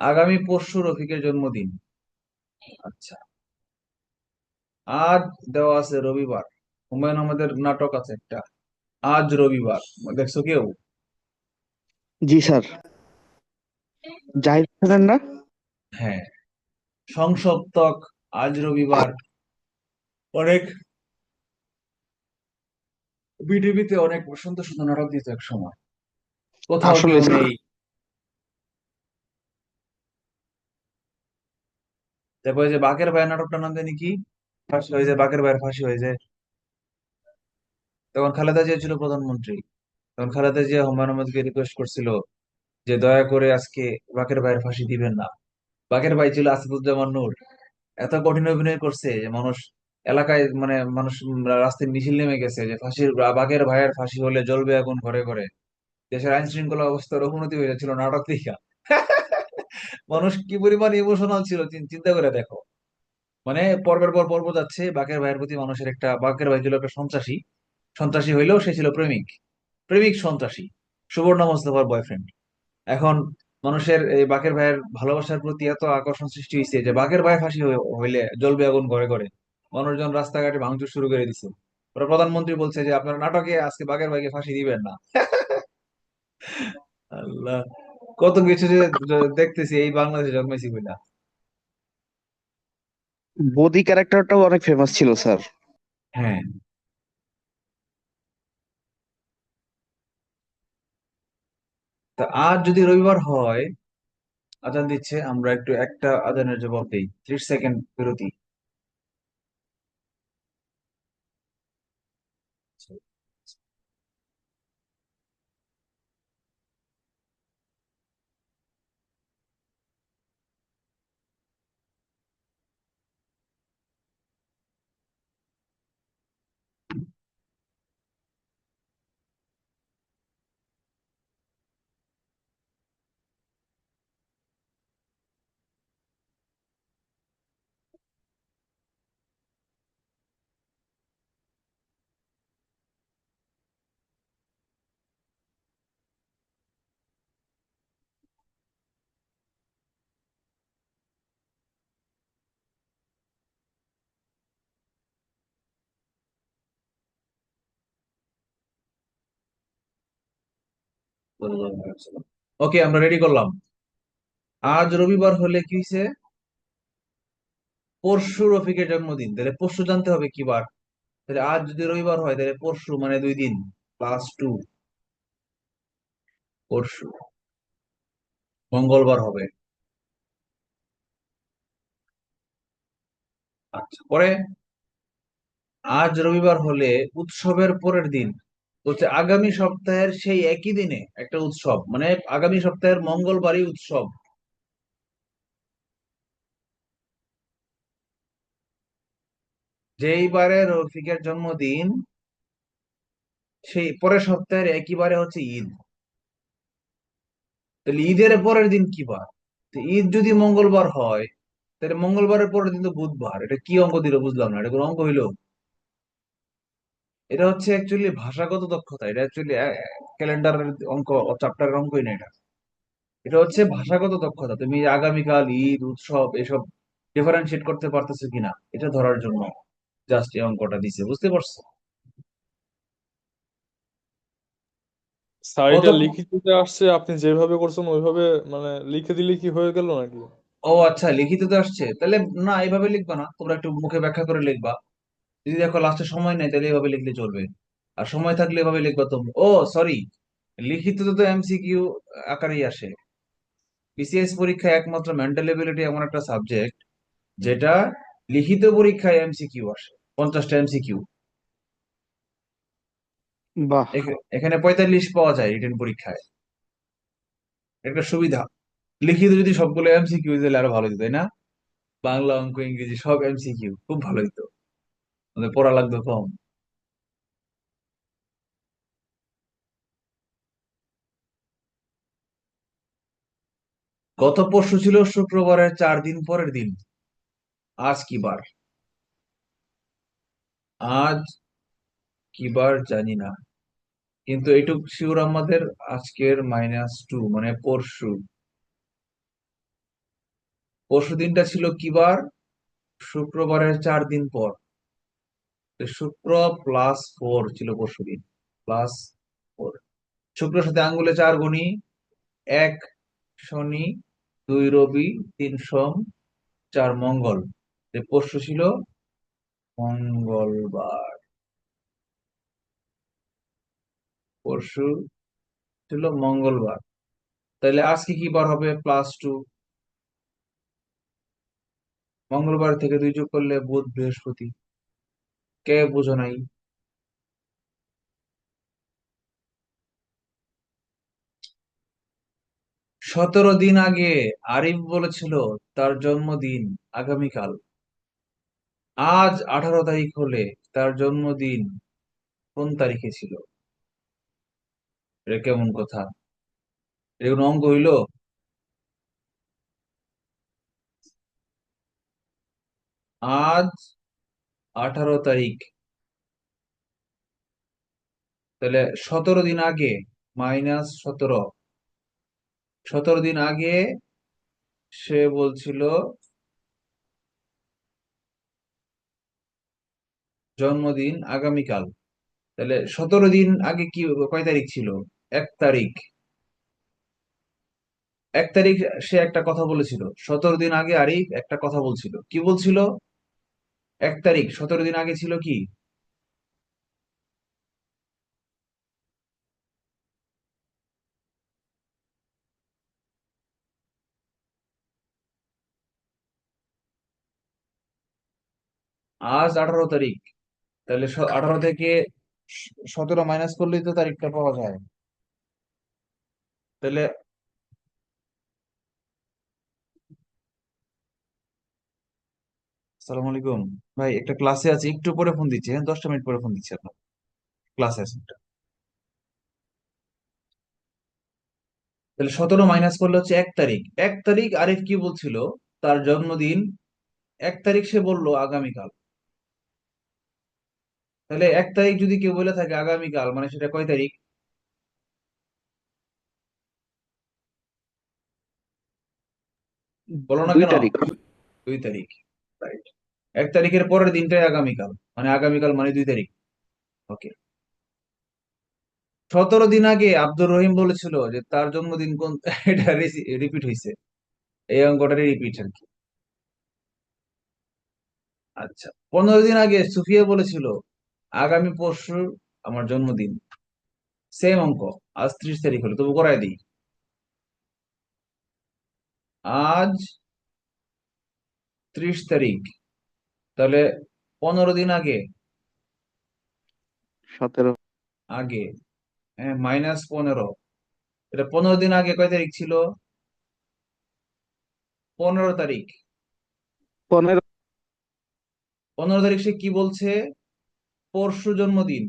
আগামী পরশু রফিকের জন্মদিন। আচ্ছা, আজ দেওয়া আছে রবিবার। হুমায়ুন আমাদের নাটক আছে একটা, আজ রবিবার, দেখছো কেউ? জি স্যার, জাহিদ খানের না? হ্যাঁ, সংসপ্তক, আজ রবিবার। অনেক বিটিভিতে অনেক সুন্দর সুন্দর নাটক দিত এক সময়। কোথাও আসলে কেউ নেই। তারপরে যে বাকের ভাইয়ের নাটকটার নাম জানি কি, ফাঁসি হয়ে যায়, বাকের ভাইয়ের ফাঁসি হয়ে যায়। তখন খালেদা জিয়া ছিল প্রধানমন্ত্রী। তখন খালেদা জিয়া হুমায়ুন আহমেদকে রিকোয়েস্ট করছিল যে দয়া করে আজকে বাকের ভাইয়ের ফাঁসি দিবেন না। বাকের ভাই ছিল আসাদুজ্জামান নূর। এত কঠিন অভিনয় করছে যে মানুষ, এলাকায় মানে মানুষ রাস্তায় মিছিল নেমে গেছে যে বাকের ভাইয়ের ফাঁসি হলে জ্বলবে আগুন ঘরে ঘরে। দেশের আইন শৃঙ্খলা অবস্থার অবনতি হয়ে যাচ্ছিল নাটক দেখা। মানুষ কি পরিমাণ ইমোশনাল ছিল চিন্তা করে দেখো। মানে পর্বের পর পর্ব যাচ্ছে, বাকের ভাইয়ের প্রতি মানুষের একটা, বাকের ভাই ছিল একটা সন্ত্রাসী। সন্ত্রাসী হইলেও সে ছিল প্রেমিক। প্রেমিক সন্ত্রাসী, সুবর্ণা মোস্তফার বয়ফ্রেন্ড। এখন মানুষের এই বাকের ভাইয়ের ভালোবাসার প্রতি এত আকর্ষণ সৃষ্টি হয়েছে যে বাকের ভাই ফাঁসি হইলে জ্বলবে আগুন ঘরে ঘরে। মানুষজন রাস্তাঘাটে ভাঙচুর শুরু করে দিছে। ওরা প্রধানমন্ত্রী বলছে যে আপনার নাটকে আজকে বাকের ভাইকে ফাঁসি দিবেন না। আল্লাহ, কত কিছু যে দেখতেছি এই বাংলাদেশে জন্মেছি কিনা। বদি ক্যারেক্টারটাও অনেক ফেমাস ছিল স্যার। হ্যাঁ। তা আজ যদি রবিবার হয়, আজান দিচ্ছে, আমরা একটু একটা আজানের জবাব দিই, 30 সেকেন্ড বিরতি। ওকে, আমরা রেডি করলাম। আজ রবিবার হলে কি হয়েছে? পরশু রফিকের জন্মদিন, তাহলে পরশু জানতে হবে কি বার। তাহলে আজ যদি রবিবার হয় তাহলে পরশু মানে 2 দিন, +2, পরশু মঙ্গলবার হবে। আচ্ছা, পরে আজ রবিবার হলে উৎসবের পরের দিন হচ্ছে আগামী সপ্তাহের সেই একই দিনে একটা উৎসব, মানে আগামী সপ্তাহের মঙ্গলবারই উৎসব। যেই বারে রফিকের জন্মদিন সেই পরের সপ্তাহের একই বারে হচ্ছে ঈদ। তাহলে ঈদের পরের দিন কি বার? তো ঈদ যদি মঙ্গলবার হয় তাহলে মঙ্গলবারের পরের দিন তো বুধবার। এটা কি অঙ্ক দিল বুঝলাম না, এটা কোনো অঙ্ক হইলো? এটা হচ্ছে অ্যাকচুয়ালি ভাষাগত দক্ষতা, এটা অ্যাকচুয়ালি ক্যালেন্ডারের অঙ্ক, চ্যাপ্টারের অঙ্কই না এটা। এটা হচ্ছে ভাষাগত দক্ষতা। তুমি আগামীকাল ঈদ উৎসব এসব ডিফারেন্সিয়েট করতে পারতেছো কিনা এটা ধরার জন্য জাস্ট এই অঙ্কটা দিছে, বুঝতে পারছো? স্যার কত? এটা লিখিততে আসছে, আপনি যেভাবে করছেন ওইভাবে মানে লিখে দিলে কি হয়ে গেল নাকি? ও আচ্ছা, লিখিততে আসছে তাহলে। না, এইভাবে লিখবা না, তোমরা একটু মুখে ব্যাখ্যা করে লিখবা। যদি দেখো লাস্টে সময় নেই তাহলে এভাবে লিখলে চলবে, আর সময় থাকলে এভাবে লিখবা তুমি। ও সরি, লিখিত তো এমসিকিউ আকারেই আসে। বিসিএস পরীক্ষায় একমাত্র মেন্টাল এবিলিটি এমন একটা সাবজেক্ট যেটা লিখিত পরীক্ষায় এমসিকিউ আসে, 50টা এমসিকিউ। বাহ, এখানে 45 পাওয়া যায় রিটেন পরীক্ষায়, একটা সুবিধা। লিখিত যদি সবগুলো এমসিকিউ দিলে আরো ভালো হতো, তাই না? বাংলা, অঙ্ক, ইংরেজি সব এমসিকিউ, খুব ভালো হতো, আমাদের পড়া লাগতো কম। গত পরশু ছিল শুক্রবারের 4 দিন পরের দিন। আজ কি বার? আজ কি বার জানি না, কিন্তু এইটুক শিওর আমাদের, আজকের -2 মানে পরশু। পরশু দিনটা ছিল কি বার? শুক্রবারের 4 দিন পর। তো শুক্র +4 ছিল পরশু দিন, +4। শুক্রের সাথে আঙ্গুলে 4 গুনি: 1 শনি, 2 রবি, 3 সোম, 4 মঙ্গল। পরশু ছিল মঙ্গলবার। পরশু ছিল মঙ্গলবার, তাহলে আজকে কি বার হবে? +2। মঙ্গলবার থেকে 2 যোগ করলে বুধ, বৃহস্পতি। কে বুঝো নাই? 17 দিন আগে আরিফ বলেছিল তার জন্মদিন আগামীকাল। আজ 18 তারিখ হলে তার জন্মদিন কোন তারিখে ছিল? এটা কেমন কথা? এটা কোনো অঙ্ক হইলো? আজ 18 তারিখ, তাহলে 17 দিন আগে, -17, 17 দিন আগে সে বলছিল জন্মদিন আগামীকাল। তাহলে 17 দিন আগে কি, কয় তারিখ ছিল? 1 তারিখ। 1 তারিখ সে একটা কথা বলেছিল। 17 দিন আগে আরিফ একটা কথা বলছিল, কি বলছিল? 1 তারিখ 17 দিন আগে ছিল কি? আজ 18 তারিখ, তাহলে 18 থেকে 17 মাইনাস করলেই তো তারিখটা পাওয়া যায়। তাহলে সালাম আলাইকুম ভাই, একটা ক্লাসে আছি, একটু পরে ফোন দিচ্ছি। হ্যাঁ, 10টা মিনিট পরে ফোন দিচ্ছি, আপনার ক্লাসে আছে একটা। তাহলে 17 মাইনাস করলে হচ্ছে 1 তারিখ। 1 তারিখ আরিফ কি বলছিল? তার জন্মদিন। 1 তারিখ সে বললো আগামীকাল। তাহলে 1 তারিখ যদি কেউ বলে থাকে আগামীকাল, মানে সেটা কয় তারিখ? বলো না দুই কেন? তারিখ 2 তারিখ, রাইট। 1 তারিখের পরের দিনটাই আগামীকাল, মানে আগামীকাল মানে 2 তারিখ। ওকে। 17 দিন আগে আব্দুর রহিম বলেছিল যে তার জন্মদিন কোন এটা রিপিট হয়েছে, এই অঙ্কটারই রিপিট আর কি। আচ্ছা, 15 দিন আগে সুফিয়া বলেছিল আগামী পরশু আমার জন্মদিন। সেম অঙ্ক। আজ 30 তারিখ হলো, তবু করাই দিই। আজ 30 তারিখ, তাহলে 15 দিন আগে, 17। আগে, হ্যাঁ, -15। এটা 15 দিন আগে কয় তারিখ ছিল? 15 তারিখ। 15। 15 তারিখ সে কি বলছে? পরশু জন্মদিন।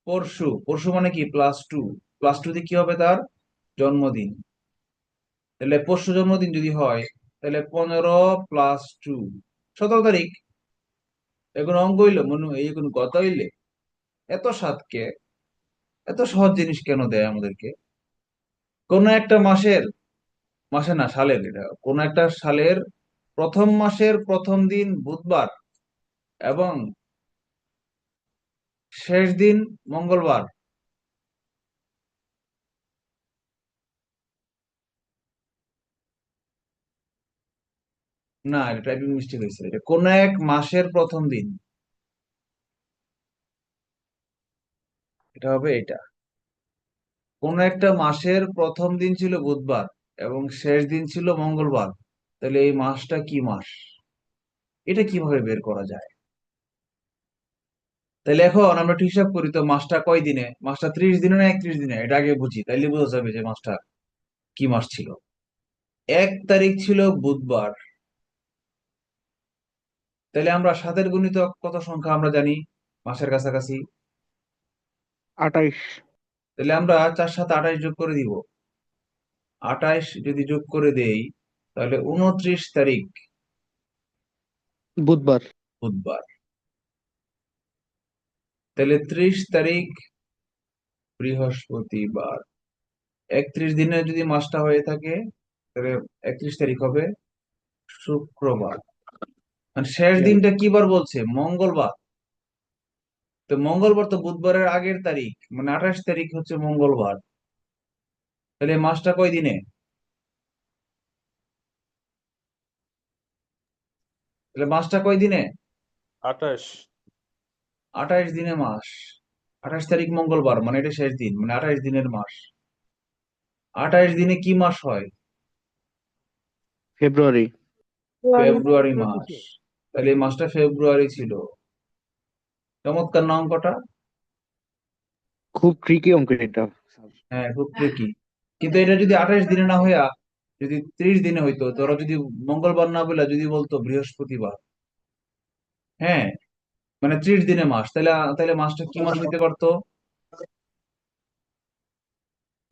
পরশু, পরশু মানে কি? +2। +2 দিয়ে কি হবে? তার জন্মদিন। তাহলে পরশু জন্মদিন যদি হয়, তাহলে 15 + 2, 17 তারিখ। এখন অঙ্ক হইলো মনু, এই কোন কথা হইলে? এত সাতকে, এত সহজ জিনিস কেন দেয় আমাদেরকে? কোন একটা মাসের মাসে না, সালের। এটা কোন একটা সালের প্রথম মাসের প্রথম দিন বুধবার এবং শেষ দিন মঙ্গলবার। না, এটা টাইপিং মিস্টেক হয়েছে। এটা কোন এক মাসের প্রথম দিন, এটা হবে এটা। কোন একটা মাসের প্রথম দিন ছিল বুধবার এবং শেষ দিন ছিল মঙ্গলবার, তাহলে এই মাসটা কি মাস? এটা কিভাবে বের করা যায়? তাহলে এখন আমরা একটু হিসাব করি তো, মাসটা কয় দিনে? মাসটা 30 দিনে না 31 দিনে, এটা আগে বুঝি, তাইলে বোঝা যাবে যে মাসটা কি মাস ছিল। 1 তারিখ ছিল বুধবার, তাহলে আমরা 7-এর গুণিতক কত সংখ্যা আমরা জানি মাসের কাছাকাছি? 28। তাহলে আমরা 4 7 28 যোগ করে দিব। 28 যদি যোগ করে দেই, তাহলে 29 তারিখ বুধবার। বুধবার। তাহলে 30 তারিখ বৃহস্পতিবার। 31 দিনে যদি মাসটা হয়ে থাকে, তাহলে 31 তারিখ হবে শুক্রবার। মানে শেষ দিনটা কি বার বলছে? মঙ্গলবার। তো মঙ্গলবার তো বুধবারের আগের তারিখ, মানে 28 তারিখ হচ্ছে মঙ্গলবার। তাহলে এই মাসটা কয় দিনে? তাহলে মাসটা কয় দিনে? 28। 28 দিনে মাস। 28 তারিখ মঙ্গলবার, মানে এটা শেষ দিন, মানে 28 দিনের মাস। 28 দিনে কি মাস হয়? ফেব্রুয়ারি। ফেব্রুয়ারি মাস। তাহলে এই মাসটা ফেব্রুয়ারি ছিল। চমৎকার না অঙ্কটা? খুব ট্রিকি অঙ্ক এটা। হ্যাঁ, খুব ট্রিকি। কিন্তু এটা যদি 28 দিনে না হইয়া যদি 30 দিনে হইতো, তোরা যদি মঙ্গলবার না বলে যদি বলতো বৃহস্পতিবার, হ্যাঁ, মানে 30 দিনে মাস, তাহলে তাহলে মাসটা কি মাস হইতে পারতো?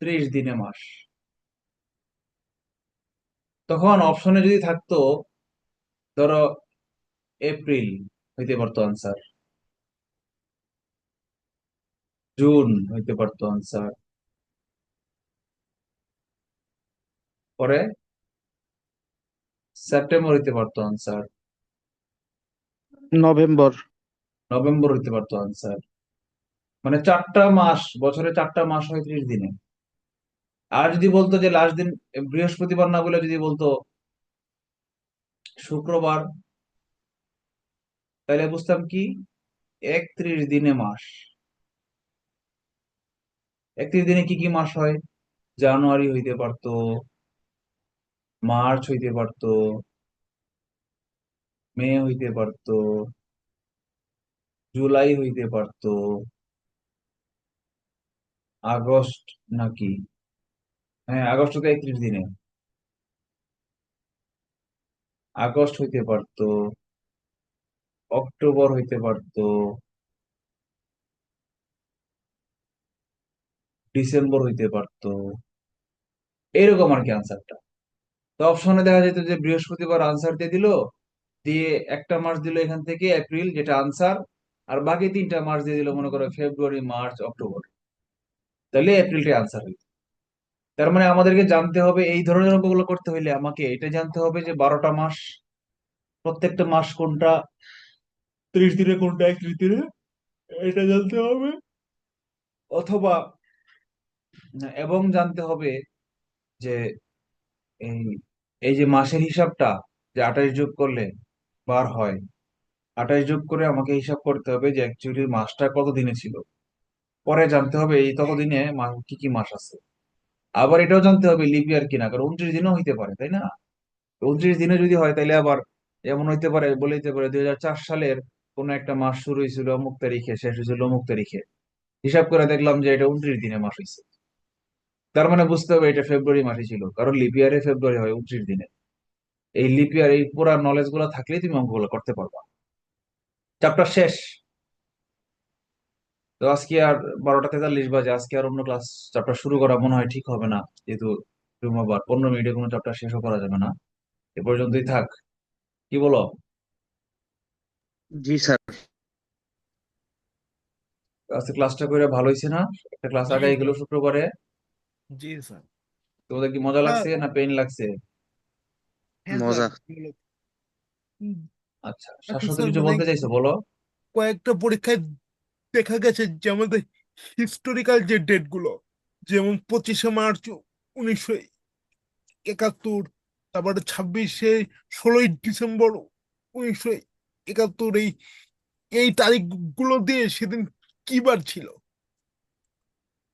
30 দিনে মাস। তখন অপশনে যদি থাকতো ধরো এপ্রিল, হইতে পারতো আনসার। জুন হইতে পারতো আনসার। পরে সেপ্টেম্বর হইতে পারতো আনসার। নভেম্বর। নভেম্বর হইতে পারতো আনসার। মানে 4টা মাস, বছরে 4টা মাস হয় 30 দিনে। আর যদি বলতো যে লাস্ট দিন বৃহস্পতিবার না বলে যদি বলতো শুক্রবার, তাহলে বুঝতাম কি 31 দিনে মাস। 31 দিনে কি কি মাস হয়? জানুয়ারি হইতে পারতো, মার্চ হইতে পারতো, মে হইতে পারতো, জুলাই হইতে পারতো, আগস্ট নাকি? হ্যাঁ, আগস্ট তো 31 দিনে। আগস্ট হইতে পারতো, অক্টোবর হইতে পারতো, ডিসেম্বর হইতে পারতো। এইরকম আর কি আনসারটা। তো অপশনে দেখা যেত যে বৃহস্পতিবার আনসার দিয়ে দিল, দিয়ে একটা মাস দিল এখান থেকে এপ্রিল, যেটা আনসার, আর বাকি 3টা মাস দিয়ে দিল, মনে করো ফেব্রুয়ারি, মার্চ, অক্টোবর। তাহলে এপ্রিলটাই আনসার হইল। তার মানে আমাদেরকে জানতে হবে, এই ধরনের অঙ্কগুলো করতে হইলে আমাকে এটা জানতে হবে যে 12টা মাস, প্রত্যেকটা মাস কোনটা, 30 দিনে কোনটা, 31 দিনে, এটা জানতে হবে। অথবা এবং জানতে হবে যে এই এই যে মাসের হিসাবটা, যে 28 যোগ করলে বার হয়, 28 যোগ করে আমাকে হিসাব করতে হবে যে অ্যাকচুয়ালি মাসটা কত দিনে ছিল। পরে জানতে হবে এই ততদিনে কি কি মাস আছে। আবার এটাও জানতে হবে লিপ ইয়ার কিনা, কারণ 29 দিনও হইতে পারে, তাই না? 29 দিনে যদি হয় তাহলে আবার এমন হইতে পারে, বলে দিতে পারে 2004 সালের কোন একটা মাস শুরু হয়েছিল অমুক তারিখে, শেষ হয়েছিল অমুক তারিখে। হিসাব করে দেখলাম যে এটা 29 দিনে মাস হয়েছে। তার মানে বুঝতে হবে এটা ফেব্রুয়ারি মাসে ছিল, কারণ লিপ ইয়ারে ফেব্রুয়ারি হয় 29 দিনে। এই লিপ ইয়ার, এই পুরা নলেজ গুলো থাকলেই তুমি অঙ্কগুলো করতে পারবা। চ্যাপ্টার শেষ। তো আজকে আর 12টা 43 বাজে, আজকে আর অন্য ক্লাস চ্যাপ্টার শুরু করা মনে হয় ঠিক হবে না, যেহেতু জুম্মাবার 15 মিনিটে কোনো চ্যাপ্টার শেষও করা যাবে না। এ পর্যন্তই থাক, কি বলো? জি স্যার। আজকে ক্লাসটা করে ভালো হয়েছে না? একটা ক্লাস জি আগাই গেল স্যার। শুক্রবারে। জি স্যার। তোমাদের কি মজা হ্যাঁ লাগছে না পেইন লাগছে? হ্যাঁ স্যার মজা। আচ্ছা, এখন শাশ্বত স্যার কিছু মানে বলতে চাইছো, বলো। কয়েকটা পরীক্ষায় দেখা গেছে যে আমাদের হিস্টোরিক্যাল যে ডেট গুলো, যেমন 25শে মার্চ 1971, তারপরে 16ই ডিসেম্বর 1971, এই এই তারিখগুলো দিয়ে সেদিন কি বার ছিল?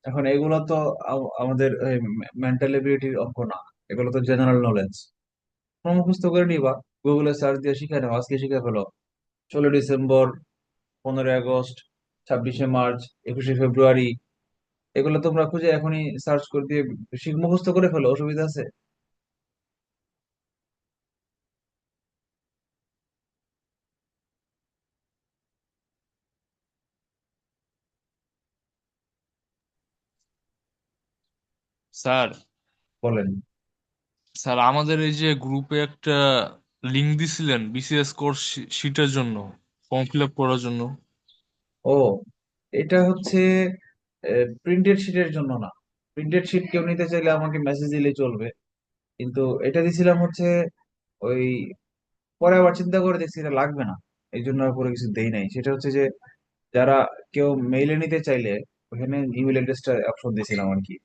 এখন এগুলো তো আমাদের মেন্টাল এবিলিটির অঙ্ক না, এগুলো তো জেনারেল নলেজ। মুখস্থ করে নিবা, গুগলে সার্চ দিয়ে শিখে নাও, আজকে শিখে ফেলো। 16 ডিসেম্বর, 15ই আগস্ট, 26শে মার্চ, 21শে ফেব্রুয়ারি, এগুলো তোমরা খুঁজে এখনই সার্চ করে দিয়ে মুখস্থ করে ফেলো, অসুবিধা আছে? স্যার বলেন। স্যার আমাদের এই যে গ্রুপে একটা লিংক দিছিলেন বিসিএস কোর্স শিটের জন্য, ফর্ম ফিল আপ করার জন্য। ও, এটা হচ্ছে প্রিন্টেড শিটের জন্য না। প্রিন্টেড শিট কেউ নিতে চাইলে আমাকে মেসেজ দিলে চলবে, কিন্তু এটা দিছিলাম হচ্ছে ওই, পরে আবার চিন্তা করে দেখছি এটা লাগবে না, এই জন্য আর পরে কিছু দেই নাই। সেটা হচ্ছে যে যারা কেউ মেইলে নিতে চাইলে ওখানে ইমেল অ্যাড্রেসটা অপশন দিয়েছিলাম আর কি।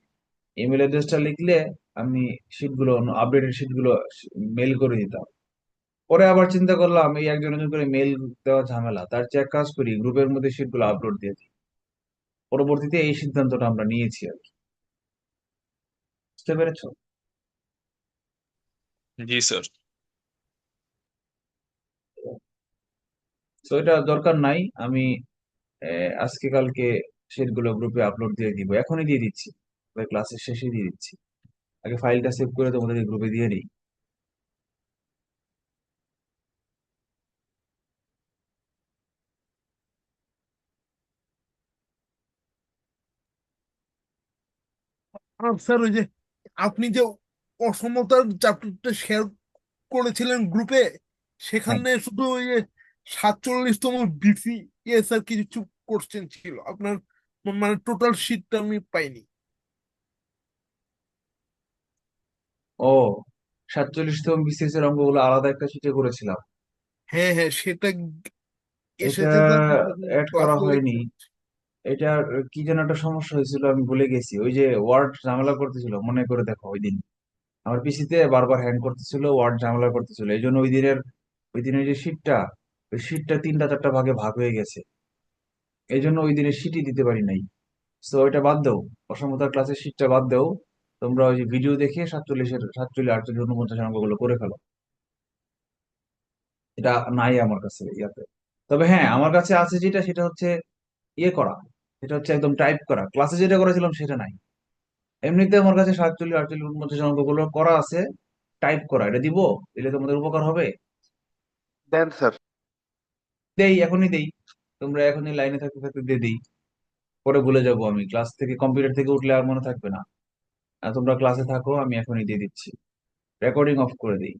ইমেল অ্যাড্রেসটা লিখলে আমি শিটগুলো, আপডেটেড শিটগুলো মেল করে দিতাম। পরে আবার চিন্তা করলাম এই একজন একজন করে মেল দেওয়া ঝামেলা, তার চেয়ে এক কাজ করি, গ্রুপের মধ্যে শিটগুলো আপলোড দিয়ে দিই। পরবর্তীতে এই সিদ্ধান্তটা আমরা নিয়েছি আর কি। বুঝতে পেরেছো? জি স্যার। তো এটা দরকার নাই। আমি আজকে কালকে শিটগুলো গ্রুপে আপলোড দিয়ে দিব, এখনই দিয়ে দিচ্ছি, ক্লাসের শেষে দিয়ে দিচ্ছি। আগে ফাইলটা সেভ করে তোমাদের গ্রুপে দিয়ে দিই। আর স্যার ওই যে আপনি যে অসমতার চ্যাপ্টারটা শেয়ার করেছিলেন গ্রুপে, হ্যাঁ। সেখানে শুধু ওই যে 47তম বিসিএস আর কিছু কোশ্চেন ছিল আপনার, মানে টোটাল শিটটা আমি পাইনি। ও, 47তম বিসিএস এর অঙ্কগুলো আলাদা একটা শিটে করেছিলাম। হ্যাঁ হ্যাঁ, সেটা এটা এসেছে স্যার, অ্যাড করা ক্লাসে হয়নি। লিখতে। এটা কি যেন একটা সমস্যা হয়েছিল, আমি ভুলে গেছি। ওই যে ওয়ার্ড ঝামেলা করতেছিল, মনে করে দেখো ওই দিন আমার পিসিতে বারবার হ্যাং করতেছিল, ওয়ার্ড ঝামেলা করতেছিল, এই জন্য ওই দিনের যে শিটটা, ওই শিটটা 3টা 4টা ভাগে ভাগ হয়ে গেছে। এই জন্য ওই দিনের শিটই দিতে পারি নাই। তো ওইটা বাদ দাও, অসমতার ক্লাসের শিটটা বাদ দাও। তোমরা ওই যে ভিডিও দেখে 47, 48, 49 অঙ্কগুলো করে ফেলো। এটা নাই আমার কাছে ইয়াতে। তবে হ্যাঁ, আমার কাছে আছে যেটা, সেটা হচ্ছে ইয়ে করা, সেটা হচ্ছে একদম টাইপ করা। ক্লাসে যেটা করেছিলাম সেটা নাই। এমনিতে আমার কাছে 47, 48, 49 অঙ্কগুলো করা আছে, টাইপ করা। এটা দিব, দিলে তোমাদের উপকার হবে। দেন স্যার। দেই, এখনই দেই। তোমরা এখনই লাইনে থাকতে থাকতে দিয়ে দিই, পরে ভুলে যাবো আমি, ক্লাস থেকে কম্পিউটার থেকে উঠলে আর মনে থাকবে না। আর তোমরা ক্লাসে থাকো, আমি এখনই দিয়ে দিচ্ছি। রেকর্ডিং অফ করে দিই।